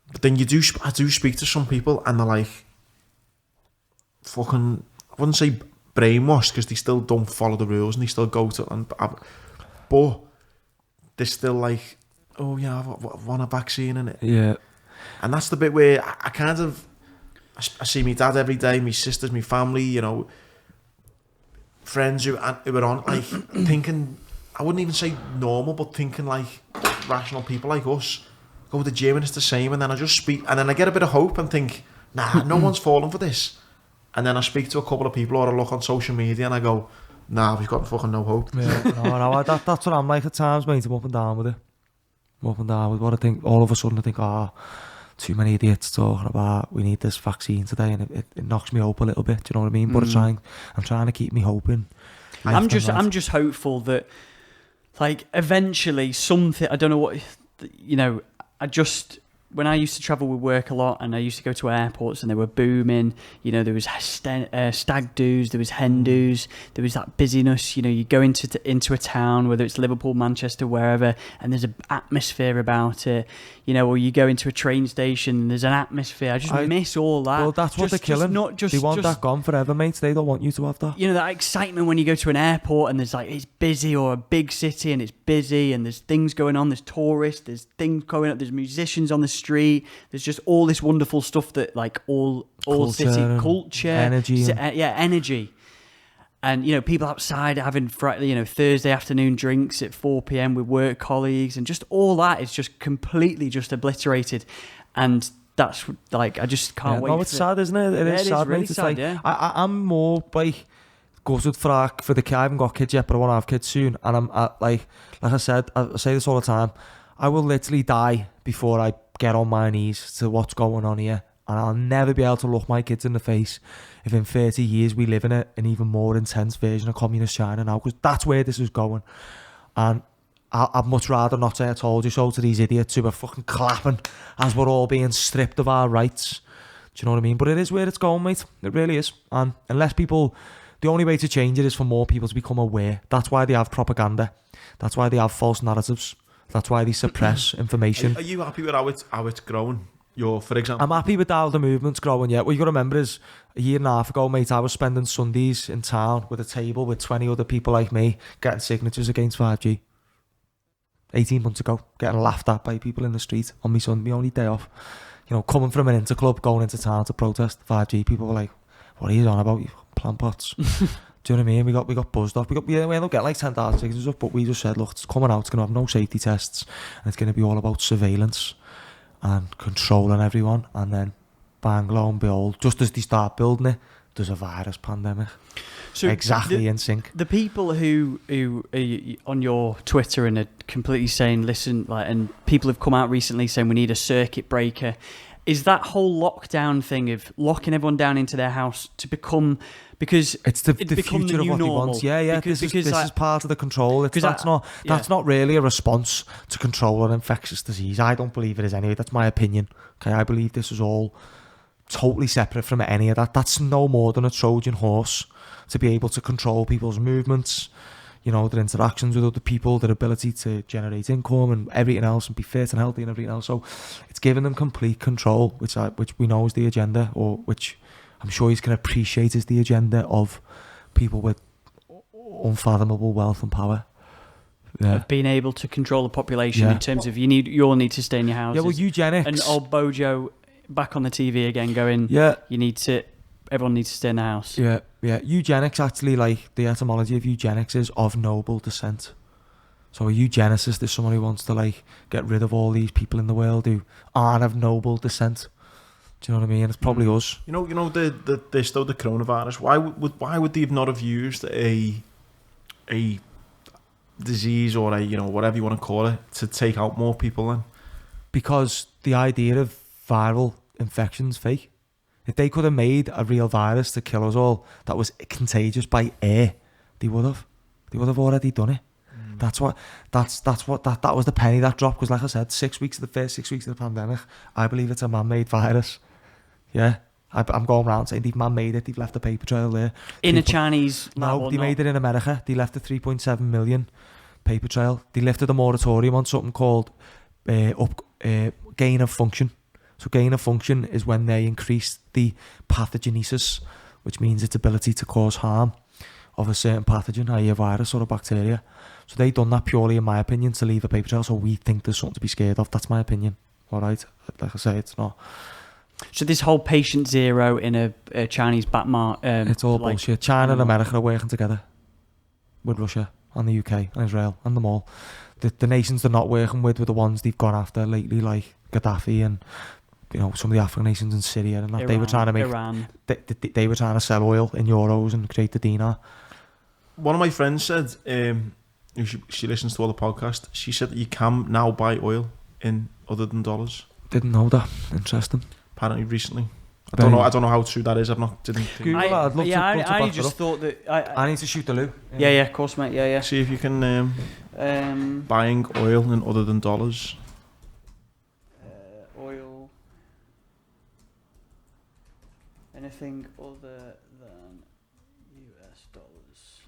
But then I do speak to some people, and they're like, fucking, I wouldn't say brainwashed, because they still don't follow the rules, and they still go to, but they're still like, oh yeah, I want a vaccine in it. Yeah. And that's the bit where I kind of, I see my dad every day, my sisters, my family, you know, friends who are on, like, thinking, I wouldn't even say normal, but thinking like rational people like us, go to the gym and it's the same, and then I just speak, and then I get a bit of hope and think, nah, no one's fallen for this. And then I speak to a couple of people, or I look on social media and I go, nah, we've got fucking no hope. Yeah, no, that's what I'm like at times, mate. I'm up and down with it. I'm up and down with what I think. All of a sudden I think, too many idiots talking about we need this vaccine today, and it knocks me up a little bit, do you know what I mean? But I'm trying to keep me hoping. I'm just hopeful that, like, eventually something, I don't know what, you know, when I used to travel with work a lot, and I used to go to airports and they were booming, you know, there was stag doos, there was hen doos, there was that busyness, you know, you go into a town, whether it's Liverpool, Manchester, wherever, and there's an atmosphere about it, you know, or you go into a train station and there's an atmosphere. I miss all that. Well, that's what they're killing. They want that gone forever, mate. They don't want you to have that. You know, that excitement when you go to an airport and there's like, it's busy, or a big city and it's busy and there's things going on, there's tourists, there's things going up, there's musicians on the street, there's just all this wonderful stuff that like all city culture, energy, energy, and you know, people outside having Thursday afternoon drinks at 4 p.m. with work colleagues, and just all that is just completely just obliterated, and that's like, I just can't wait. No, it's sad, isn't it? It is sad, really mate. It's sad, like, yeah. I'm more like gutted for the kid. I haven't got kids yet, but I want to have kids soon, and I'm like I said, I say this all the time, I will literally die before I get on my knees to what's going on here, and I'll never be able to look my kids in the face if in 30 years we live in an even more intense version of communist China now, because that's where this is going. And I'd much rather not say I told you so to these idiots who are fucking clapping as we're all being stripped of our rights. Do you know what I mean? But it is where it's going, mate. It really is. And unless people, the only way to change it is for more people to become aware. That's why they have propaganda. That's why they have false narratives. That's why they suppress information. Are you happy with how it's growing? For example, I'm happy with how the movement's growing, yeah. What you got to remember is, a year and a half ago, mate, I was spending Sundays in town with a table with 20 other people like me, getting signatures against 5G. 18 months ago, getting laughed at by people in the street on my Sunday, my only day off. You know, coming from an interclub, going into town to protest 5G, people were like, what are you on about, you plant pots? Do you know what I mean? We got buzzed off. We ended up getting like 10,000 signatures up, but we just said, look, it's coming out, it's going to have no safety tests, and it's going to be all about surveillance and controlling everyone. And then, bang, lo and behold, just as they start building it, there's a virus pandemic. So exactly in sync. The people who are on your Twitter and are completely saying, listen, like, and people have come out recently saying we need a circuit breaker. is that whole lockdown thing of locking everyone down into their house to become, because it's the become future the of new what normal. they want. Yeah. Because This like, is part of the control. That's not really a response to control an infectious disease. I don't believe it is anyway. That's my opinion. Okay, I believe this is all totally separate from any of that. That's no more than a Trojan horse to be able to control people's movements, you know, their interactions with other people, their ability to generate income and everything else, and be fit and healthy and everything else. So it's giving them complete control, which we know is the agenda, or which I'm sure you can appreciate is the agenda of people with unfathomable wealth and power. Yeah. Of being able to control the population in terms of you all need to stay in your houses. Yeah, well, eugenics. And old Bojo back on the TV again going, everyone needs to stay in the house. Yeah. Eugenics, actually, like, the etymology of eugenics is of noble descent. So a eugenicist is someone who wants to, like, get rid of all these people in the world who aren't of noble descent. Do you know what I mean? It's probably us. You know the coronavirus. Why would they not have used a disease or a, you know, whatever you want to call it, to take out more people then? Because the idea of viral infection's fake. If they could have made a real virus to kill us all that was contagious by air, they would have. They would have already done it. That was the penny that dropped. Because, like I said, the first 6 weeks of the pandemic, I believe it's a man-made virus. Yeah, I'm going around saying they've man-made it. They've left a paper trail there. In a Chinese lab? No, they made it in America. They left a 3.7 million paper trail. They lifted a moratorium on something called gain of function. So gain of function is when they increase the pathogenesis, which means its ability to cause harm of a certain pathogen, i.e. a virus or a bacteria. So they done that purely, in my opinion, to leave a paper trail. So we think there's something to be scared of. That's my opinion. All right, like I say, it's not. So this whole patient zero in a Chinese bat mark, it's all bullshit. China and America are working together with Russia and the UK and Israel and them all. The nations they're not working with were the ones they've gone after lately, like Gaddafi and, you know, some of the African nations in Syria and that. Iran, they were trying to make Iran. They were trying to sell oil in euros and create the dinar. One of my friends said, she listens to all the podcasts, she said that you can now buy oil in other than dollars. Didn't know that. Interesting. Apparently recently. I don't know how true that is. I've not didn't think. I just thought that I need to shoot the loo. Yeah, of course, mate. Yeah. See if you can buying oil in other than dollars. Oil. Anything other than US dollars.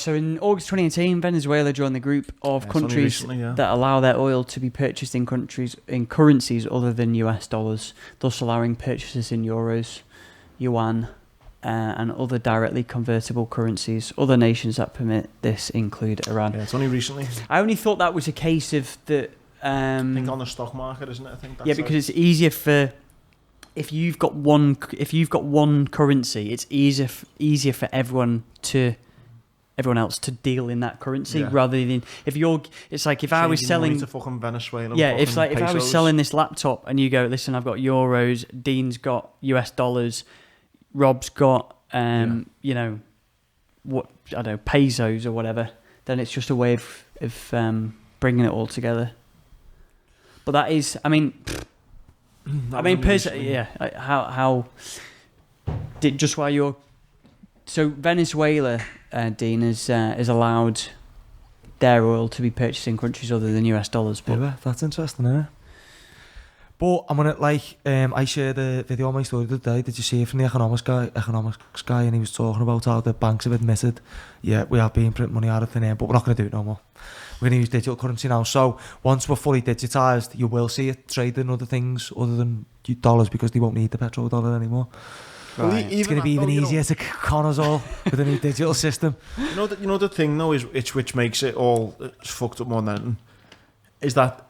So in August 2018, Venezuela joined the group of countries that allow their oil to be purchased in currencies other than US dollars, thus allowing purchases in euros, yuan, and other directly convertible currencies. Other nations that permit this include Iran. Yeah, it's only recently. I only thought that was a case of the. I think on the stock market, isn't it? I think. That's because it's easier for. If you've got one currency, it's easier for everyone else to deal in that currency rather than it's like if I was selling to fucking Venezuela. If I was selling this laptop and you go, listen, I've got euros, Dean's got US dollars, Rob's got you know, what I don't know, pesos or whatever, then it's just a way of bringing it all together. But that is, personally, how did just while you're so Venezuela. Dean is allowed their oil to be purchased in countries other than US dollars. But yeah, that's interesting, isn't it? But I'm gonna I shared a video on my story today. Did you see it from the economics guy? And he was talking about how the banks have admitted, we have been printing money out of thin air, but we're not going to do it no more. We're going to use digital currency now. So once we're fully digitised, you will see it traded in other things other than dollars because they won't need the petrodollar anymore. Right. It's going to be even easier to con us all with a new digital system. You know the thing though is which makes it all fucked up more than anything, is that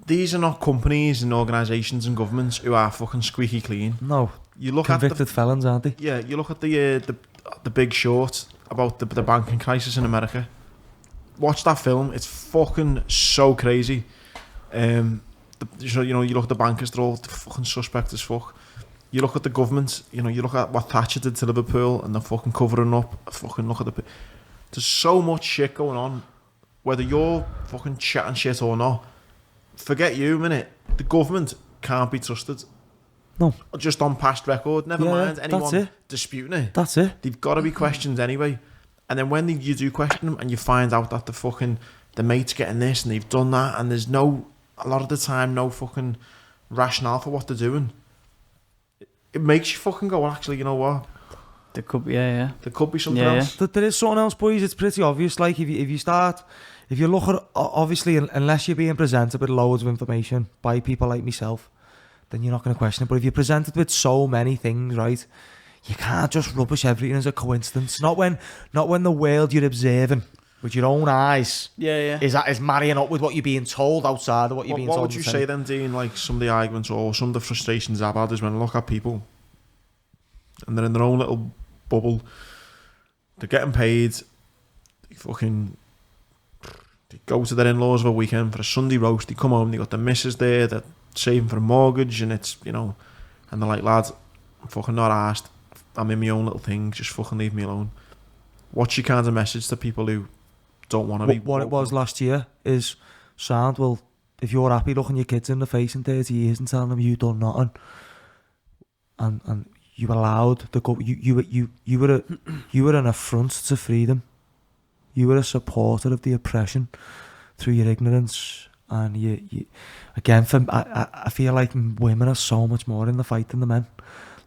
these are not companies and organisations and governments who are fucking squeaky clean. No, you look convicted felons, aren't they? Yeah, you look at the Big Short about the banking crisis in America. Watch that film; it's fucking so crazy. You look at the bankers; they're all fucking suspect as fuck. You look at the government, you look at what Thatcher did to Liverpool and they're fucking covering up. Fucking look at there's so much shit going on. Whether you're fucking chatting shit or not, forget you a minute. The government can't be trusted. No. Just on past record. Never mind anyone disputing it. That's it. They've got to be questioned anyway. And then when you do question them and you find out that the mate's getting this and they've done that, and there's a lot of the time, no fucking rationale for what they're doing, it makes you fucking go, well, actually, you know what? There could be, there could be something else. There is something else, boys. It's pretty obvious. Like, if you look at, obviously, unless you're being presented with loads of information by people like myself, then you're not going to question it. But if you're presented with so many things, right, you can't just rubbish everything as a coincidence. Not when the world you're observing with your own eyes is marrying up with what you're being told outside of what you're being told. What would you say then, Dean? Like, some of the arguments or some of the frustrations I've had is when I look at people and they're in their own little bubble, they're getting paid, they go to their in-laws for a weekend for a Sunday roast, they come home, they got their missus there, they're saving for a mortgage, and it's, and they're like, lad, I'm fucking not arsed, I'm in my own little thing, just fucking leave me alone. What's your kind of message to people who don't want to be... What it was last year is, sound, well, if you're happy looking your kids in the face in 30 years and telling them you done nothing, and you allowed you were an affront to freedom. You were a supporter of the oppression through your ignorance, and you again. I feel like women are so much more in the fight than the men.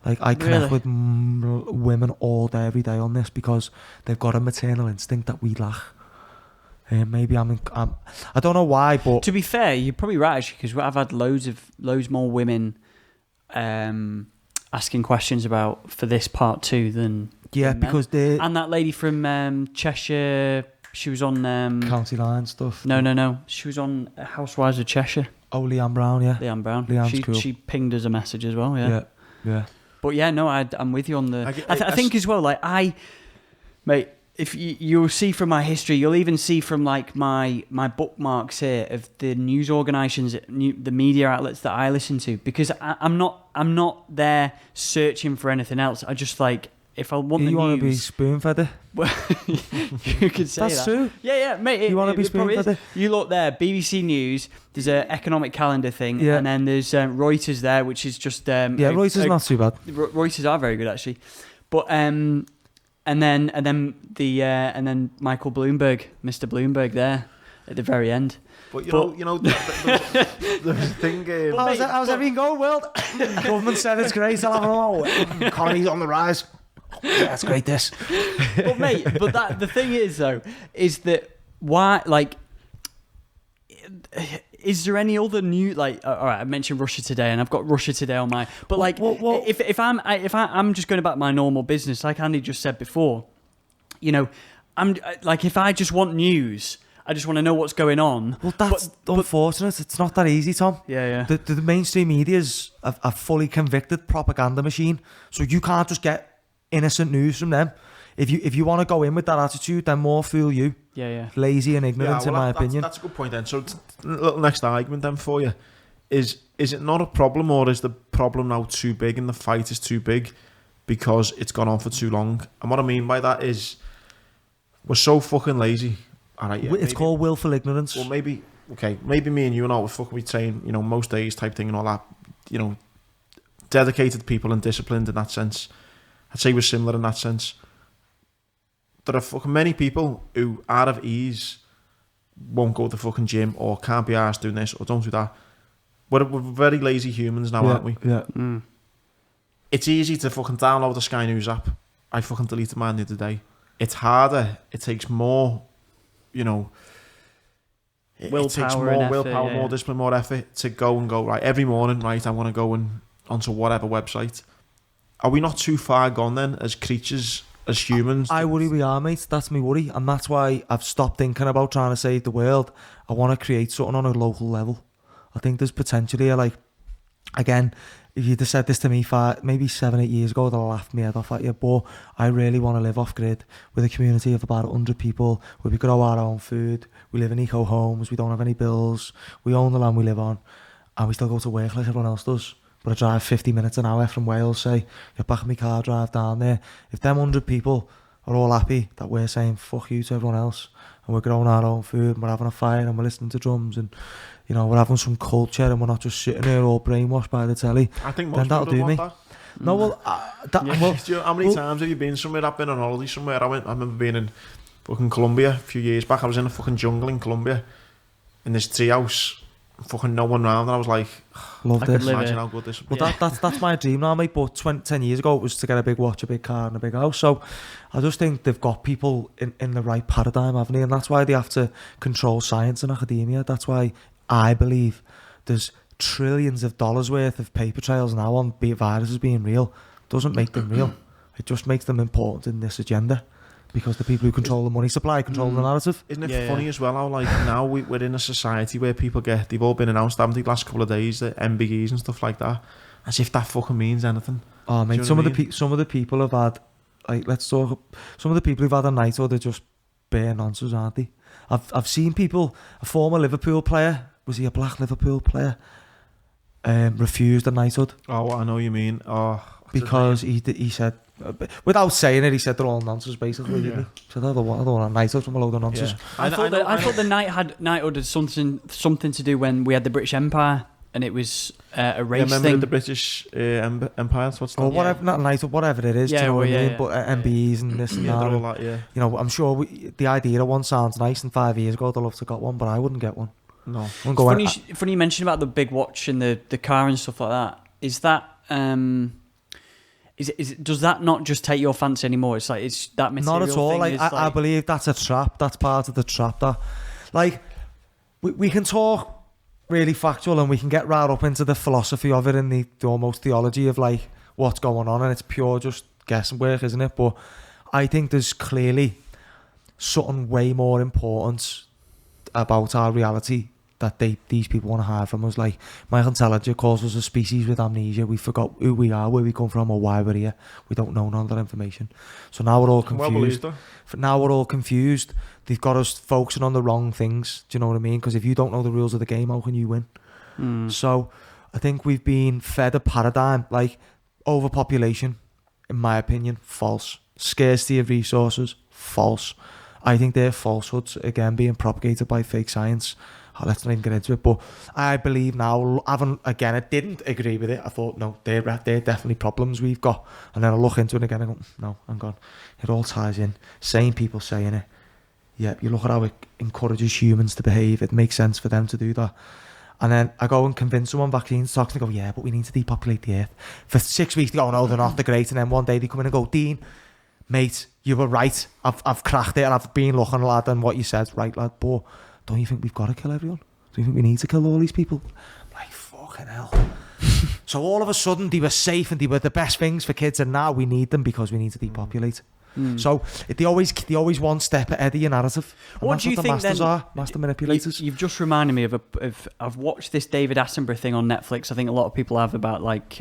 Like, I connect with women all day, every day on this, because they've got a maternal instinct that we lack. Maybe I don't know why, but to be fair, you're probably right, actually, because I've had loads more women asking questions for this part too than because they and that lady from Cheshire, she was on County Line stuff. No, she was on Housewives of Cheshire. Oh, Leanne Brown, yeah. Leanne Brown. Leanne's cool. She pinged us a message as well, yeah. But yeah, no, I'm with you on the. I think as well, like mate. If you'll see from my history, you'll even see from like my bookmarks here of the news organisations, the media outlets that I listen to, because I'm not there searching for anything else. I just like, if I want the news, you want to be spoon fed it. Well, you could say that's that. True. Yeah, mate. You want to be spoon fed it. You look there, BBC News. There's an economic calendar thing, and then there's Reuters there, which is just Reuters not too bad. Reuters are very good actually, but And then Michael Bloomberg, Mr. Bloomberg, there at the very end. But the thing. How's everything going? Well, government said it's great. I'll have it all. Economy's on the rise. Yeah, it's great. This. But mate, the thing is though, is that why like. Is there any other new, like, all right, I mentioned Russia Today, and I've got Russia Today on my, but like, if I'm just going about my normal business, like Andy just said before, I'm like, if I just want news, I just want to know what's going on. Well, that's unfortunate. It's not that easy, Tom. Yeah. The mainstream media's a fully convicted propaganda machine, so you can't just get innocent news from them. If you want to go in with that attitude, then more fool you. Yeah. Lazy and ignorant, in my opinion. That's a good point then. So, little next argument then for you is it not a problem, or is the problem now too big and the fight is too big because it's gone on for too long? And what I mean by that is we're so fucking lazy. All right, it's called willful ignorance. Well, maybe me and you and all would fucking be saying, most days type thing and all that. Dedicated people and disciplined in that sense. I'd say we're similar in that sense. There are fucking many people who, out of ease, won't go to the fucking gym or can't be arsed doing this or don't do that. We're very lazy humans now, aren't we? Yeah. It's easy to fucking download the Sky News app. I fucking deleted mine the other day. It's harder. It takes more, willpower, it takes more willpower, more discipline, more effort to go, right, every morning, right, I want to go onto whatever website. Are we not too far gone then as creatures, as humans? I worry we are, mate. That's my worry, and that's why I've stopped thinking about trying to save the world. I want to create something on a local level. I think there's potential here. Like, again, if you'd have said this to me maybe 7-8 years ago, I'd have laughed my head off at you. But I really want to live off grid with a community of about 100 people where we grow our own food. We live in eco homes. We don't have any bills. We own the land we live on, and we still go to work like everyone else does. But I drive 50 minutes an hour from Wales, say, get back in my car, drive down there. If them 100 people are all happy that we're saying fuck you to everyone else and we're growing our own food, and we're having a fire, and we're listening to drums, and you know, we're having some culture, and we're not just sitting there all brainwashed by the telly, I think most then that'll people do me. want that. No, well, How many times have you been somewhere? I've been on holiday somewhere. I remember being in fucking Colombia a few years back. I was in a fucking jungle in Colombia, in this tree house, fucking no one around, and I was like, love I this. could imagine how good this would be. But that's my dream now, mate. But 10 years ago, it was to get a big watch, a big car, and a big house. So I just think they've got people in the right paradigm, haven't they? And that's why they have to control science and academia. That's why I believe there's trillions of dollars worth of paper trails now on viruses being real. Doesn't make them real. It just makes them important in this agenda, because the people who control the money supply control the narrative. Isn't it funny as well how, like, now we're in a society where people they've all been announced, haven't they, the last couple of days, the MBEs and stuff like that, as if that fucking means anything. Oh, mate, Do you some know of what I mean? some of the people have had, like, let's talk. Some of the people who've had a night, or they're just bare nonsense, aren't they? I've seen people. A former Liverpool player, was he a black Liverpool player? Refused a knighthood. Oh, I know what you mean. Oh, because he said, without saying it, he said they're all nonsense, basically. Didn't he? He said, I don't want a knighthood from a load of nonsense. I thought the knighthood had something to do when we had the British Empire, and it was a race remember thing. the British Empire? What's that? Or whatever, not knighthood, whatever it is. Yeah, do you know what I mean? yeah. But MBEs and this and that. All that, yeah. You know, I'm sure the idea of one sounds nice, and 5 years ago I'd love to have got one, but I wouldn't get one. No. Funny you mentioned about the big watch and the car and stuff like that. Is that does that not just take your fancy anymore? It's like it's that material. Not at all. Thing I believe that's a trap. That's part of the trap. That, like, we can talk really factual, and we can get right up into the philosophy of it and the almost theology of, like, what's going on, and it's pure just guesswork, isn't it? But I think there's clearly something way more important about our reality that these people want to hide from us. Like, Michael Intelliger calls us a species with amnesia. We forgot who we are, where we come from, or why we're here. We don't know none of that information. So now we're all confused. Now we're all confused. They've got us focusing on the wrong things. Do you know what I mean? Because if you don't know the rules of the game, how can you win? So I think we've been fed a paradigm, like overpopulation, in my opinion, false. Scarcity of resources, false. I think they're falsehoods, again, being propagated by fake science. Let's not even get into it. But I believe now, I didn't agree with it. I thought, no, they're definitely problems we've got. And then I look into it again and go, no, hang on. It all ties in. Same people saying it. Yeah, you look at how it encourages humans to behave. It makes sense for them to do that. And then I go and convince someone vaccines toxic, and go, yeah, but we need to depopulate the earth. For 6 weeks they go, no, they're not, they're great. And then one day they come in and go, Dean, mate, you were right. I've cracked it, and I've been looking, lad, and what you said, right, lad. But don't you think we've got to kill everyone? Do you think we need to kill all these people? Like, fucking hell. So all of a sudden they were safe and they were the best things for kids, and now we need them because we need to depopulate. So they always one step ahead of your narrative. And what do you the think masters then? are, master manipulators. You've just reminded me of I've watched this David Attenborough thing on Netflix. I think a lot of people have, about like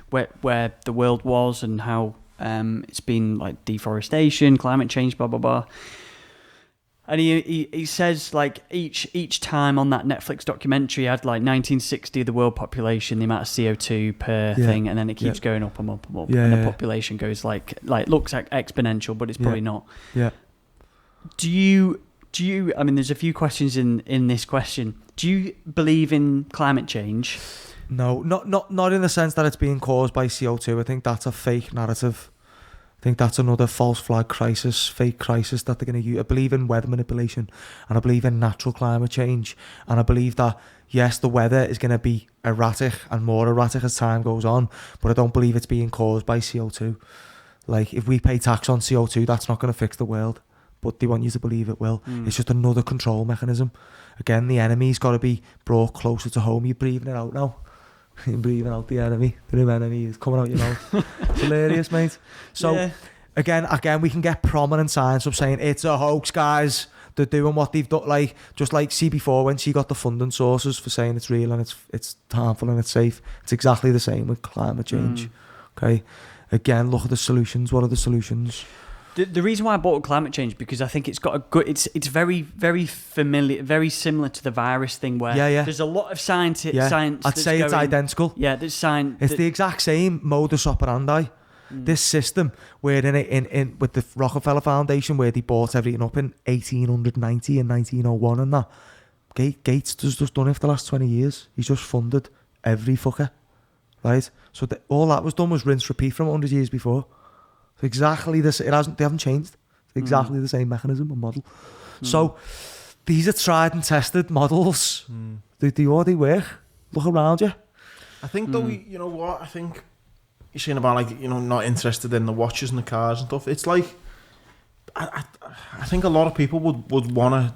where the world was and how it's been like deforestation, climate change, blah blah blah. And he says, like, each time on that Netflix documentary had, like, 1960, the world population, the amount of CO2 per thing, and then it keeps going up and up and up, and the population goes like looks like exponential, but it's probably not. Yeah. Do you? I mean, there's a few questions in this question. Do you believe in climate change? No, not in the sense that it's being caused by CO2. I think that's a fake narrative. I think that's another false flag crisis, fake crisis that they're going to use. I believe in weather manipulation, and I believe in natural climate change, and I believe that, yes, the weather is going to be erratic and more erratic as time goes on, but I don't believe it's being caused by CO2. Like, if we pay tax on CO2, that's not going to fix the world, but they want you to believe it will. It's just another control mechanism. Again, the enemy's got to be brought closer to home. You're breathing it out now. You're breathing out the enemy. The new enemy is coming out your mouth. It's hilarious, mate. So, again, we can get prominent science of saying it's a hoax, guys. They're doing what they've done. Like, just like see before, when she got the funding sources for saying it's real and it's harmful and it's safe. It's exactly the same with climate change. Okay. Again, look at the solutions. What are the solutions? The reason why I bought climate change, because I think it's got a good. It's very, very familiar, very similar to the virus thing, where there's a lot of science. I'd say it's identical. Yeah, there's science. It's the exact same modus operandi. This system where in with the Rockefeller Foundation, where they bought everything up in 1890 and 1901 and that, Gates has just done it for the last 20 years. He's just funded every fucker, right? So all that was done was rinse repeat from 100 years before. So exactly this. They haven't changed. It's exactly the same mechanism and model. So these are tried and tested models. They already work. Look around you. I think though, you know what? I think you're saying about like, you know, not interested in the watches and the cars and stuff. It's like, I think a lot of people would want to,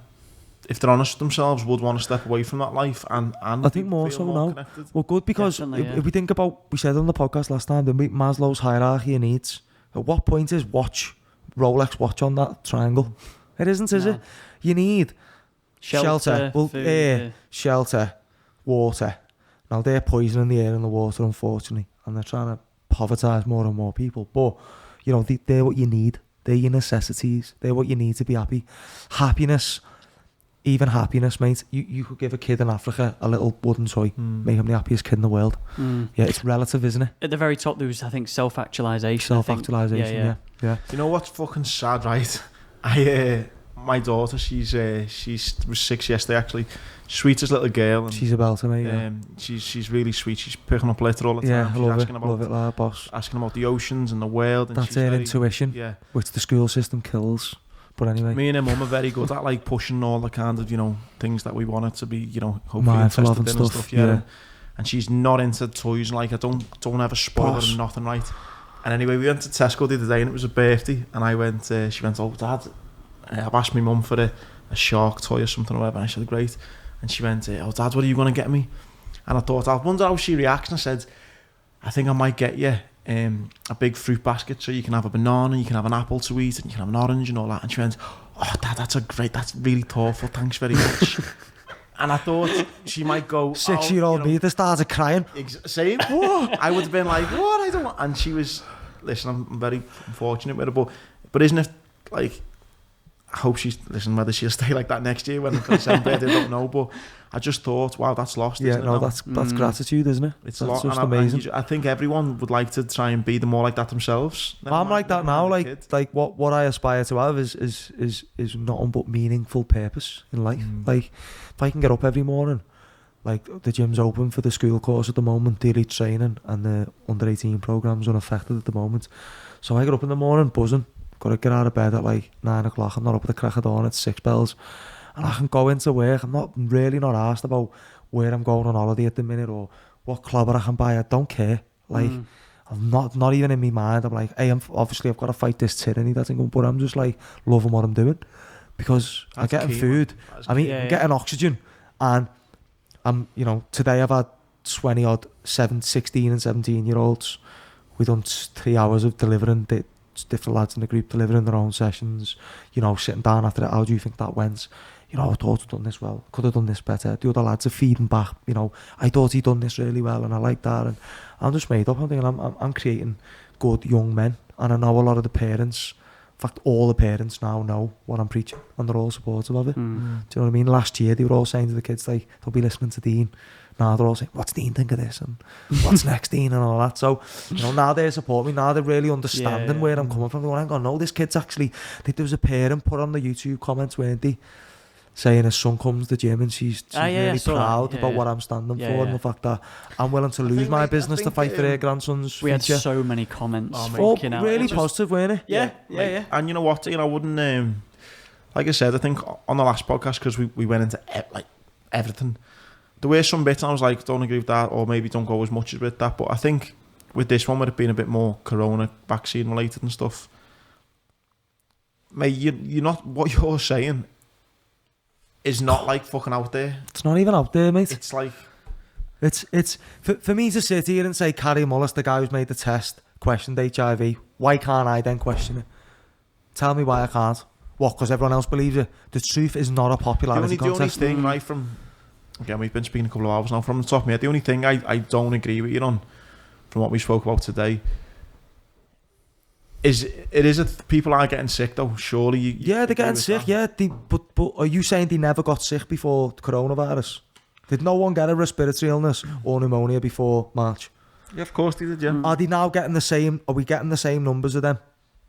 if they're honest with themselves, would want to step away from that life and I think more so now. Connected. Well, good, because if we think about, we said on the podcast last time, the Maslow's hierarchy of needs. At what point is Rolex watch on that triangle? It isn't, is it? You need shelter, food, air, shelter, water. Now they're poisoning the air and the water, unfortunately, and they're trying to povertise more and more people. But you know, they're what you need. They're your necessities. They're what you need to be happy. Happiness. Even happiness, mate. You could give a kid in Africa a little wooden toy, make him the happiest kid in the world. Yeah, it's relative, isn't it? At the very top, there was, I think, self-actualization. Self-actualization, yeah. You know what's fucking sad, right? My daughter, she was 6 yesterday, actually. Sweetest little girl. And, she's a belter, mate. Yeah. She's really sweet. She's picking up litter all the time. Yeah, she's love it, like boss. Asking about the oceans and the world. And that's her intuition, which the school system kills. But anyway, me and her mum are very good at like pushing all the kind of, you know, things that we want her to be, you know, hopefully mindful interested of in and stuff. Yeah. And she's not into toys, and like I don't ever spoil her and nothing, right? And anyway, we went to Tesco the other day and it was a birthday, and I went. She went, "Oh, Dad, I've asked my mum for a shark toy or something or whatever." And I said, "Great." And she went, "Oh, Dad, what are you going to get me?" And I thought, I wonder how she reacts. And I said, "I think I might get you a big fruit basket, so you can have a banana, you can have an apple to eat, and you can have an orange and all that." And she went, "Oh, Dad, that's really thoughtful, thanks very much." And I thought she might go, 6-year-old me, they started crying. Same. I would have been like, "What? I don't want." And she was, listen, I'm very fortunate with her, but isn't it like, I hope she's, listen, whether she'll stay like that next year when the celebrate, I don't know, but I just thought, wow, that's lost. Yeah, isn't it, that's gratitude, isn't it? It's that's just amazing. I think everyone would like to try and be more like that themselves. I'm like that now. Like what I aspire to have is nothing but meaningful purpose in life. Like if I can get up every morning, like the gym's open for the school course at the moment, the elite training and the under 18 program's unaffected at the moment. So I get up in the morning buzzing. Got to get out of bed at like 9 o'clock. I'm not up at the crack of dawn at 6 bells. And I can go into work. I'm not asked about where I'm going on holiday at the minute or what clobber I can buy. I don't care. Like, I'm not even in my mind. I'm like, hey, I've got to fight this tyranny. But I'm just like loving what I'm doing because I'm getting food. I'm getting oxygen. And I'm, you know, today I've had 16 and 17-year-olds. We've done 3 hours of delivering different lads in the group delivering their own sessions, you know, sitting down after it. How do you think that went? You know, I thought I'd done this well, could have done this better. The other lads are feeding back, you know, I thought he'd done this really well and I like that. And I'm just made up. I'm thinking I'm creating good young men, and I know a lot of the parents, in fact all the parents now know what I'm preaching and they're all supportive of it. Do you know what I mean? Last year they were all saying to the kids, like, they'll be listening to Dean. Now they're all saying, what's Dean think of this? And what's next, Dean? And all that. So, you know, now they support me. Now they're really understanding where I'm coming from. They're going, no, this kid's actually, there was a parent put on the YouTube comments, weren't they? Saying his son comes to the gym and she's really proud about what I'm standing for and the fact that I'm willing to lose my business to fight for her grandson's future. We had so many comments. Really positive, weren't it? Yeah. And you know what? You know, I wouldn't, like I said, I think on the last podcast, because we went into like everything. There were some bits and I was like, don't agree with that, or maybe don't go as much as with that. But I think with this one, with it being a bit more corona vaccine related and stuff, mate, you're not, what you're saying is not like fucking out there. It's not even out there, mate. It's like, it's for me to sit here and say Carrie Mullis, the guy who's made the test, questioned HIV. Why can't I then question it? Tell me why I can't. What? Because everyone else believes it. The truth is not a popularity contest. The only thing, right, from, again, we've been speaking a couple of hours now, from the top of my head, the only thing I don't agree with you on, from what we spoke about today, is people are getting sick though. Surely, they're getting sick. That. Yeah, but are you saying they never got sick before the coronavirus? Did no one get a respiratory illness or pneumonia before March? Yeah, of course they did, yeah. Are they now getting the same? Are we getting the same numbers of them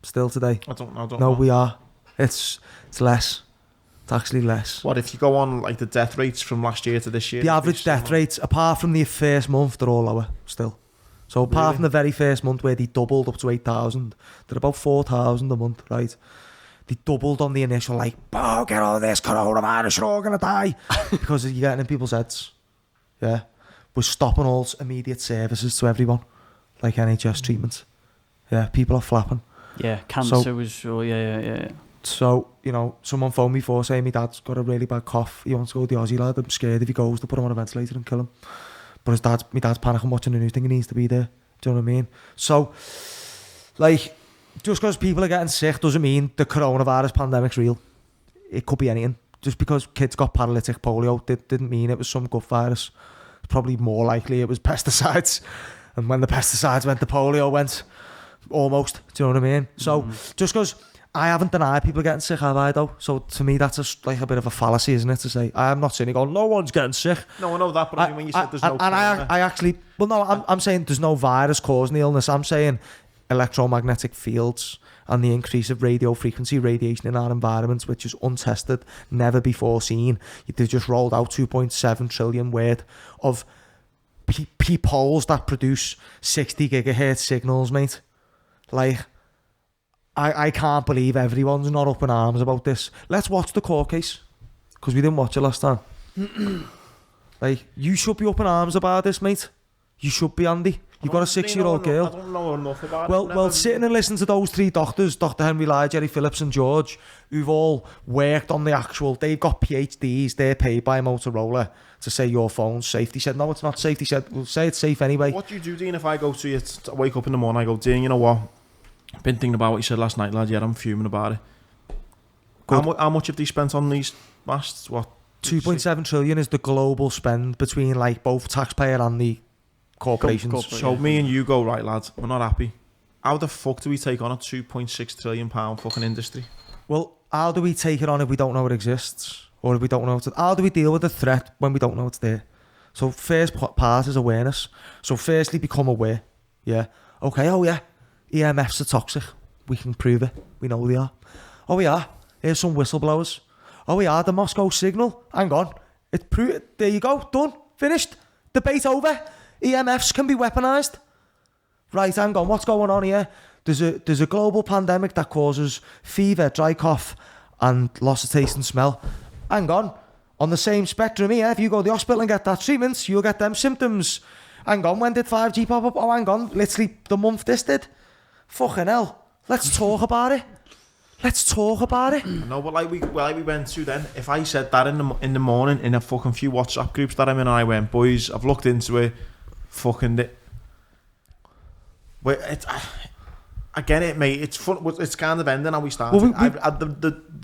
still today? I don't know. No, we are. It's less. It's actually less. What if you go on like the death rates from last year to this year? The average death rates, apart from the first month, they're all lower still. So apart from the very first month where they doubled up to 8,000, they're about 4,000 a month, right? They doubled on the initial, like, oh, get all this coronavirus, you're all going to die. Because you're getting in people's heads. Yeah. We're stopping all immediate services to everyone, like NHS treatment. Yeah, people are flapping. Yeah, cancer was, yeah. So, you know, someone phoned me before saying my dad's got a really bad cough. He wants to go to the Aussie lad. I'm scared if he goes, they'll put him on a ventilator and kill him. But my dad's panicking watching the news, thinking he needs to be there. Do you know what I mean? So, like, just because people are getting sick doesn't mean the coronavirus pandemic's real. It could be anything. Just because kids got paralytic polio didn't mean it was some gut virus. It's probably more likely it was pesticides. And when the pesticides went, the polio went. Almost. Do you know what I mean? So, just because I haven't denied people getting sick, have I, though? So, to me, that's like a bit of a fallacy, isn't it? To say, I am not saying, no one's getting sick. No, I know that, but I mean, when you said there's no... And I actually... Well, no, I'm saying there's no virus causing the illness. I'm saying electromagnetic fields and the increase of radio frequency radiation in our environment, which is untested, never before seen. They just rolled out 2.7 trillion worth of peepholes that produce 60 gigahertz signals, mate. Like... I can't believe everyone's not up in arms about this. Let's watch the court case, because we didn't watch it last time. Like, you should be up in arms about this, mate. You should be, Andy. You've got a 6-year-old girl. I don't know enough about it. Well, sitting and listening to those three doctors, Dr. Henry Lai, Jerry Phillips and George, who've all worked on the actual... They've got PhDs. They're paid by Motorola to say your phone's safe. He said, no, it's not safe. He said, we'll say it's safe anyway. What do you do, Dean, if I go to you, wake up in the morning, I go, Dean, you know what? Been thinking about what you said last night, lad. Yeah, I'm fuming about it. How much have they spent on these masks? What? 2.7 trillion is the global spend between like both taxpayer and the corporations. So me and you go, right, lad, we're not happy. How the fuck do we take on a 2.6 trillion pound fucking industry? Well, how do we take it on if we don't know it exists? Or if we don't know how do we deal with the threat when we don't know it's there? So first part is awareness. So firstly, become aware. Yeah. Okay, oh yeah. EMFs are toxic. We can prove it. We know they are. Oh, we are. Here's some whistleblowers. Oh, we are. The Moscow signal. Hang on. There you go. Done. Finished. Debate over. EMFs can be weaponized. Right, hang on. What's going on here? There's a global pandemic that causes fever, dry cough, and loss of taste and smell. Hang on. On the same spectrum here, if you go to the hospital and get that treatment, you'll get them symptoms. Hang on. When did 5G pop up? Oh, hang on. Literally the month this did. Fucking hell. Let's talk about it. No, but like we went through then, if I said that in the morning in a fucking few WhatsApp groups that I'm in, and I went, boys, I've looked into it, fucking I get it, mate. It's fun. It's kind of ending how we started.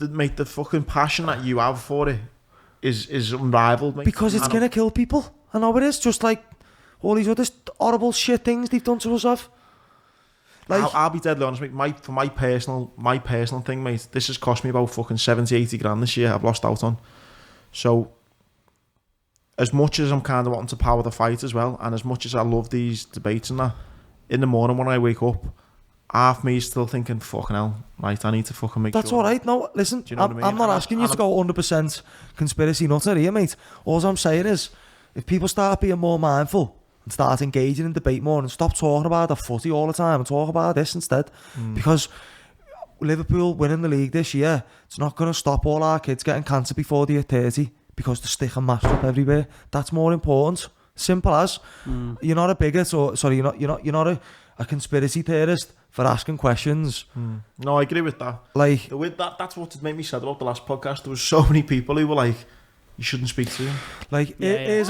Mate, the fucking passion that you have for it is unrivaled, mate. Because it's gonna kill people. I know it is. Just like all these other horrible shit things they've done to us off. Like, I'll be deadly honest, mate. For my personal thing, mate, this has cost me about fucking 70-80 grand this year. I've lost out on. So, as much as I'm kind of wanting to power the fight as well, and as much as I love these debates and that, in the morning when I wake up, half me is still thinking, fucking hell, right, I need to fucking make that's sure. That's all right. No, listen, you know what I mean? I'm not asking you to go 100% conspiracy nutter here, mate. All I'm saying is, if people start being more mindful and start engaging in debate more and stop talking about the footy all the time and talk about this instead, because Liverpool winning the league this year, it's not going to stop all our kids getting cancer before they're 30 because they're sticking masks up everywhere. That's more important. Simple as. You're not a bigot, or sorry, you're not a conspiracy theorist for asking questions. No, I agree with that. Like, with that's what made me sad about the last podcast. There was so many people who were like, you shouldn't speak to him. Like, here's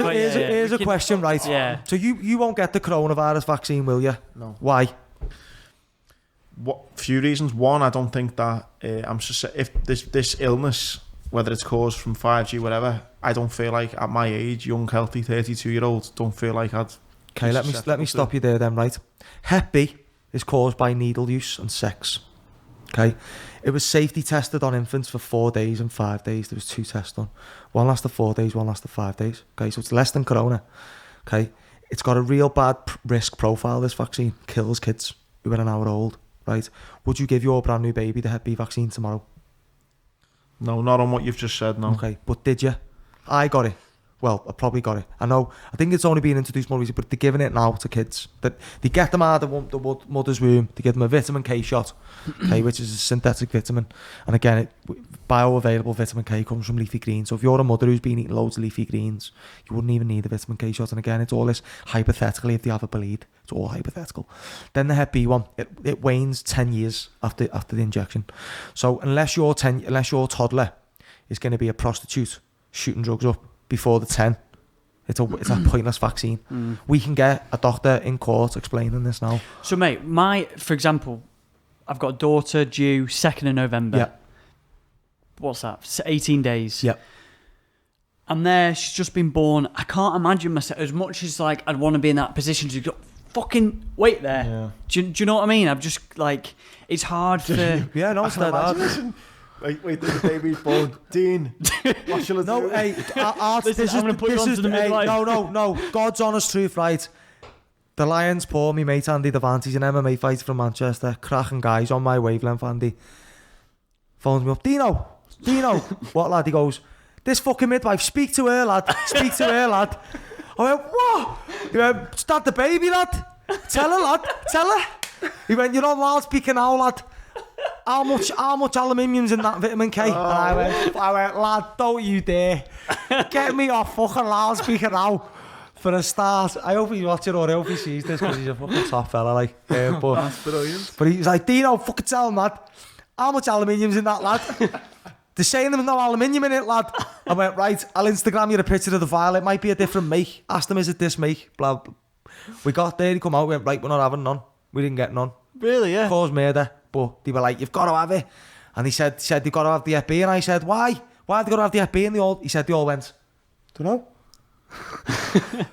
a question, right? Yeah. So you won't get the coronavirus vaccine, will you? No. Why? Few reasons. One, I don't think that if this illness, whether it's caused from 5G, whatever, I don't feel like at my age, young, healthy, 32-year-old, don't feel like I'd. Okay, let me stop you there then, right? Hep B is caused by needle use and sex. Okay, it was safety tested on infants for 4 days and 5 days. There was 2 tests done. One lasted 4 days, one lasted 5 days. Okay, so it's less than corona. Okay, it's got a real bad risk profile. This vaccine kills kids who are an hour old, right? Would you give your brand new baby the Hep B vaccine tomorrow? No, not on what you've just said, no. Okay, but did you? I got it. Well, I probably got it. I think it's only being introduced more recently, but they're giving it now to kids. That they get them out of the mother's womb, they give them a vitamin K shot, okay, which is a synthetic vitamin. And again, bioavailable vitamin K comes from leafy greens. So if you're a mother who's been eating loads of leafy greens, you wouldn't even need a vitamin K shot. And again, it's all this hypothetically if they have a bleed. It's all hypothetical. Then the Hep B one, it wanes 10 years after the injection. So unless your toddler is going to be a prostitute shooting drugs up before the 10, it's a pointless vaccine. We can get a doctor in court explaining this now. So mate, for example, I've got a daughter due 2nd of November. Yeah. What's that? 18 days. Yeah. And there, she's just been born. I can't imagine myself, as much as like I'd want to be in that position to go, fucking wait there. Yeah. Do you know what I mean? I'm just like, it's hard for... Yeah, no, it's that hard. Wait, the baby's born. Dean, what shall I do? No, hey, I'm going to put you onto the midlife. No, God's honest truth, right? The Lions Paul, me mate Andy Davante's an MMA fighter from Manchester, cracking guys on my wavelength, Andy. Phones me up, Dino, what lad? He goes, this fucking midwife, speak to her lad. I went, what? He went, start the baby lad. Tell her lad, tell her. He went, you're on loudspeaker now lad. How much aluminium's in that vitamin K? And I went, lad, don't you dare. Get me off fucking loudspeaker now. For a start. I hope he's watching or I hope he sees this because he's a fucking top fella, like. But, that's brilliant. But he was like, Dino, fucking tell him, lad. How much aluminium's in that, lad? They're saying there's no aluminium in it, lad. I went, right, I'll Instagram you a picture of the vial. It might be a different make. Asked him, is it this make? Blah, blah. We got there, he come out, we went, right, we're not having none. We didn't get none. Really, yeah? Caused murder. But they were like, you've got to have it. And he said they've got to have the Hep B. And I said, why? Why have they got to have the Hep B? And he said they all went, don't know.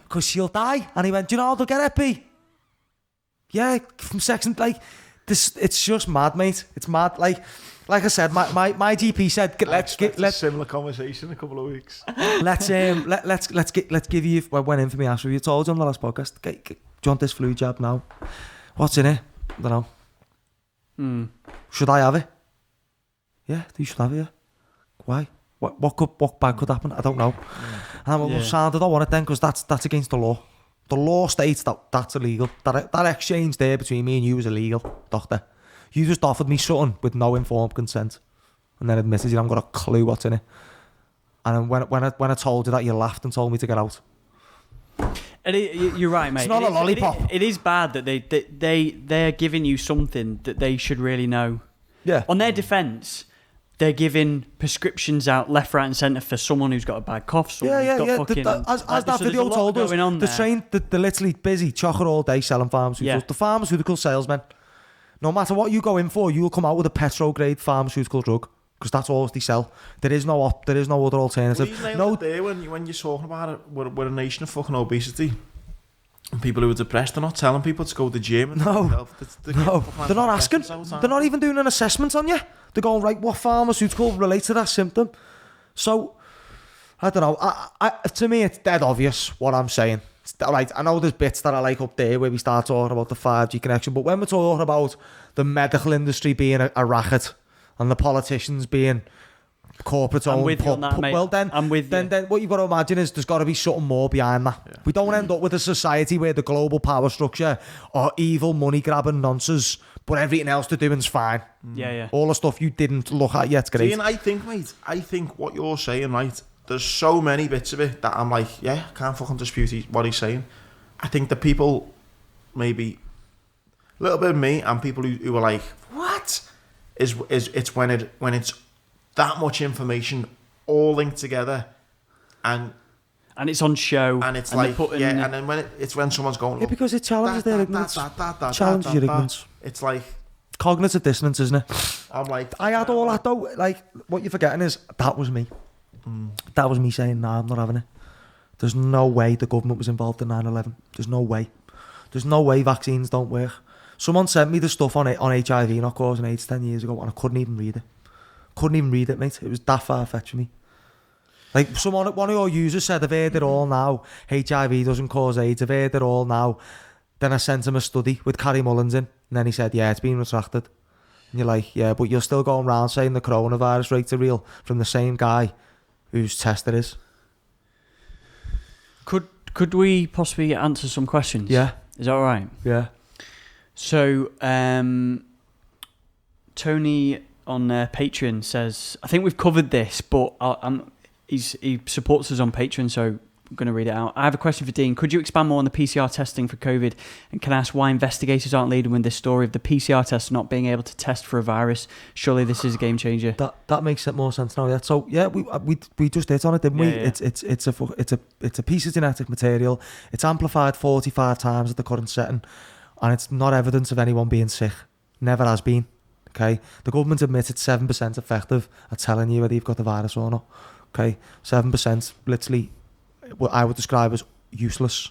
Because she'll die. And he went, do you know how they'll get Hep B? Yeah, from sex and like, this, it's just mad, mate. It's mad. Like I said, my GP said, let's similar conversation in a couple of weeks. let's give you, well, went in for me after you told you on the last podcast, do you want this flu jab now? What's in it? I don't know. Should I have it? Yeah, you should have it, yeah. Why? What bad could happen? I don't know. And I'm like, I don't want it then because that's against the law. The law states that's illegal. That exchange there between me and you was illegal, doctor. You just offered me something with no informed consent and then admitted you haven't got a clue what's in it. And when I told you that, you laughed and told me to get out. You're right, mate. It's not a lollipop. It is bad that they're giving you something that they should really know. Yeah. On their defence, they're giving prescriptions out left, right, and centre for someone who's got a bad cough. Yeah. As that video told us, they're literally busy, chocker all day selling pharmaceuticals. Yeah. The pharmaceutical salesmen, no matter what you go in for, you'll come out with a petrograde pharmaceutical drug because that's all they sell. There is no other alternative. No, there when you're talking about it, we're a nation of fucking obesity. And people who are depressed, they're not telling people to go to the gym. And No, they're not asking. They're not even doing an assessment on you. They're going, right, what pharmaceutical relates to that symptom? So, I don't know. To me, it's dead obvious what I'm saying. Right, I know there's bits that I like up there where we start talking about the 5G connection, but when we're talking about the medical industry being a racket and the politicians being corporate owned, well then what you've got to imagine is there's got to be something more behind that. Yeah. We don't end up with a society where the global power structure are evil money grabbing nonsense, but everything else they're doing is fine. Yeah. All the stuff you didn't look at yet, great. Dean, I think what you're saying, right, there's so many bits of it that I'm like, yeah, I can't fucking dispute what he's saying. I think the people, maybe a little bit of me and people who are like, what? Is it's when it's that much information all linked together and it's on show and it's like and then it's when someone's going because it challenges their ignorance. Challenges your ignorance. It's like cognitive dissonance, isn't it? I'm like, I had all that though. Like what you're forgetting is that was me. That was me saying, nah, I'm not having it. There's no way the government was involved in 9/11. There's no way vaccines don't work. Someone sent me the stuff on HIV not causing AIDS 10 years ago and I couldn't even read it. Couldn't even read it, mate. It was that far-fetched for me. Like one of your users said, I've heard it all now. HIV doesn't cause AIDS. I've heard it all now. Then I sent him a study with Carrie Mullins in, and then he said, yeah, it's been retracted. And you're like, yeah, but you're still going around saying the coronavirus rates are real from the same guy whose test it is. Could we possibly answer some questions? Yeah. Is that all right? Yeah. So, Tony on Patreon says, I think we've covered this, but he supports us on Patreon, so I'm going to read it out. I have a question for Dean. Could you expand more on the PCR testing for COVID? And can I ask why investigators aren't leading with this story of the PCR test not being able to test for a virus? Surely this is a game changer. That makes it more sense now. Yeah. So yeah, we just hit on it, didn't we? Yeah. It's a piece of genetic material. It's amplified 45 times at the current setting, and it's not evidence of anyone being sick. Never has been. Okay. The government admits it's 7% effective at telling you whether you've got the virus or not. Okay. 7%, literally, what I would describe as useless.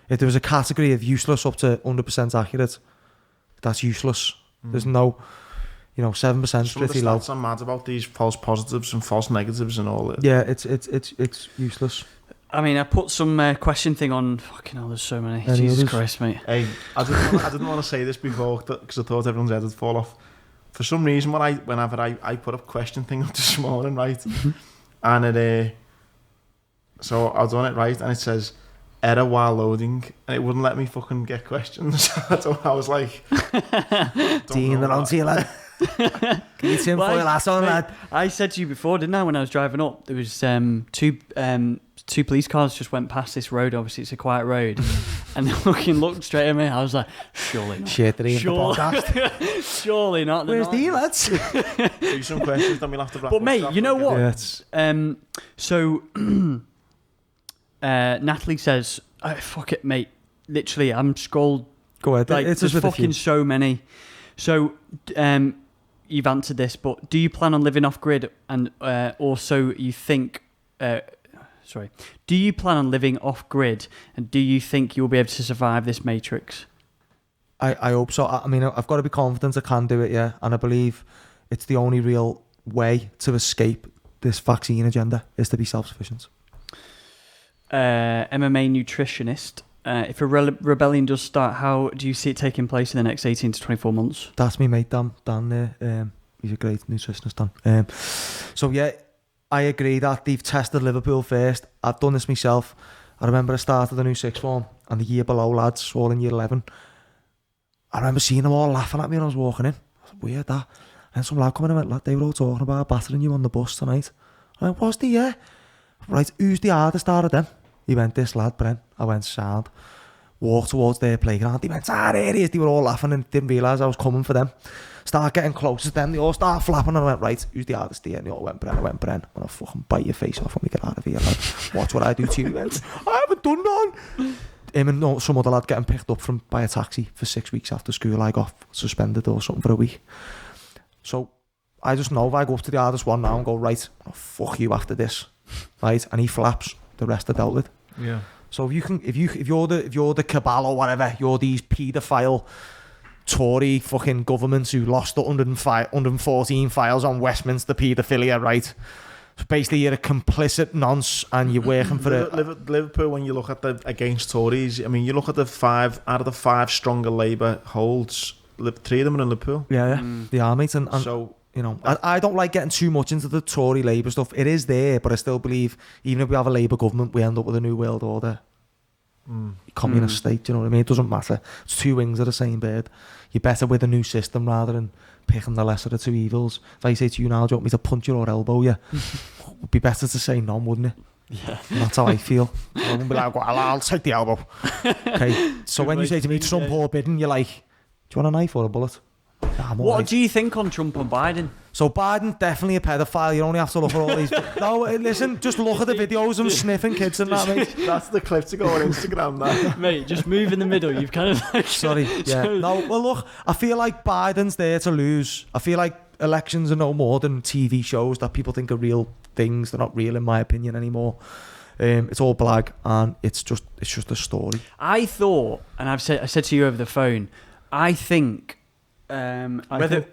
If there was a category of useless up to 100% accurate, that's useless. There's no, 7% is pretty low. I'm mad about these false positives and false negatives and all that. Yeah, it's useless. I mean, I put some question thing on. Fucking hell, there's so many. Any Jesus others? Christ, mate. Hey, I didn't want to say this before because I thought everyone's head would fall off. For some reason, whenever I put up question thing up this morning, right, and it. So I was on it, right, and it says error while loading, and it wouldn't let me fucking get questions. So I was like, Dean, they're on to you, lad. Can you tin foil ass on, lad? I said to you before, didn't I, when I was driving up, there was two police cars just went past this road. Obviously, it's a quiet road, and they looked straight at me. I was like, surely not. Shit, they're in the podcast. Surely not. Where's Dean, lads? do some questions, then we'll have to wrap But up mate, stuff you know what? Yeah, So Natalie says, fuck it, mate. Literally, I'm scrolled. Go ahead. Like, It's there's just with a fucking few. so many. So, you've answered this, but do you plan on living off grid? And also, you think, do you plan on living off grid? And do you think you'll be able to survive this matrix? I hope so. I mean, I've got to be confident I can do it, yeah. And I believe it's the only real way to escape this vaccine agenda is to be self-sufficient. MMA nutritionist. If a rebellion does start, how do you see it taking place in the next 18 to 24 months? That's me mate, Dan there. He's a great nutritionist, Dan. So yeah, I agree that they've tested Liverpool first. I've done this myself. I remember I started a new sixth form, and the year below lads, all in year 11. I remember seeing them all laughing at me when I was walking in. I was weird, that. And some lad coming in and went, lad, they were all talking about battering you on the bus tonight. I went, was they? Yeah. Right, who's the hardest out of them? He went, this lad, Brent. I went, sound. Walked towards their playground. He went, there he is. They were all laughing and didn't realise I was coming for them. Start getting closer to them. They all start flapping. And I went, right, who's the hardest here? And they all went, Brent. I went, Brent. I'm going to fucking bite your face off when we get out of here, lad. Watch what I do to you. He went, I haven't done none. Him and some other lad getting picked up by a taxi for 6 weeks after school. I got suspended or something for a week. So I just know if I go up to the hardest one now and go, right, I'll fuck you after this. Right? And he flaps, the rest are dealt with. Yeah. So if you're the cabal or whatever, you're these paedophile Tory fucking governments who lost the 114 files on Westminster paedophilia, right? So basically you're a complicit nonce and you're working for Liverpool, when you look at the against Tories, I mean, you look at the 5 out of the 5 stronger Labour holds, 3 of them are in Liverpool. Yeah, they are, mate. And so, you know, I don't like getting too much into the Tory Labour stuff. It is there, but I still believe even if we have a Labour government, we end up with a new world order. Communist state, do you know what I mean? It doesn't matter. It's two wings of the same bird. You're better with a new system rather than picking the lesser of two evils. If I say to you now, do you want me to punch you or elbow you? It would be better to say none, wouldn't it? Yeah. And that's how I feel. I wouldn't be like, well, I'll take the elbow. Okay. So when you say to me, Trump or Biden, you're like, do you want a knife or a bullet? Nah, what do you think on Trump and Biden? So Biden, definitely a pedophile. You only have to look at all these... No, listen, just look at the videos of him sniffing kids and that, mate. That's the clip to go on Instagram now. Mate, just move in the middle. You've kind of like... Sorry, yeah. No, well, look, I feel like Biden's there to lose. I feel like elections are no more than TV shows that people think are real things. They're not real, in my opinion, anymore. It's all blag, and it's just a story. I thought, and I said to you over the phone, I think... whether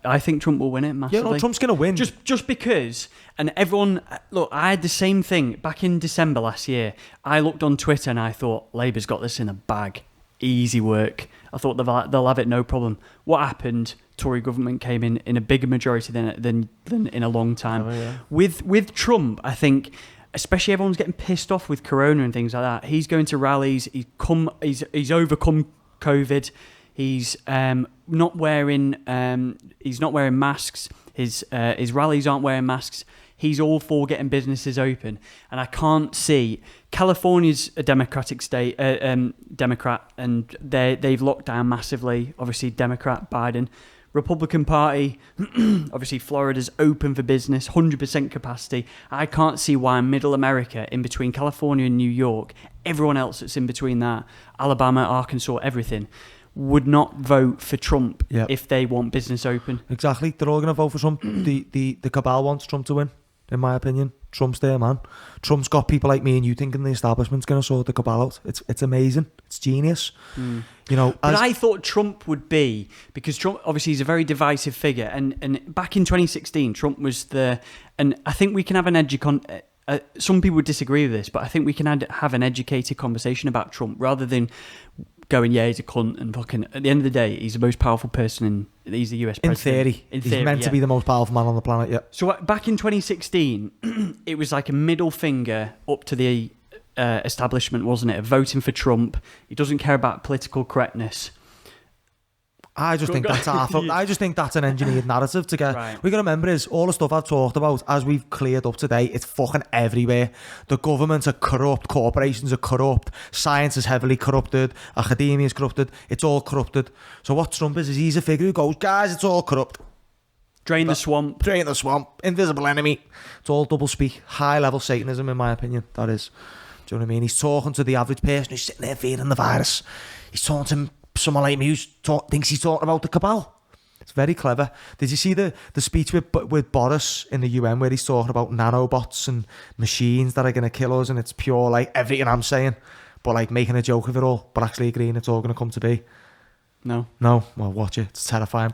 I think Trump will win it massively. Yeah, no, Trump's going to win. Just because, and everyone, look, I had the same thing back in December last year. I looked on Twitter and I thought, Labour's got this in a bag. Easy work. I thought they'll have it no problem. What happened? Tory government came in a bigger majority than in a long time. Oh, yeah. With Trump, I think, especially everyone's getting pissed off with Corona and things like that. He's going to rallies. He's overcome COVID. He's not wearing masks. His rallies aren't wearing masks. He's all for getting businesses open, and I can't see. California's a Democratic state, Democrat, and they've locked down massively. Obviously, Democrat Biden, Republican Party. Obviously, Florida's open for business, 100% capacity. I can't see why Middle America, in between California and New York, everyone else that's in between that, Alabama, Arkansas, everything, would not vote for Trump if they want business open. Exactly. They're all going to vote for Trump. The cabal wants Trump to win, in my opinion. Trump's there, man. Trump's got people like me and you thinking the establishment's going to sort the cabal out. It's amazing. It's genius. You know, but I thought Trump would be, because Trump obviously is a very divisive figure, and back in 2016 Trump was and I think we can have some people would disagree with this, but I think we can have an educated conversation about Trump rather than going, yeah, he's a cunt and fucking. At the end of the day, he's the most powerful person he's the US president. In theory, he's meant to be the most powerful man on the planet. Yeah. So back in 2016, it was like a middle finger up to the establishment, wasn't it? Voting for Trump. He doesn't care about political correctness. I just think that's I just think that's an engineered narrative to get. Right. We got to remember is all the stuff I've talked about, as we've cleared up today, it's fucking everywhere. The governments are corrupt, corporations are corrupt, science is heavily corrupted, academia is corrupted, it's all corrupted. So what Trump is he's a figure who goes, guys, it's all corrupt. Drain the swamp, invisible enemy. It's all double speak, high level Satanism, in my opinion. That is. Do you know what I mean? He's talking to the average person who's sitting there fearing the virus. He's talking to someone like me who thinks he's talking about the cabal. It's very clever. Did you see the speech with Boris in the UN where he's talking about nanobots and machines that are going to kill us, and it's pure like everything I'm saying, but like making a joke of it all, but actually agreeing it's all going to come to be? No. Well, watch it. It's terrifying.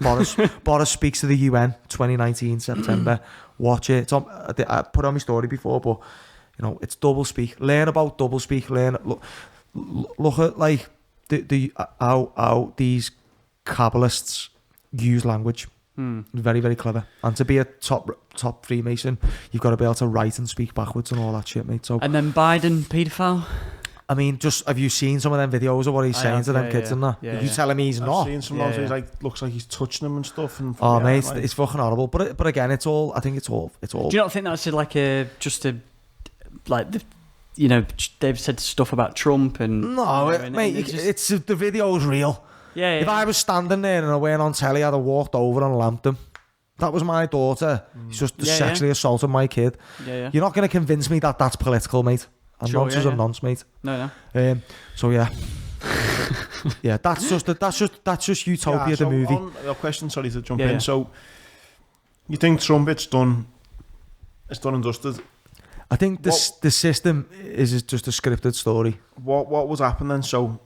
Boris speaks to the UN 2019 September. Watch it. It's on, I put it on my story before, but you know, it's double speak. Learn about double speak. Look at like how these Kabbalists use language. Very, very clever. And to be a top Freemason, you've got to be able to write and speak backwards and all that shit, mate. So, and then Biden, paedophile. I mean, just have you seen some of them videos of what he's saying to them kids and that? You telling me he's not? I've seen some of those. Like, looks like he's touching them and stuff. And mate, it's fucking horrible. But again, it's all. I think it's all. Do you not think that's they've said stuff about Trump and it's the video's real. Yeah. If I was standing there and I weren't on telly, I'd have walked over and lamped him. That was my daughter. He's just sexually assaulted my kid. Yeah. You're not going to convince me that that's political, mate. And nonsense and nonce, mate. No. So yeah. Yeah, that's just Utopia, the movie. On your question, sorry to jump in. So you think Trump, it's done and dusted? I think the system is just a scripted story. What was happening then? So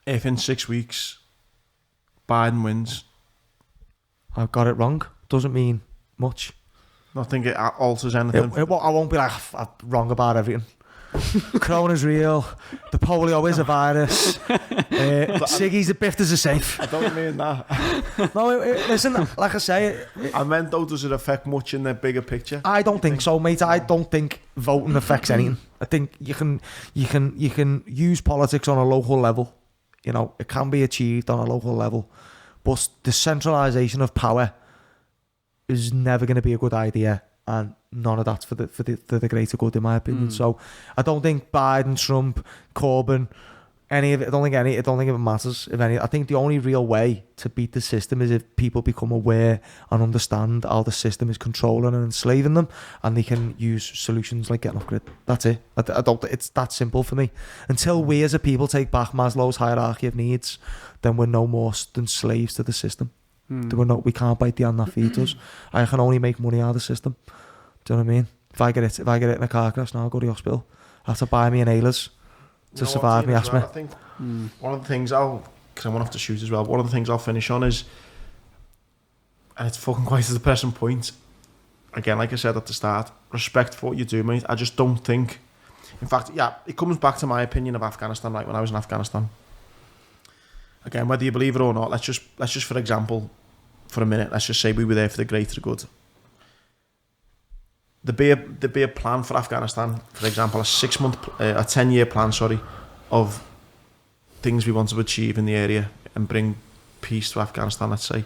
if in 6 weeks Biden wins, I've got it wrong, doesn't mean much. I think it alters anything. I won't be like, I'm wrong about everything. Corona's real. The polio is a virus. Siggy's a biff is a safe. I don't mean that. No, listen, like I say, I meant though, does it affect much in the bigger picture? I don't think so, mate. I don't think voting affects anything. I think you can use politics on a local level. You know, it can be achieved on a local level, but the centralisation of power is never going to be a good idea, and none of that's for the greater good, in my opinion. So I don't think Biden, Trump, Corbyn, any of it. I don't think it matters. If any, I think the only real way to beat the system is if people become aware and understand how the system is controlling and enslaving them, and they can use solutions like getting off grid. That's it. I don't. It's that simple for me. Until we as a people take back Maslow's hierarchy of needs, then we're no more than slaves to the system. We can't bite the hand that feeds us. I can only make money out of the system. Do you know what I mean? If I get it in a car crash now, I'll go to the hospital. I have to buy me inhalers to survive me asthma. I think one of the things because I want to have to shoot as well. One of the things I'll finish on is and it's fucking quite a depressing point. Again, like I said at the start, respect for what you do, mate. I just don't think. In fact, yeah, it comes back to my opinion of Afghanistan. Like when I was in Afghanistan. Again, whether you believe it or not, let's just for example, for a minute, let's just say we were there for the greater good. There'd be a plan for Afghanistan, for example, a 10-year plan, of things we want to achieve in the area and bring peace to Afghanistan, let's say.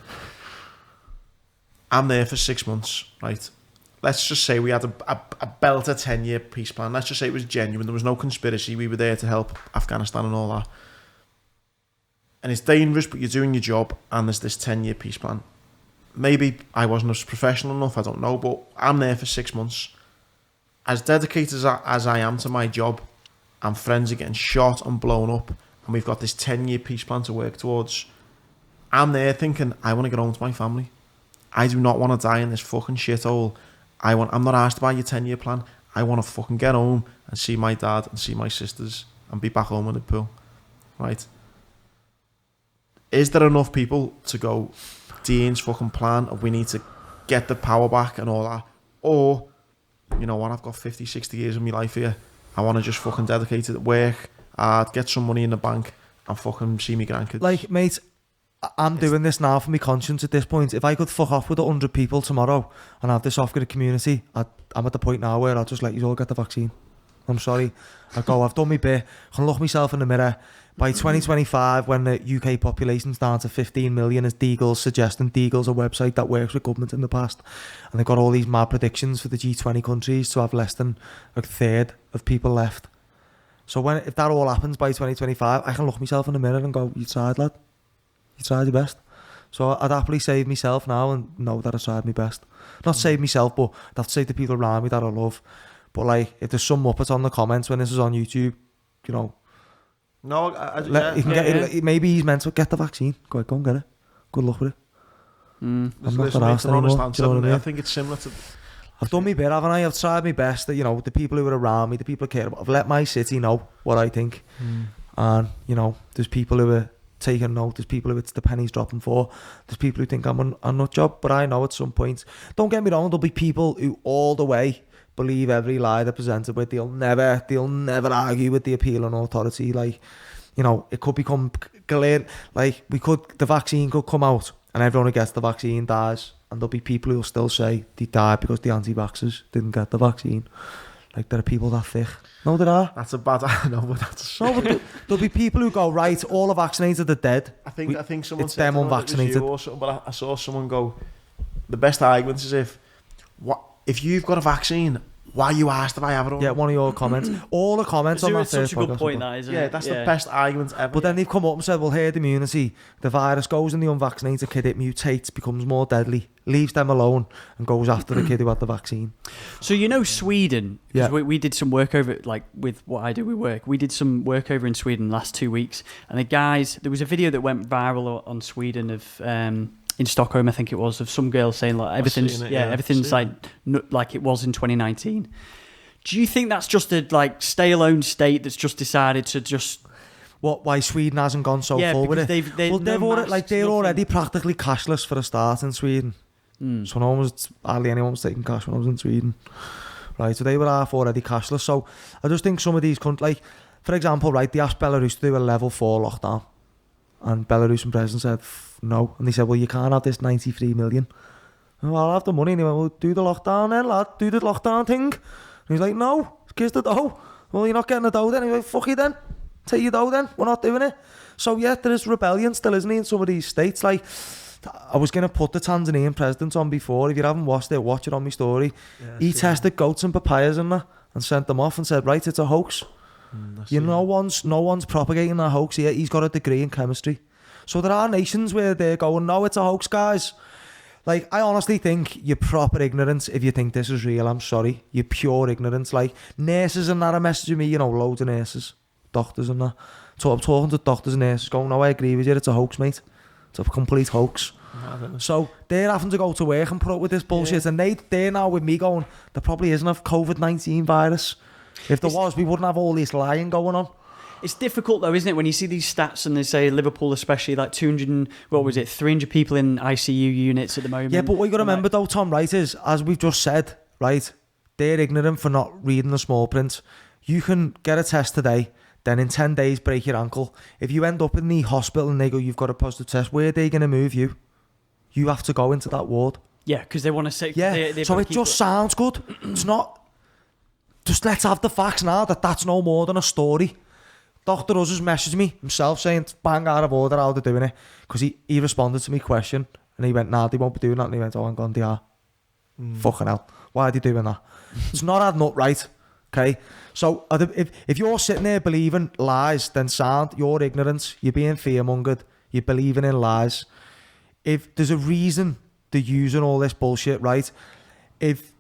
I'm there for 6 months, right? Let's just say we had a belter 10-year peace plan. Let's just say it was genuine. There was no conspiracy. We were there to help Afghanistan and all that. And it's dangerous, but you're doing your job, and there's this 10-year peace plan. Maybe I wasn't as professional enough, I don't know, but I'm there for 6 months. As dedicated as I am to my job, and friends are getting shot and blown up, and we've got this 10-year peace plan to work towards, I'm there thinking, I want to get home to my family. I do not want to die in this fucking shithole. I'm not asked about your 10-year plan. I want to fucking get home and see my dad and see my sisters and be back home in the pool. Right? Is there enough people to go, Dean's fucking plan, and we need to get the power back and all that? Or, you know what, I've got 50, 60 years of my life here. I want to just fucking dedicate it to work, get some money in the bank, and fucking see me grandkids. Like, mate, I'm doing this now for my conscience at this point. If I could fuck off with 100 people tomorrow and have this off-grid community, I'm at the point now where I'll just let you all get the vaccine. I'm sorry. I've done my bit. I can look myself in the mirror. By 2025, when the UK population's down to 15 million, as Deagle's suggesting, Deagle's a website that works with government in the past, and they've got all these mad predictions for the G20 countries to have less than a third of people left. So if that all happens by 2025, I can look myself in the mirror and go, you tried, lad. You tried your best. So I'd happily save myself now and know that I tried my best. Not save myself, but I'd have to save the people around me that I love. But like, if there's some muppet on the comments when this is on YouTube, you know, no, maybe he's meant to get the vaccine. Go and get it. Good luck with it. I'm not that arsed anymore. Do you know what I mean? I think it's similar to... I've done my bit, haven't I? I've tried my best. That, you know, the people who are around me, the people I care about, I've let my city know what I think. And, you know, there's people who are taking note. There's people who it's the pennies dropping for. There's people who think I'm a nut job. But I know at some point, don't get me wrong, there'll be people who all the way believe every lie they're presented with. They'll never argue with the appeal on authority. Like, you know, it could become clear. Like, the vaccine could come out and everyone who gets the vaccine dies, and there'll be people who'll still say they died because the anti-vaxxers didn't get the vaccine. Like, there are people that thick. No, there are. That's a bad... No, but that's... No, but there'll be people who go, right, all the vaccinated are dead. I think someone it's said them unvaccinated. But I saw someone go, the best argument is if you've got a vaccine, why you asked if I have it or not? Yeah, one of your comments. All the comments on that such a good point, that, isn't it? Yeah, that's the best argument ever. But then they've come up and said, well, herd immunity, the virus goes in the unvaccinated kid, it mutates, becomes more deadly, leaves them alone, and goes after the kid who had the vaccine. So, you know, Sweden, because we did some work over, like, with what I do with work, we did some work over in Sweden last 2 weeks, and there was a video that went viral on Sweden of... in Stockholm, I think it was, of some girl saying like everything's like it was in 2019. Do you think that's just a like stay alone state that's just decided to just why Sweden hasn't gone so full with it? They're already practically cashless for a start in Sweden. So hardly anyone was taking cash when I was in Sweden, right? So they were half already cashless. So I just think some of these countries, like for example, right, they asked Belarus to do a level 4 lockdown, and Belarusian president said no, and they said, well, you can't have this 93 million. Well, I'll have the money. And he went, well, do the lockdown then, lad. Do the lockdown thing. And he's like, no, kiss the dough. Well, you're not getting the dough then. He's like, fuck you then. Take your dough then. We're not doing it. So, yeah, there is rebellion still, isn't he, in some of these states. Like, I was going to put the Tanzanian president on before. If you haven't watched it, watch it on my story. He tested goats and papayas and that and sent them off and said, right, it's a hoax. No one's propagating that hoax here. He's got a degree in chemistry. So there are nations where they're going, no, it's a hoax, guys. Like, I honestly think you're proper ignorance if you think this is real. I'm sorry. You're pure ignorance. Like, nurses and that are messaging me, you know, loads of nurses, doctors and that. So I'm talking to doctors and nurses going, no, I agree with you, it's a hoax, mate. It's a complete hoax. So they're having to go to work and put up with this bullshit. And they're now with me going, there probably isn't a COVID-19 virus. If there was, we wouldn't have all this lying going on. It's difficult though, isn't it, when you see these stats and they say Liverpool especially, like 300 people in ICU units at the moment. Yeah, but what you got to remember though, Tom, right, is, as we've just said, right, they're ignorant for not reading the small print. You can get a test today, then in 10 days break your ankle. If you end up in the hospital and they go, you've got a positive test, where are they going to move you? You have to go into that ward. Yeah, because they want to say... Yeah, so it just sounds good. It's not... Just let's have the facts now that that's no more than a story. Dr. Uz has messaged me himself saying, bang out of order how they're doing it. Because he responded to my question and he went, nah, they won't be doing that. And he went, oh, hang on, they are. Fucking hell. Why are they doing that? It's not adding up right. Okay? So if you're sitting there believing lies, then sound, you're ignorant. You're being fearmongered. You're believing in lies. If there's a reason they're using all this bullshit, right? If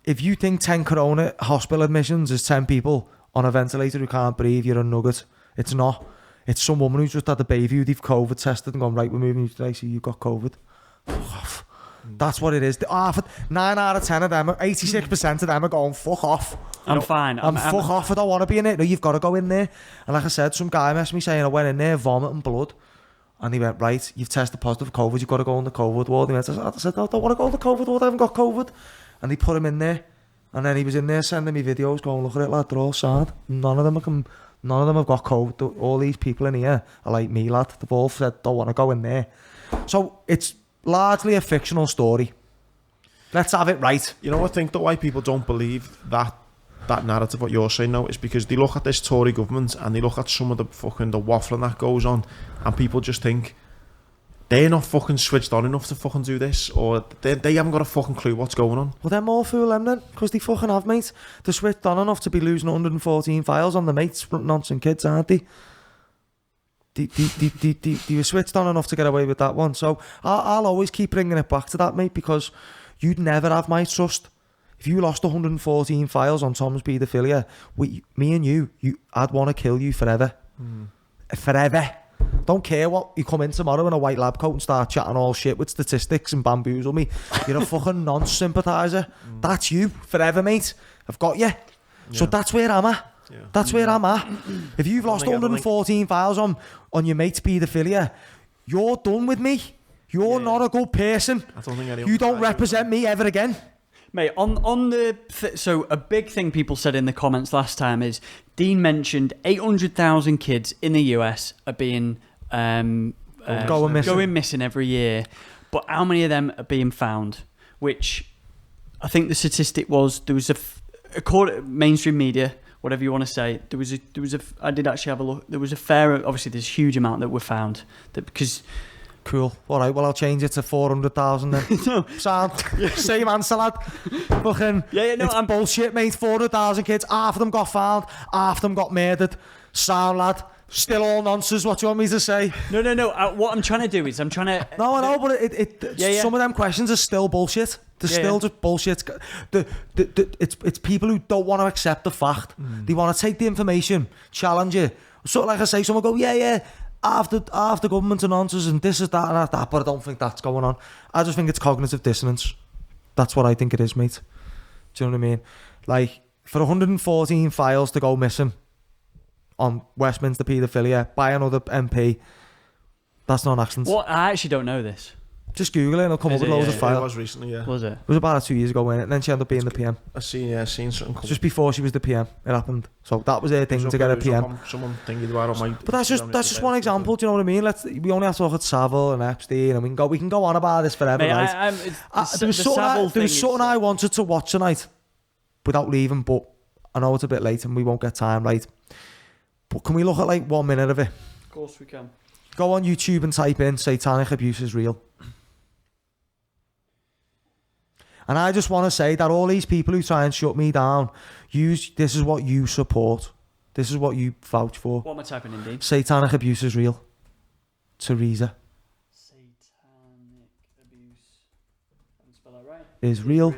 you think 10 corona hospital admissions is 10 people on a ventilator who can't breathe, you're a nugget. It's not. It's some woman who's just had a baby who they've COVID tested and gone, right, we're moving you today, so you've got COVID. Fuck off. That's what it is. 9 out of 10 of them, 86% of them are going, fuck off. I'm fine. Fuck off, I don't want to be in it. No, you've got to go in there. And like I said, some guy messaged me saying I went in there vomiting blood. And he went, right, you've tested positive for COVID, you've got to go on the COVID ward. He went, I said, I don't want to go on the COVID ward, I haven't got COVID. And he put him in there. And then he was in there sending me videos going, look at it, lad, they're all sad. None of them have got COVID. All these people in here are like me, lad. They've all said, don't want to go in there. So it's largely a fictional story. Let's have it right. You know, I think the why people don't believe that narrative, what you're saying now, is because they look at this Tory government and they look at some of the waffling that goes on, and people just think they're not fucking switched on enough to fucking do this, or they haven't got a fucking clue what's going on. Well, they're more fool them then, because they fucking have, mate. They're switched on enough to be losing 114 files on the mates, nonsense kids, aren't they? They were switched on enough to get away with that one. So I'll always keep bringing it back to that, mate, because you'd never have my trust. If you lost 114 files on Tom's paedophilia, me and you, I'd want to kill you forever. Forever. Don't care what you come in tomorrow in a white lab coat and start chatting all shit with statistics and bamboozle me. You're a fucking non-sympathiser. That's you forever, mate. I've got you. So that's where I'm at. Yeah. That's where I'm at. If you've lost 114 files on your mate's paedophilia, you're done with me. You're not a good person. I don't think you don't represent me ever again. Mate, so a big thing people said in the comments last time is Dean mentioned 800,000 kids in the US are being going missing every year, but how many of them are being found? Which I think the statistic was there was mainstream media, whatever you want to say. There was a. I did actually have a look. There was a fair. Obviously, there's a huge amount that were found because. Cool. All right. Well, I'll change it to 400,000 then. No. Sound. Same answer, lad. Fucking. Yeah. No, I'm bullshit, mate. 400,000 kids. Half of them got found. Half of them got murdered. Sound, lad. Still all nonsense. What do you want me to say? No. What I'm trying to do is I'm trying to. No, I know, but some of them questions are still bullshit. They're still just bullshit. It's people who don't want to accept the fact. They want to take the information, challenge it. So, like I say, someone go, yeah. After government announcers and this is that and that, but I don't think that's going on. I just think it's cognitive dissonance. That's what I think it is, mate. Do you know what I mean? Like, for 114 files to go missing on Westminster paedophilia by another MP, that's not an accident. What? I actually don't know this. Just Google it and it'll come up with loads of files. It was recently, yeah. Was it? It was about 2 years ago, wasn't it? And then she ended up being the PM. I seen something. Just before she was the PM, it happened. So that was her thing to get a PM. Someone thinking about my. But that's just one example. Do you know what I mean? We only have to look at Savile and Epstein, and we can go on about this forever. Mate, right? There was something I wanted to watch tonight, without leaving. But I know it's a bit late and we won't get time, right? But can we look at like 1 minute of it? Of course we can. Go on YouTube and type in "Satanic abuse is real." And I just want to say that all these people who try and shut me down, this is what you support. This is what you vouch for. What am I typing in, Dean? Satanic abuse is real. Teresa. Satanic abuse. I didn't spell that right. Is real.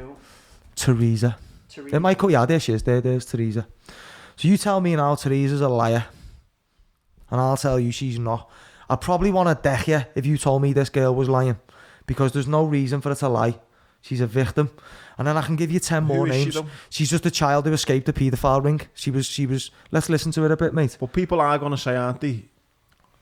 Teresa. It might cut you out. There she is. There's Teresa. So you tell me now Teresa's a liar. And I'll tell you she's not. I'd probably want to deck you if you told me this girl was lying. Because there's no reason for her to lie. She's a victim. And then I can give you 10 more Who is she, names. though? She's just a child who escaped the paedophile ring. She was. Let's listen to it a bit, mate. But people are going to say, aren't they?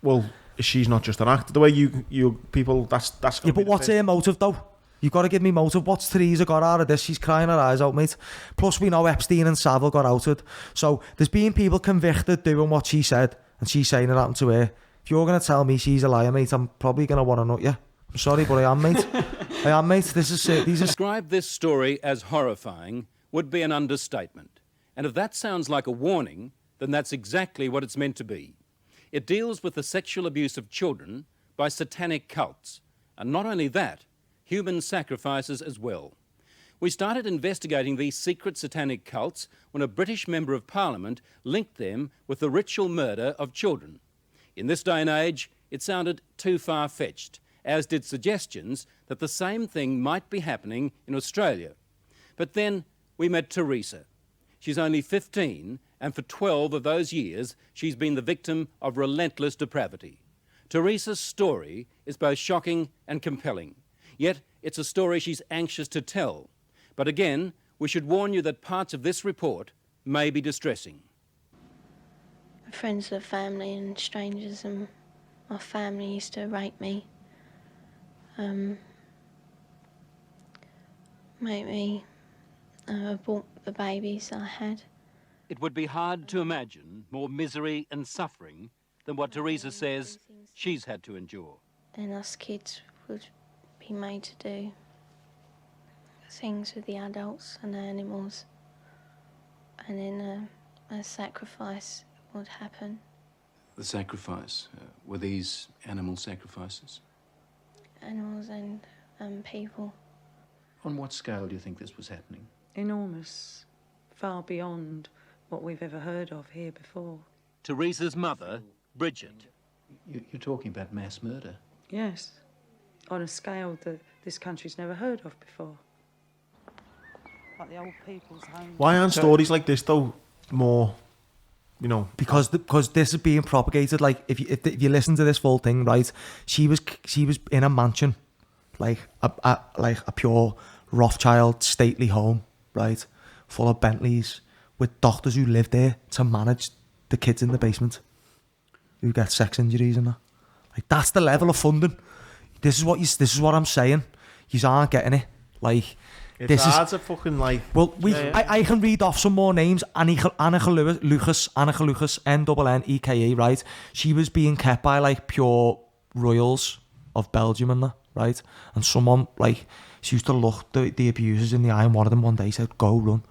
Well, she's not just an actor. The way you people, that's. Yeah, but what's her motive though? You've got to give me motive. What's Theresa got out of this? She's crying her eyes out, mate. Plus, we know Epstein and Savile got outed. So there's been people convicted doing what she said, and she's saying it happened to her. If you're going to tell me she's a liar, mate, I'm probably going to want to nut you. I'm sorry, but I am, mate. I am, mate. These are. Describe this story as horrifying would be an understatement. And if that sounds like a warning, then that's exactly what it's meant to be. It deals with the sexual abuse of children by satanic cults. And not only that, human sacrifices as well. We started investigating these secret satanic cults when a British Member of Parliament linked them with the ritual murder of children. In this day and age, it sounded too far-fetched, as did suggestions that the same thing might be happening in Australia. But then we met Theresa. She's only 15, and for 12 of those years, she's been the victim of relentless depravity. Theresa's story is both shocking and compelling. Yet, it's a story she's anxious to tell. But again, we should warn you that parts of this report may be distressing. Friends of family and strangers and my family used to rape me. Make me abort the babies I had. It would be hard to imagine more misery and suffering than what Theresa says she's had to endure. And us kids would be made to do things with the adults and the animals, and then a sacrifice would happen. The sacrifice, were these animal sacrifices? Animals and people. On what scale do you think this was happening? Enormous, far beyond what we've ever heard of here before. Theresa's mother, Bridget. You're talking about mass murder? Yes, on a scale that this country's never heard of before. Like the old people's home. Why aren't stories like this though more, you know? Because this is being propagated. Like if you listen to this full thing, right? She was in a mansion, like a pure Rothschild stately home, right, full of Bentleys, with doctors who live there to manage the kids in the basement who get sex injuries and that. Like that's the level of funding. This is what I'm saying. You aren't getting it. Like it's hard to fucking like. Well, I can read off some more names. Anneke Lucas, Nnneke, right? She was being kept by like pure royals of Belgium and that, right? And someone like she used to look the abusers in the eye, and one of them one day said, "Go run."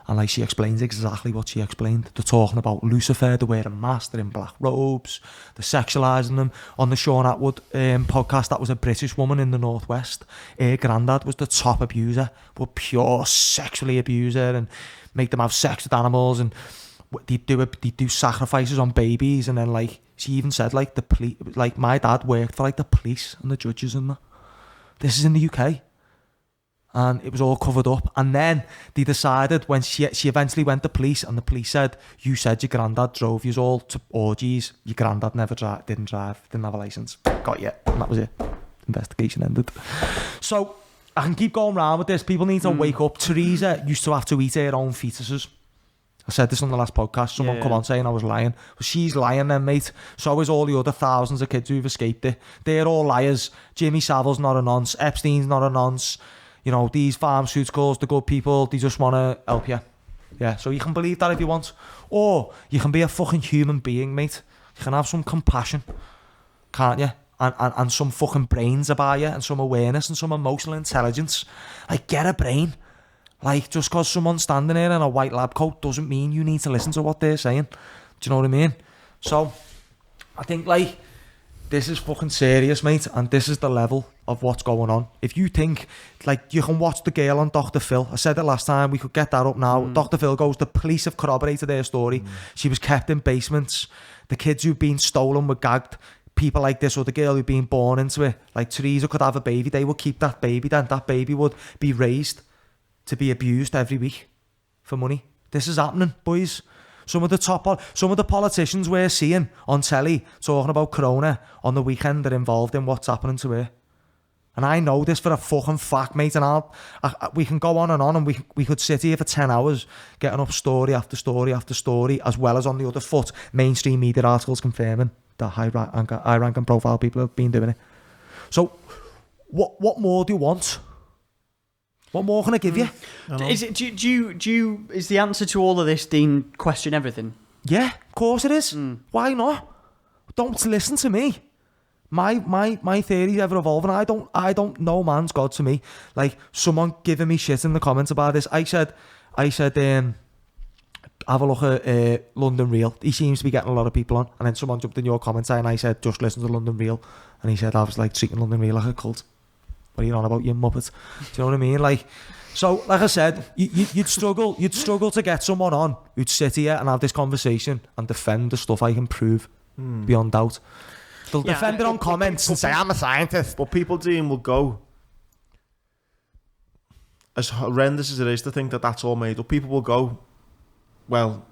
And like she explains exactly what she explained. They're talking about Lucifer, they're wearing masks, they're in black robes, they're sexualising them. On the Sean Atwood podcast, that was a British woman in the Northwest. Her granddad was the top abuser, would pure sexually abuse her and make them have sex with animals, and they do sacrifices on babies. And then like she even said like the police, like my dad worked for like the police and the judges and that. This is in the UK. And it was all covered up. And then they decided when she eventually went to police, and the police said, "You said your granddad drove you all to orgies. Your granddad didn't drive, didn't have a licence. Got you." And that was it. Investigation ended. So I can keep going round with this. People need to wake up. Theresa used to have to eat her own fetuses. I said this on the last podcast. Someone come on saying I was lying. Well, she's lying then, mate. So is all the other thousands of kids who've escaped it. They're all liars. Jimmy Savile's not a nonce. Epstein's not a nonce. You know, these pharmaceuticals, the good people, they just want to help you. Yeah, so you can believe that if you want. Or you can be a fucking human being, mate. You can have some compassion, can't you? And some fucking brains about you, and some awareness and some emotional intelligence. Like, get a brain. Like, just because someone's standing there in a white lab coat doesn't mean you need to listen to what they're saying. Do you know what I mean? So, I think, like, this is fucking serious, mate, and this is the level of what's going on. If you think, like, you can watch The Girl on Dr. Phil. I said it last time, we could get that up now. Dr. Phil goes, the police have corroborated their story. She was kept in basements. The kids who've been stolen were gagged. People like this, or the girl who'd been born into it, like Theresa could have a baby. They would keep that baby, then that baby would be raised to be abused every week for money. This is happening, boys. Some of the politicians we're seeing on telly talking about Corona on the weekend are involved in what's happening to her. And I know this for a fucking fact, mate. And we can go on, and we could sit here for 10 hours getting up story after story after story, as well as on the other foot, mainstream media articles confirming that high rank and profile people have been doing it. So, what more do you want? What more can I give you? Is the answer to all of this, Dean, question everything? Yeah, of course it is. Why not? Don't listen to me. My theory ever evolving. I don't know man's God to me. Like someone giving me shit in the comments about this. I said, have a look at London Real. He seems to be getting a lot of people on. And then someone jumped in your comments and I said, just listen to London Real. And he said, I was like treating London Real like a cult. What are you on about, you muppet? Do you know what I mean? Like, so like I said, you'd struggle to get someone on who'd sit here and have this conversation and defend the stuff I can prove beyond doubt. They'll defend it on comments and say, I'm a scientist. But people, Dean, will go, as horrendous as it is to think that that's all made up, people will go, well,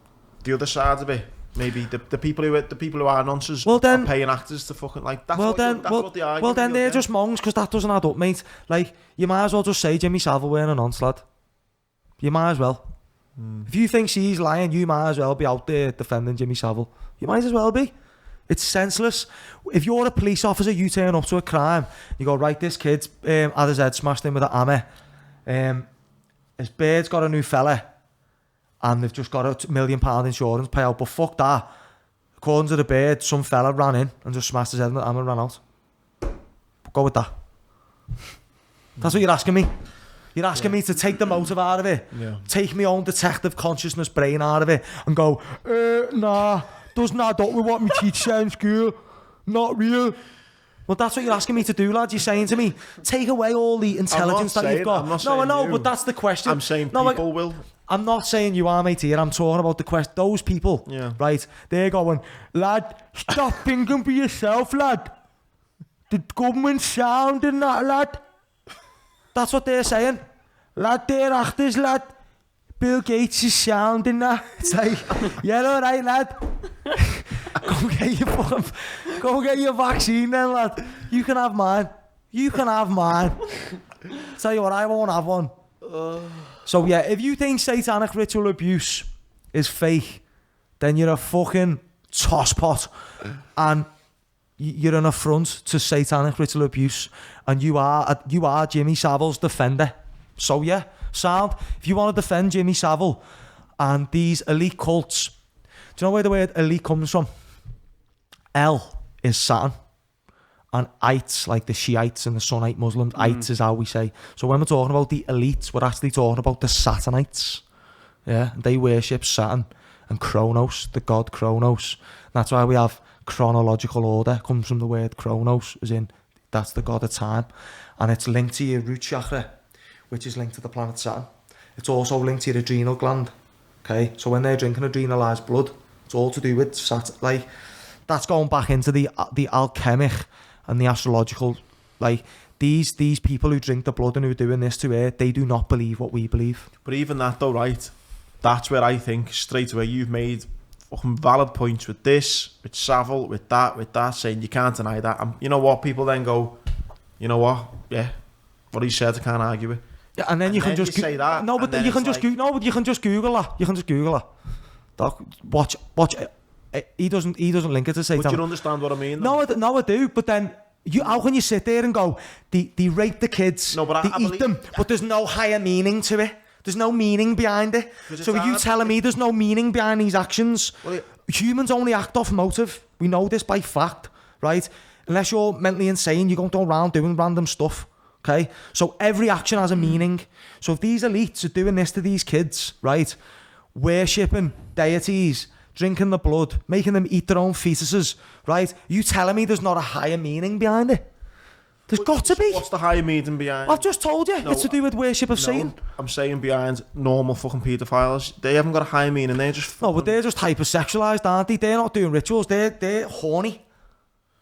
the other side of it, maybe the people who are nonsense are paying actors to fucking like. That's what the argument. Well, then they're just mongs, because that doesn't add up, mate. Like, you might as well just say Jimmy Savile wearing a nonce, lad. You might as well. If you think she's lying, you might as well be out there defending Jimmy Savile. You might as well be. It's senseless. If you're a police officer, you turn up to a crime, you go, right, this kid's had his head smashed in with an hammer. His bird's got a new fella, and they've just got a £1 million insurance payout. But fuck that. According to the bird, some fella ran in and just smashed his head with an hammer and ran out. Go with that. That's what you're asking me. You're asking me to take the motive out of it, take my own detective consciousness brain out of it, and go, nah, doesn't add up with what my teacher said in school. Not real. Well, that's what you're asking me to do, lad. You're saying to me, take away all the intelligence that you've got. No, I know, but that's the question. I'm saying people will. I'm not saying you are, mate, here. I'm talking about the question. Those people, right, they're going, lad, stop thinking for yourself, lad. The government's sounding that, lad. That's what they're saying. Lad, they're actors, lad. Bill Gates is sounding that. It's like, yeah, all right, lad. Go get your vaccine then, lad. You can have mine. Tell you what, I won't have one. So yeah, if you think satanic ritual abuse is fake, then you're a fucking tosspot, and you're an affront to satanic ritual abuse, and you are Jimmy Savile's defender. So yeah, sound. If you want to defend Jimmy Savile and these elite cults, do you know where the word elite comes from? El is Satan, and ites, like the Shiites and the Sunnite Muslims, ites is how we say. So when we're talking about the elites, we're actually talking about the Satanites. Yeah, they worship Saturn and Kronos, the god Kronos. That's why we have chronological order, comes from the word Kronos, as in that's the god of time, and it's linked to your root chakra, which is linked to the planet Saturn. It's also linked to your adrenal gland. Okay, so when they're drinking adrenalized blood, it's all to do with Saturn. Like, that's going back into the alchemic and the astrological. Like, these people who drink the blood and who are doing this to Earth, they do not believe what we believe. But even that though, right, that's where I think straight away you've made fucking valid points with this, with Savile, with that, saying you can't deny that. And you know what, people then go, you know what, yeah, what he said I can't argue with. Yeah, and then you can just say that. No, but you can just you can just Google that. You can just Google that. Watch. He doesn't link it to Satan. But you understand what I mean? Though? No, I do. But then how can you sit there and go, they rape the kids, no, but they eat them, but there's no higher meaning to it. There's no meaning behind it. So are you telling me there's no meaning behind these actions? Well, humans only act off motive. We know this by fact, right? Unless you're mentally insane, you don't go around doing random stuff. Okay, so every action has a meaning. So if these elites are doing this to these kids, right, worshipping deities, drinking the blood, making them eat their own fetuses, right, you telling me there's not a higher meaning behind it? There's got to be. What's the higher meaning behind? I've just told you. No, it's to do with worship of Satan. I'm saying behind normal fucking paedophiles. They haven't got a higher meaning. They're just... No, but they're just hypersexualized, aren't they? They're not doing rituals. They're horny.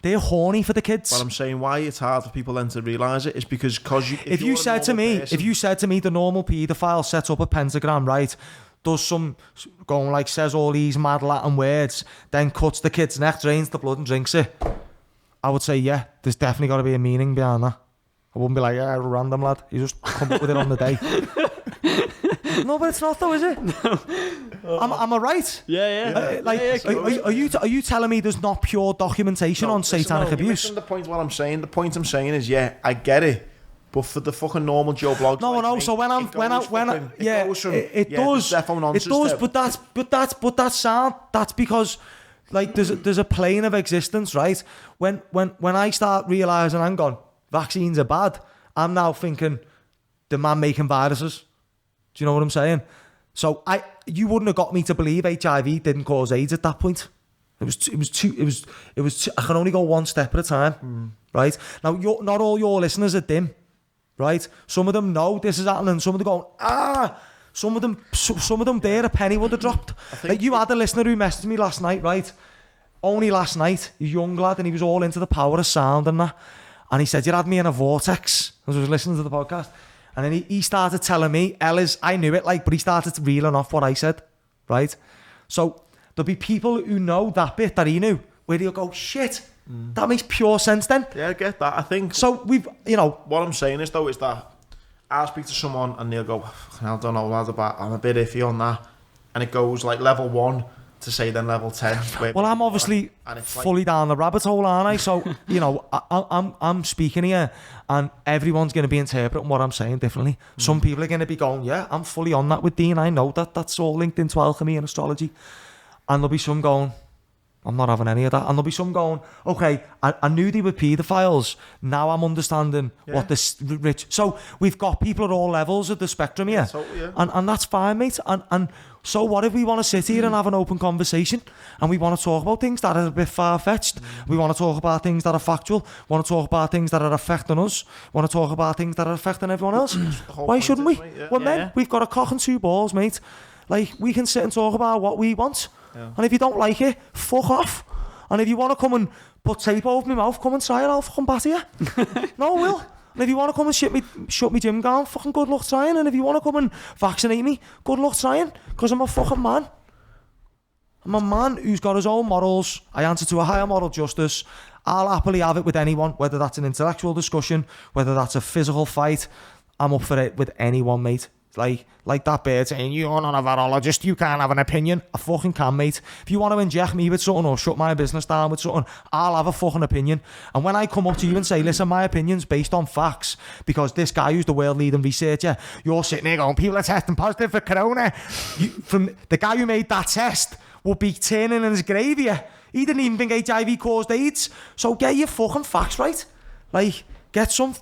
They're horny for the kids. Well, I'm saying why it's hard for people then to realise it is because if you said to me the normal paedophile sets up a pentagram, right, does some going like says all these mad Latin words, then cuts the kid's neck, drains the blood and drinks it, I would say yeah, there's definitely got to be a meaning behind that. I wouldn't be like, yeah, random lad. You just come up with it on the day. No, but it's not though, is it? No. Am I right? Yeah. Are you telling me there's not pure documentation on satanic abuse? Listen, the point what I'm saying. The point I'm saying is, yeah, I get it. But for the fucking normal Joe Bloggs, no, like no. Me, So it does. But that's sound. That's because, like, there's a plane of existence, right? When I start realizing, hang on, vaccines are bad, I'm now thinking, the man making viruses. Do you know what I'm saying? So you wouldn't have got me to believe HIV didn't cause AIDS at that point. It was too. I can only go one step at a time, right? Now, not all your listeners are dim, right? Some of them know this is happening. Some of them going, Some of them there, a penny would have dropped. Like, you had a listener who messaged me last night, right? Only last night, a young lad, and he was all into the power of sound and that. And he said, you had me in a vortex. As I was listening to the podcast. And then he started telling me, Ellis, I knew it, like, but he started reeling off what I said, right? So there'll be people who know that bit that he knew, where he'll go, shit, that makes pure sense then. Yeah, I get that. I think... So we've, What I'm saying is, though, is that I'll speak to someone and they'll go, I don't know, lad, I'm a bit iffy on that. And it goes, like, level 1 to say then level 10. Well, I'm obviously fully down the rabbit hole, aren't I? So, I'm speaking here and everyone's going to be interpreting what I'm saying differently. Some people are going to be going, yeah, I'm fully on that with Dean. I know that's all linked into alchemy and astrology. And there'll be some going, I'm not having any of that. And there'll be some going, okay, I knew they were paedophiles. Now I'm understanding what this rich... So we've got people at all levels of the spectrum here. And that's fine, mate. And so what if we want to sit here and have an open conversation and we want to talk about things that are a bit far-fetched? We want to talk about things that are factual. We want to talk about things that are affecting us. We want to talk about things that are affecting everyone else. Why shouldn't we? Well, men, we've got a cock and two balls, mate. Like, we can sit and talk about what we want. Yeah. And if you don't like it, fuck off. And if you want to come and put tape over my mouth, come and try it, I'll fucking batter you. No, I will. And if you want to come and shut me gym down, fucking good luck trying. And if you want to come and vaccinate me, good luck trying. Because I'm a fucking man. I'm a man who's got his own morals. I answer to a higher moral justice. I'll happily have it with anyone, whether that's an intellectual discussion, whether that's a physical fight. I'm up for it with anyone, mate. Like that bird saying, you're not a virologist, you can't have an opinion. I fucking can, mate. If you want to inject me with something or shut my business down with something, I'll have a fucking opinion. And when I come up to you and say, listen, my opinion's based on facts, because this guy who's the world leading researcher, you're sitting there going, people are testing positive for corona. From the guy who made that test would be turning in his grave here. He didn't even think HIV caused AIDS. So get your fucking facts right. Like, get some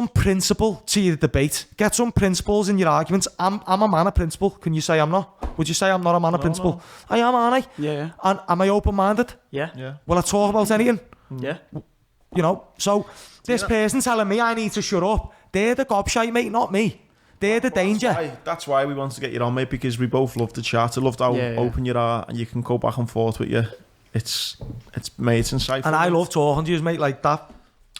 principle to your debate. Get some principles in your arguments. I'm a man of principle. Can you say I'm not? Would you say I'm not a man of principle? No. I am, aren't I? Yeah. And am I open-minded? Yeah. Will I talk about anything? Yeah. So this person telling me I need to shut up, they're the gobshite, mate, not me. They're the danger. That's why we want to get you on, mate, because we both love to chat. I loved how open you are and you can go back and forth with you. It's insightful. And I love talking to you, mate, like that.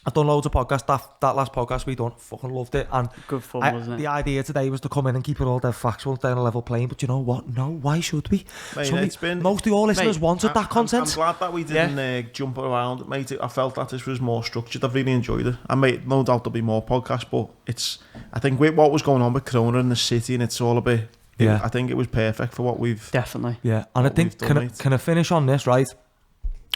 I've done loads of podcasts. That last podcast we done, fucking loved it. And good fun, wasn't it? The idea today was to come in and keep it all dead factual, down a level plane. But you know what? No, why should we? Mate, most of your listeners wanted that content. I'm glad that we didn't jump around, mate. I felt that this was more structured. I've really enjoyed it. I mate, no doubt there'll be more podcasts, but I think with what was going on with Corona in the city, and it's all a bit. I think it was perfect for what we've definitely. Yeah, and I think can I finish on this, right?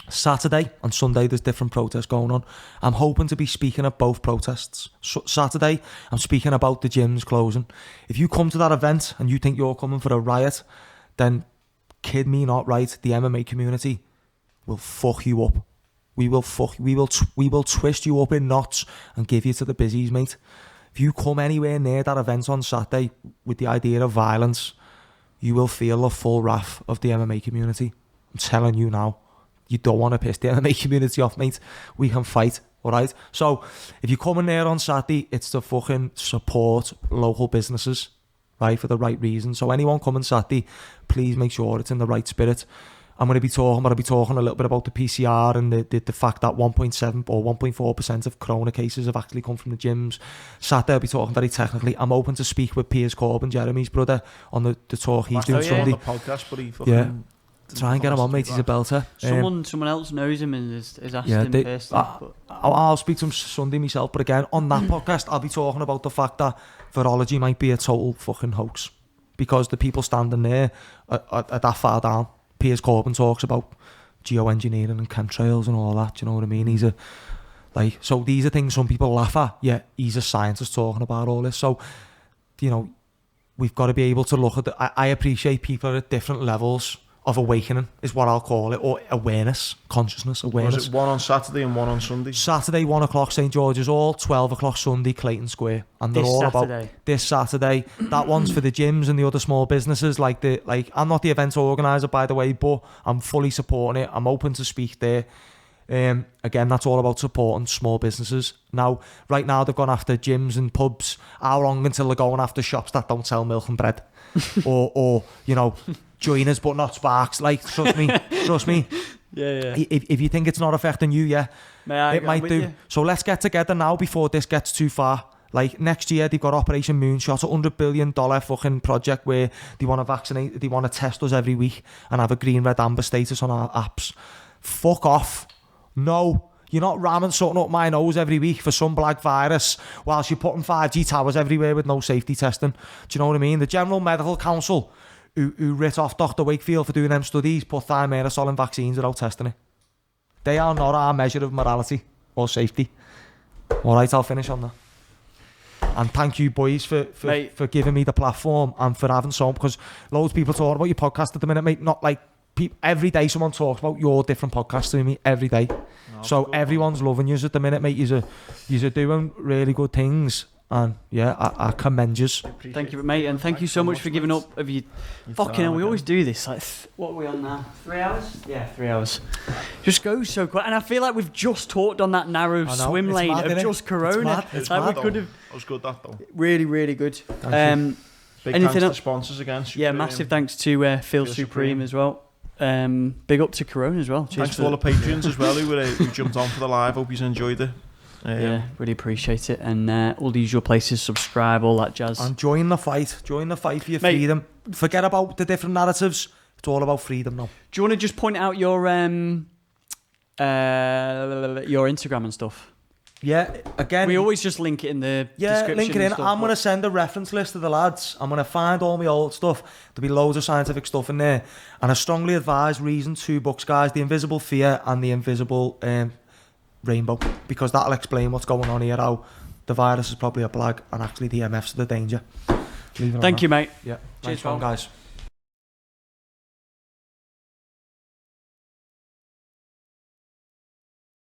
Saturday and Sunday there's different protests going on. I'm hoping to be speaking at both protests. Saturday I'm speaking about the gyms closing. If you come to that event and you think you're coming for a riot, then kid me not, right? The MMA community will fuck you up. We will twist you up in knots and give you to the busies, mate. If you come anywhere near that event on Saturday with the idea of violence, you will feel the full wrath of the MMA community. I'm telling you now. You don't want to piss the MMA community off, mate. We can fight, all right? So, if you're coming there on Saturday, it's to fucking support local businesses, right, for the right reason. So, anyone coming Saturday, please make sure it's in the right spirit. I'm going to be talking a little bit about the PCR and the fact that 1.7 or 1.4% of corona cases have actually come from the gyms. Saturday, I'll be talking very technically. I'm open to speak with Piers Corbin, Jeremy's brother, on the talk he's doing Sunday. On the podcast, but he fucking... Yeah. Try and get him on, mate. He's a belter. Someone else knows him and has asked him personally. I'll speak to him Sunday myself, but again, on that podcast, I'll be talking about the fact that virology might be a total fucking hoax, because the people standing there are that far down. Piers Corbyn talks about geoengineering and chemtrails and all that, do you know what I mean? He's a, like, so these are things some people laugh at, yet he's a scientist talking about all this. So, you know, we've got to be able to look at I appreciate people at different levels of awakening, is what I'll call it, or awareness, consciousness, awareness. Was it one on Saturday and one on Sunday? Saturday, 1 o'clock, St George's Hall, 12 o'clock Sunday, Clayton Square. And they're all about this Saturday. That one's for the gyms and the other small businesses. Like, I'm not the event organiser, by the way, but I'm fully supporting it. I'm open to speak there. Again, that's all about supporting small businesses. Now, right now, they've gone after gyms and pubs. How long until they're going after shops that don't sell milk and bread? or you know, joiners but not sparks? Like, trust me. Yeah. If you think it's not affecting you, it might do. You. So let's get together now before this gets too far. Like, next year they've got Operation Moonshot, $100 billion fucking project where they want to vaccinate, they want to test us every week and have a green, red, amber status on our apps. Fuck off. No, you're not ramming something up my nose every week for some black virus whilst you're putting 5G towers everywhere with no safety testing. Do you know what I mean? The General Medical Council, who writ off Dr. Wakefield for doing them studies, put thimerosal in vaccines without testing it. They are not our measure of morality or safety. All right, I'll finish on that. And thank you, boys, for giving me the platform and for having some, because loads of people talking about your podcast at the minute, mate. Not like every day someone talks about your different podcasts to me, every day. No, so everyone's loving you at the minute, mate. You're doing really good things. And yeah, I commend you. Thank you, mate, and thank you so much for giving up of you. Fucking hell, we always do this. Like, what are we on now? 3 hours? Yeah, 3 hours. Just goes so quick, and I feel like we've just talked on that narrow swim lane of just Corona. It's like mad, we could have. That was good, that though. Really, really good. Big anything thanks else? to sponsors again. Yeah, massive thanks to Feel Supreme as well. Big up to Corona as well. Cheers. Thanks to all the patrons as well who jumped on for the live. Hope you enjoyed it. Yeah, really appreciate it. And all the usual places, subscribe, all that jazz. And join the fight for your freedom. Forget about the different narratives. It's all about freedom now. Do you want to just point out your Instagram and stuff? Yeah, again, we always just link it in the description. Link it in. I'm going to send a reference list to the lads. I'm going to find all my old stuff. There'll be loads of scientific stuff in there. And I strongly advise reading 2 books, guys. The Invisible Fear and The Invisible Rainbow, because that'll explain what's going on here, how the virus is probably a blag and actually the EMFs are the danger. Thank you, mate. Yeah. Cheers, guys.